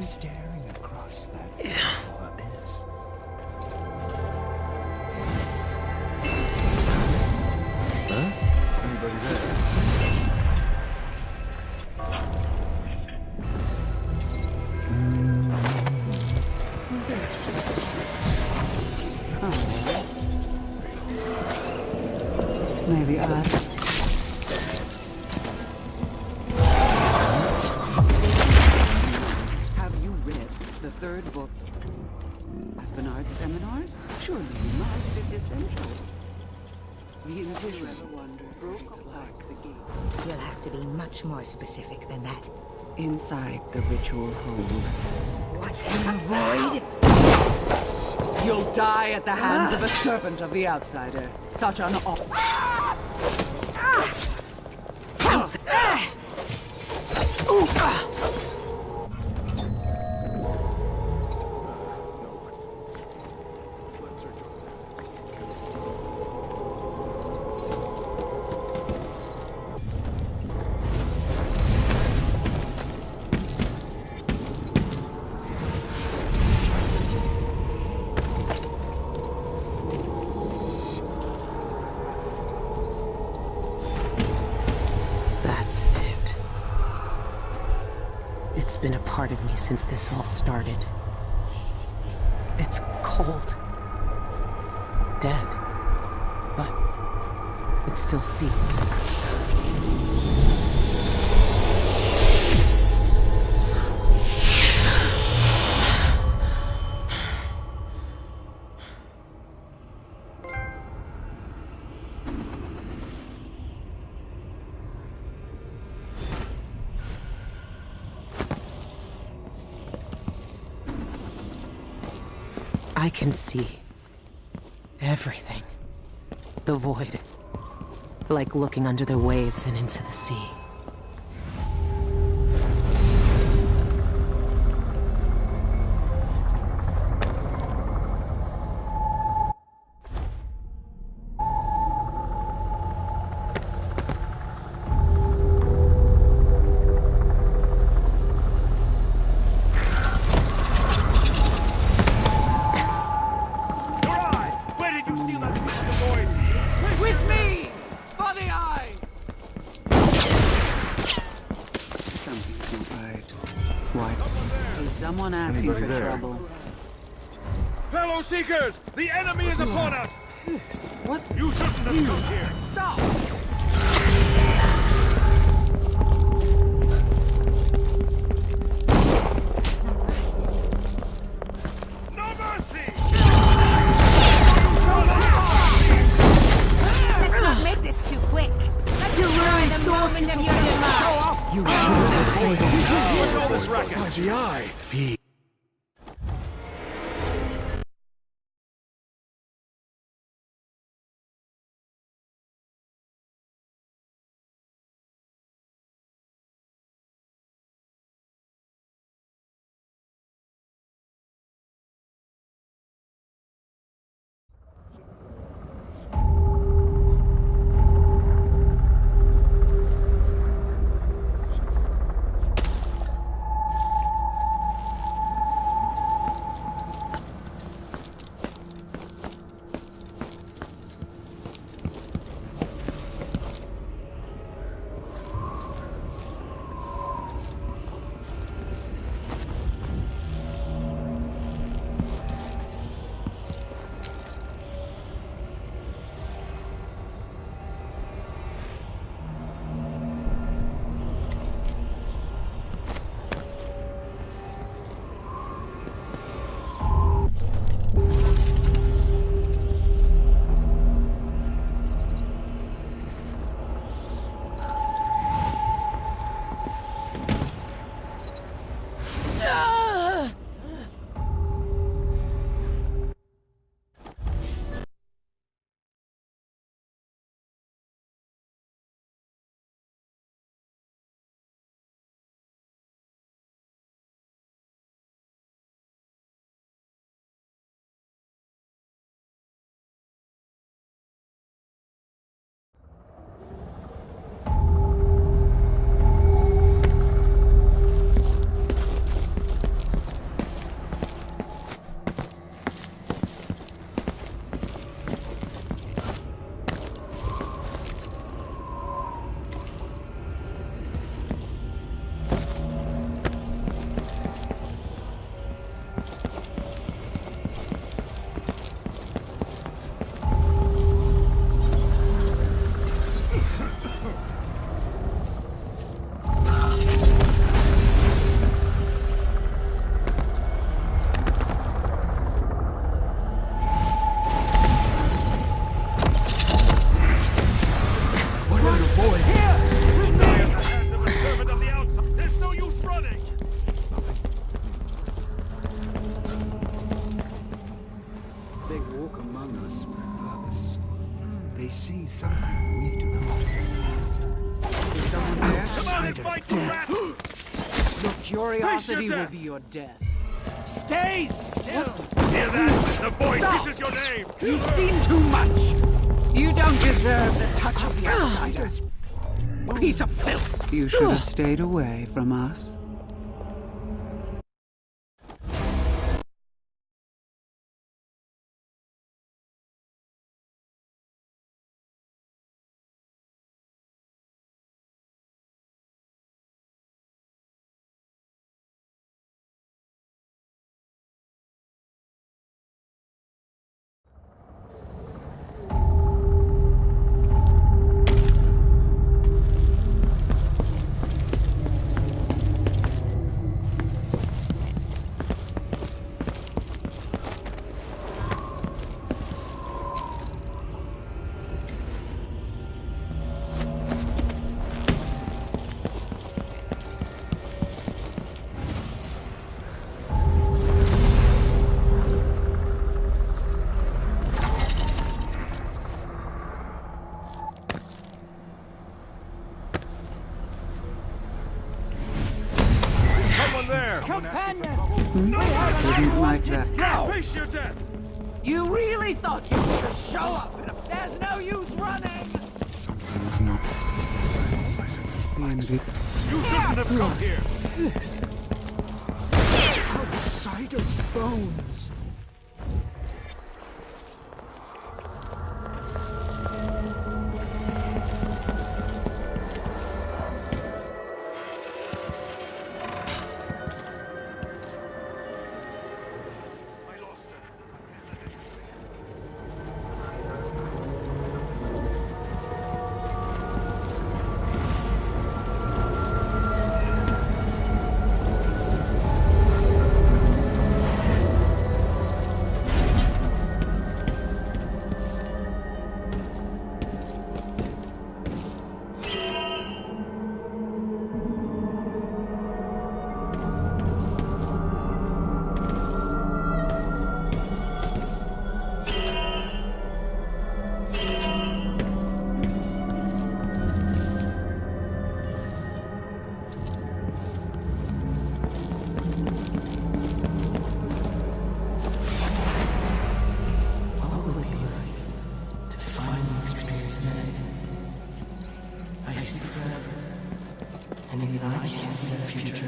Staring across that abyss. Huh? Anybody there? Who's there? Oh. Maybe the third book. Last Bernard's seminars? Surely you must. It's essential. The invision broke apart the gate. You'll have to be much more specific than that. Inside the ritual hold. What in the void? You'll die at the hands of a servant of the outsider. Such an That's it. It's been a part of me since this all started. It's cold. Dead. But it still sees. I can see everything. The void. Like looking under the waves and into the sea. with me! For the eye! Something's not right. Why? Is someone asking for trouble? Fellow Seekers! The enemy is upon us! Yes. What? You shouldn't have come here! Stop! You should have stayed. What's all this racket? The eye. Feed. is something we do not. Is someone there? Outside Come on and of fight, death. Your curiosity Face your will death. be your death. Stay still! Hear that? The void Stop. uses your name! You've seen too much! You don't deserve the touch of the outsider. Piece of filth! You should have stayed away from us. Someone there! Didn't like that. Now! Face your death! You really thought you could just show up and there's no use running! Something is not inside my senses. You shouldn't have come here! This. Outsider's bones. What will it be like to finally experience an end? I see forever, and even I can't see the future.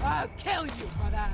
I'll kill you for that!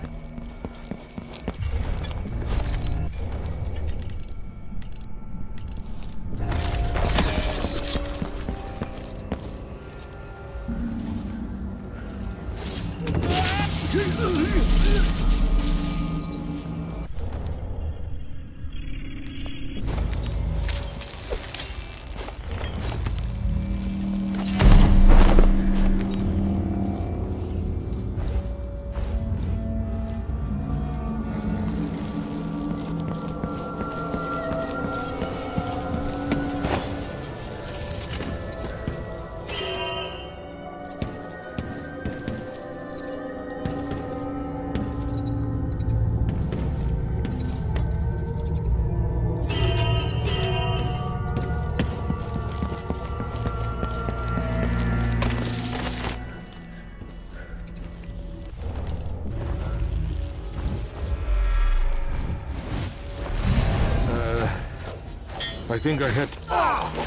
I think I had...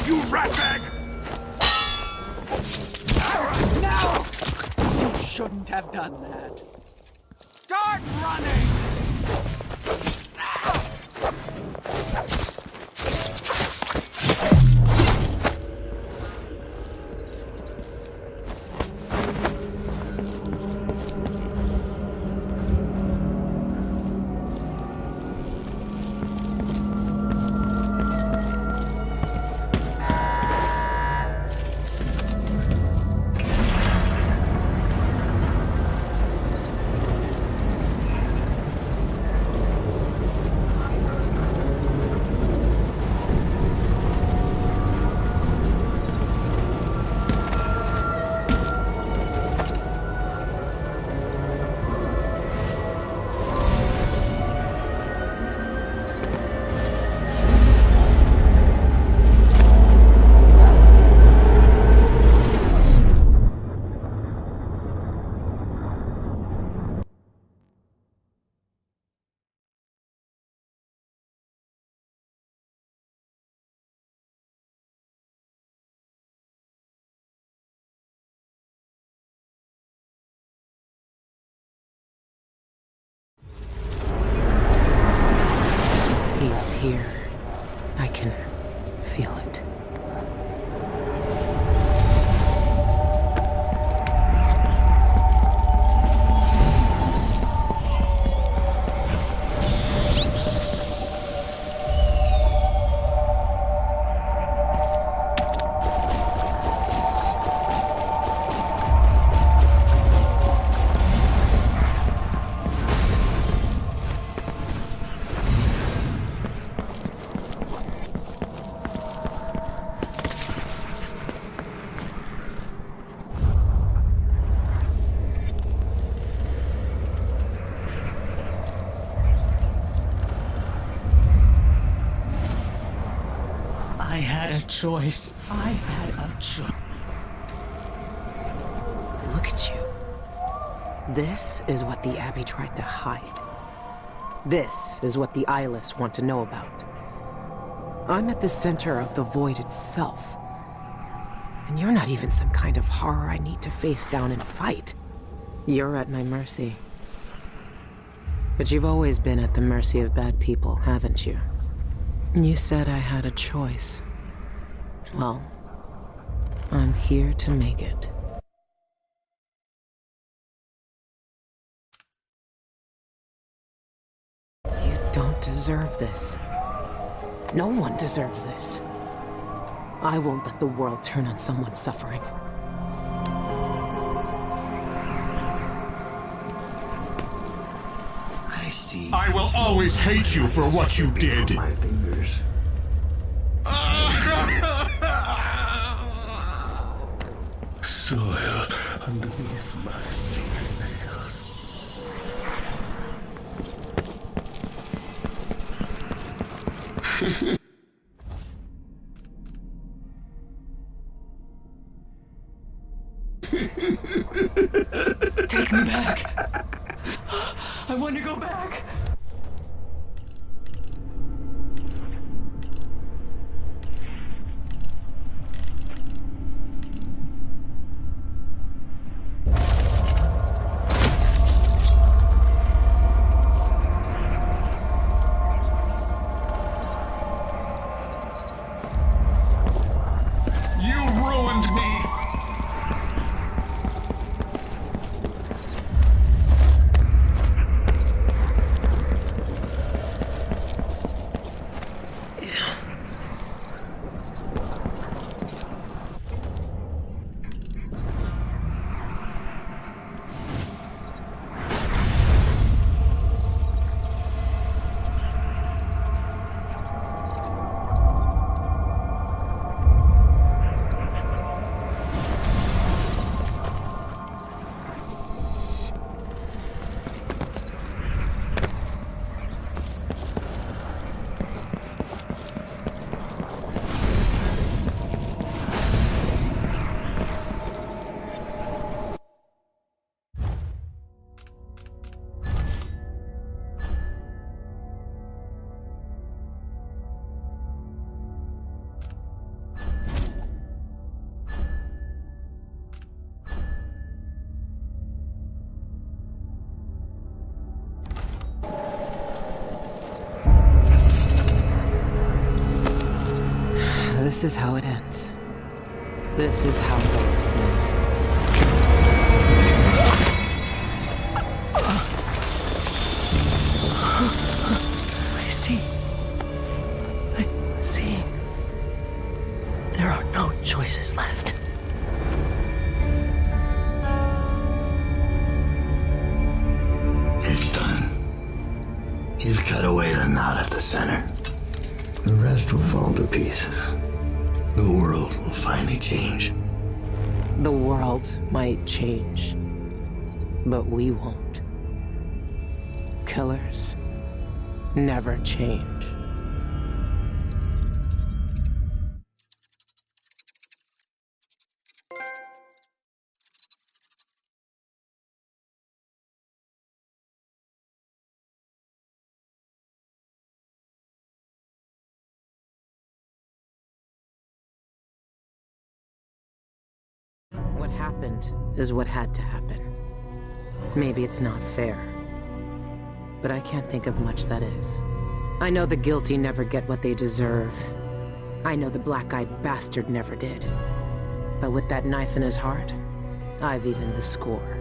You ratbag! No! You shouldn't have done that. Start running! He's here. I can feel it. I had a choice. I had a choice. Look at you. This is what the Abbey tried to hide. This is what the eyeless want to know about. I'm at the center of the void itself. And you're not even some kind of horror I need to face down and fight. You're at my mercy. But you've always been at the mercy of bad people, haven't you? You said I had a choice. Well, I'm here to make it. You don't deserve this. No one deserves this. I won't let the world turn on someone suffering. I see. I will always hate you for what you did. My fingers. Soil underneath my fingernails. Take me back. I want to go back. You ruined me. this is how it ends. This is how it always ends. I see. There are no choices left. It's done. You've cut away the knot at the center. The rest will fall to pieces. The world will finally change. The world might change, but we won't. Killers never change. What happened is what had to happen. Maybe it's not fair, but I can't think of much that is. I know the guilty never get what they deserve. I know the black-eyed bastard never did. But with that knife in his heart, I've evened the score.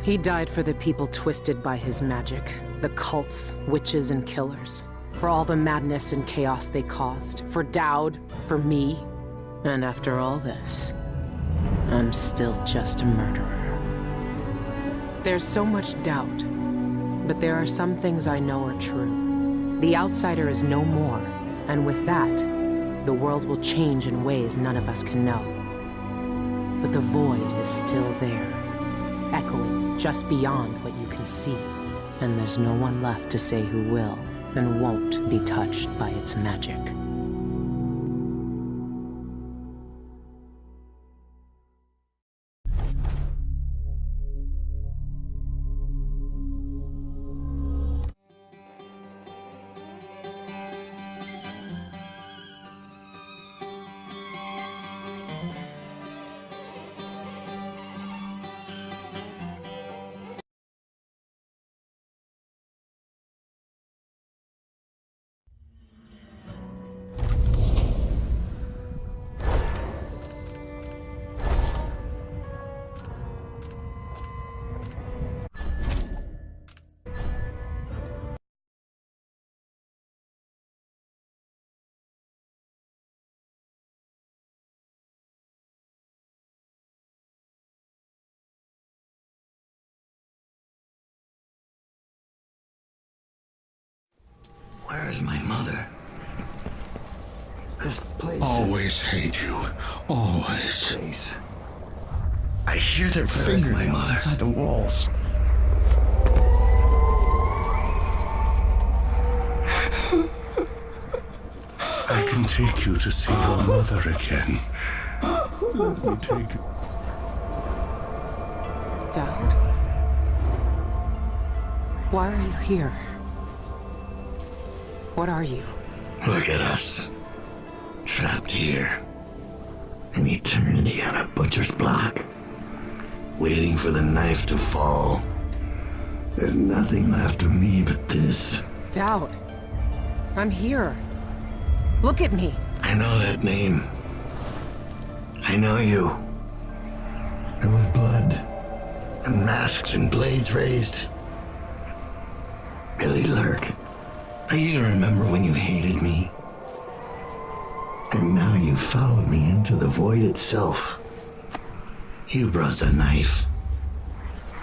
He died for the people twisted by his magic, the cults, witches, and killers. For all the madness and chaos they caused. For Dowd, for me. And after all this, I'm still just a murderer. There's so much doubt, but there are some things I know are true. The outsider is no more, and with that, the world will change in ways none of us can know. But the void is still there, echoing just beyond what you can see, and there's no one left to say who will and won't be touched by its magic. Where is my mother? This place... Always hate you. Always. Place. I hear their fingernails inside the walls. I can take you to see your mother again. Let me take you. Dowd? Why are you here? What are you? Look at us. Trapped here. An eternity on a butcher's block. Waiting for the knife to fall. There's nothing left of me but this. Dowd. I'm here. Look at me. I know that name. I know you. There was blood. And masks and blades raised. Billy Lurk. I even remember when you hated me. And now you followed me into the void itself. You brought the knife.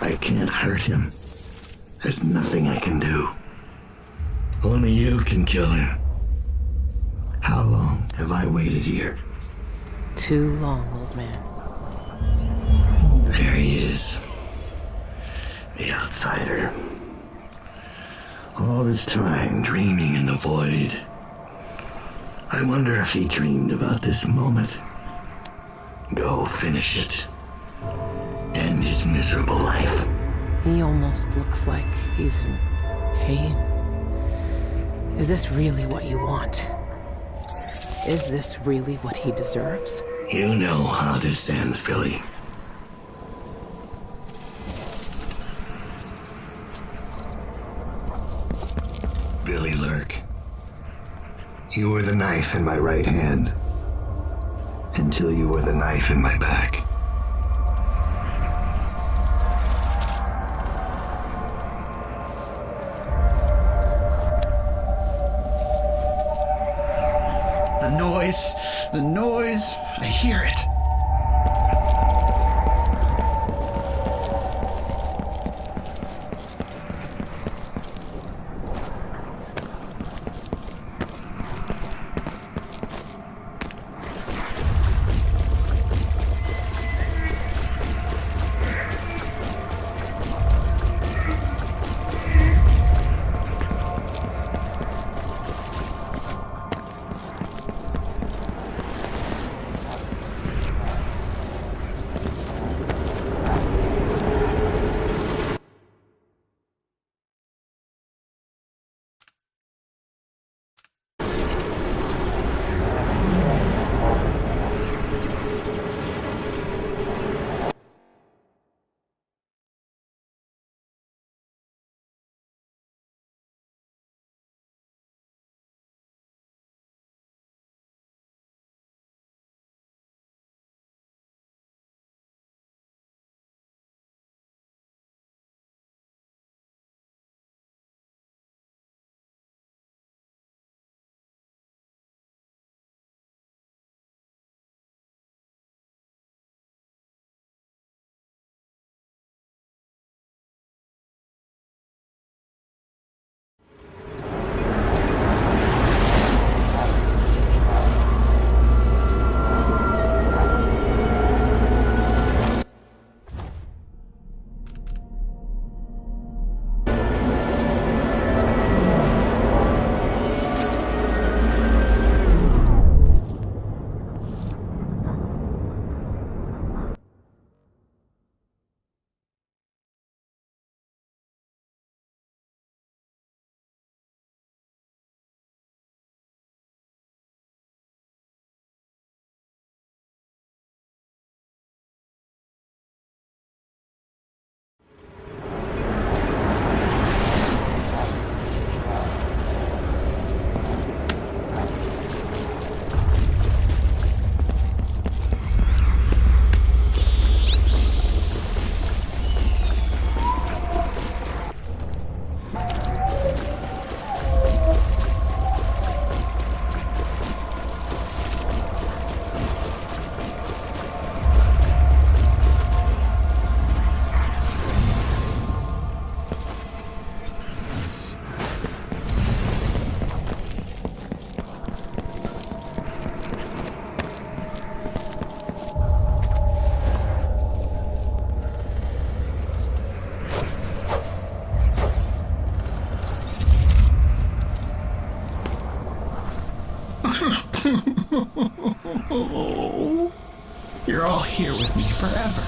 I can't hurt him. There's nothing I can do. Only you can kill him. How long have I waited here? Too long, old man. There he is. The outsider. All this time dreaming in the void. I wonder if he dreamed about this moment. Go finish it. End his miserable life. He almost looks like he's in pain. Is this really what you want? Is this really what he deserves? You know how this ends, Billy. Billy Lurk. You were the knife in my right hand. until you were the knife in my back. The noise, I hear it. You're all here with me forever.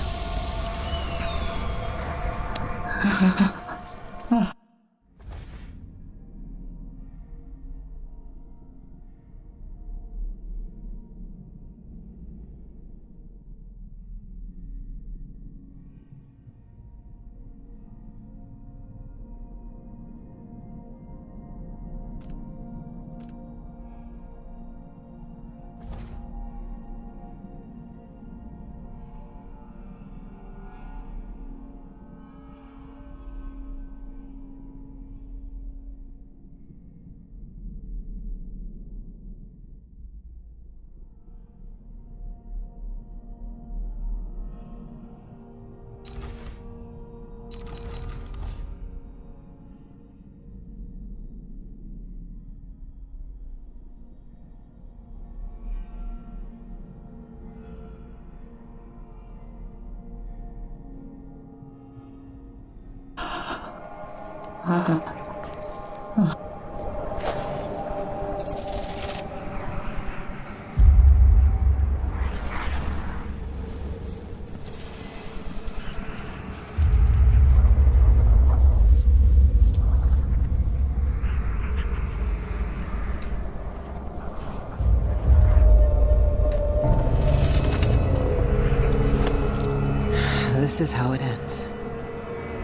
This is how it ends.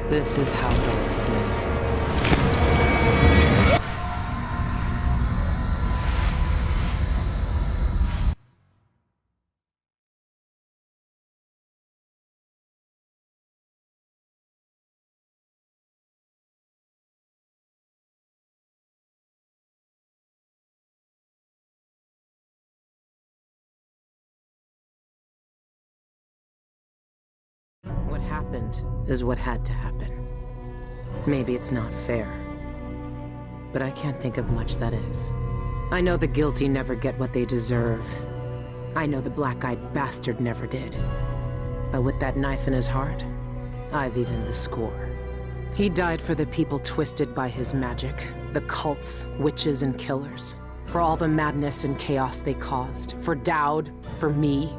This is how it always ends. What happened is what had to happen. Maybe it's not fair, but I can't think of much that is. I know the guilty never get what they deserve. I know the black-eyed bastard never did. But with that knife in his heart, I've evened the score. He died for the people twisted by his magic, the cults, witches, and killers. For all the madness and chaos they caused. For Dowd, for me.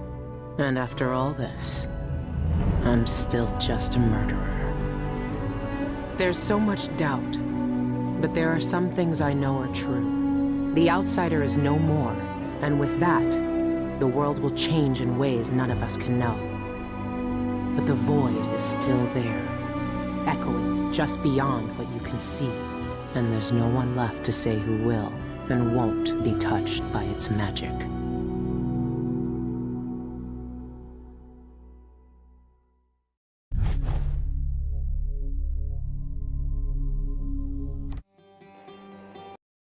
And after all this, I'm still just a murderer. There's so much doubt, but there are some things I know are true. The outsider is no more, and with that, the world will change in ways none of us can know. But the void is still there, echoing just beyond what you can see, and there's no one left to say who will and won't be touched by its magic.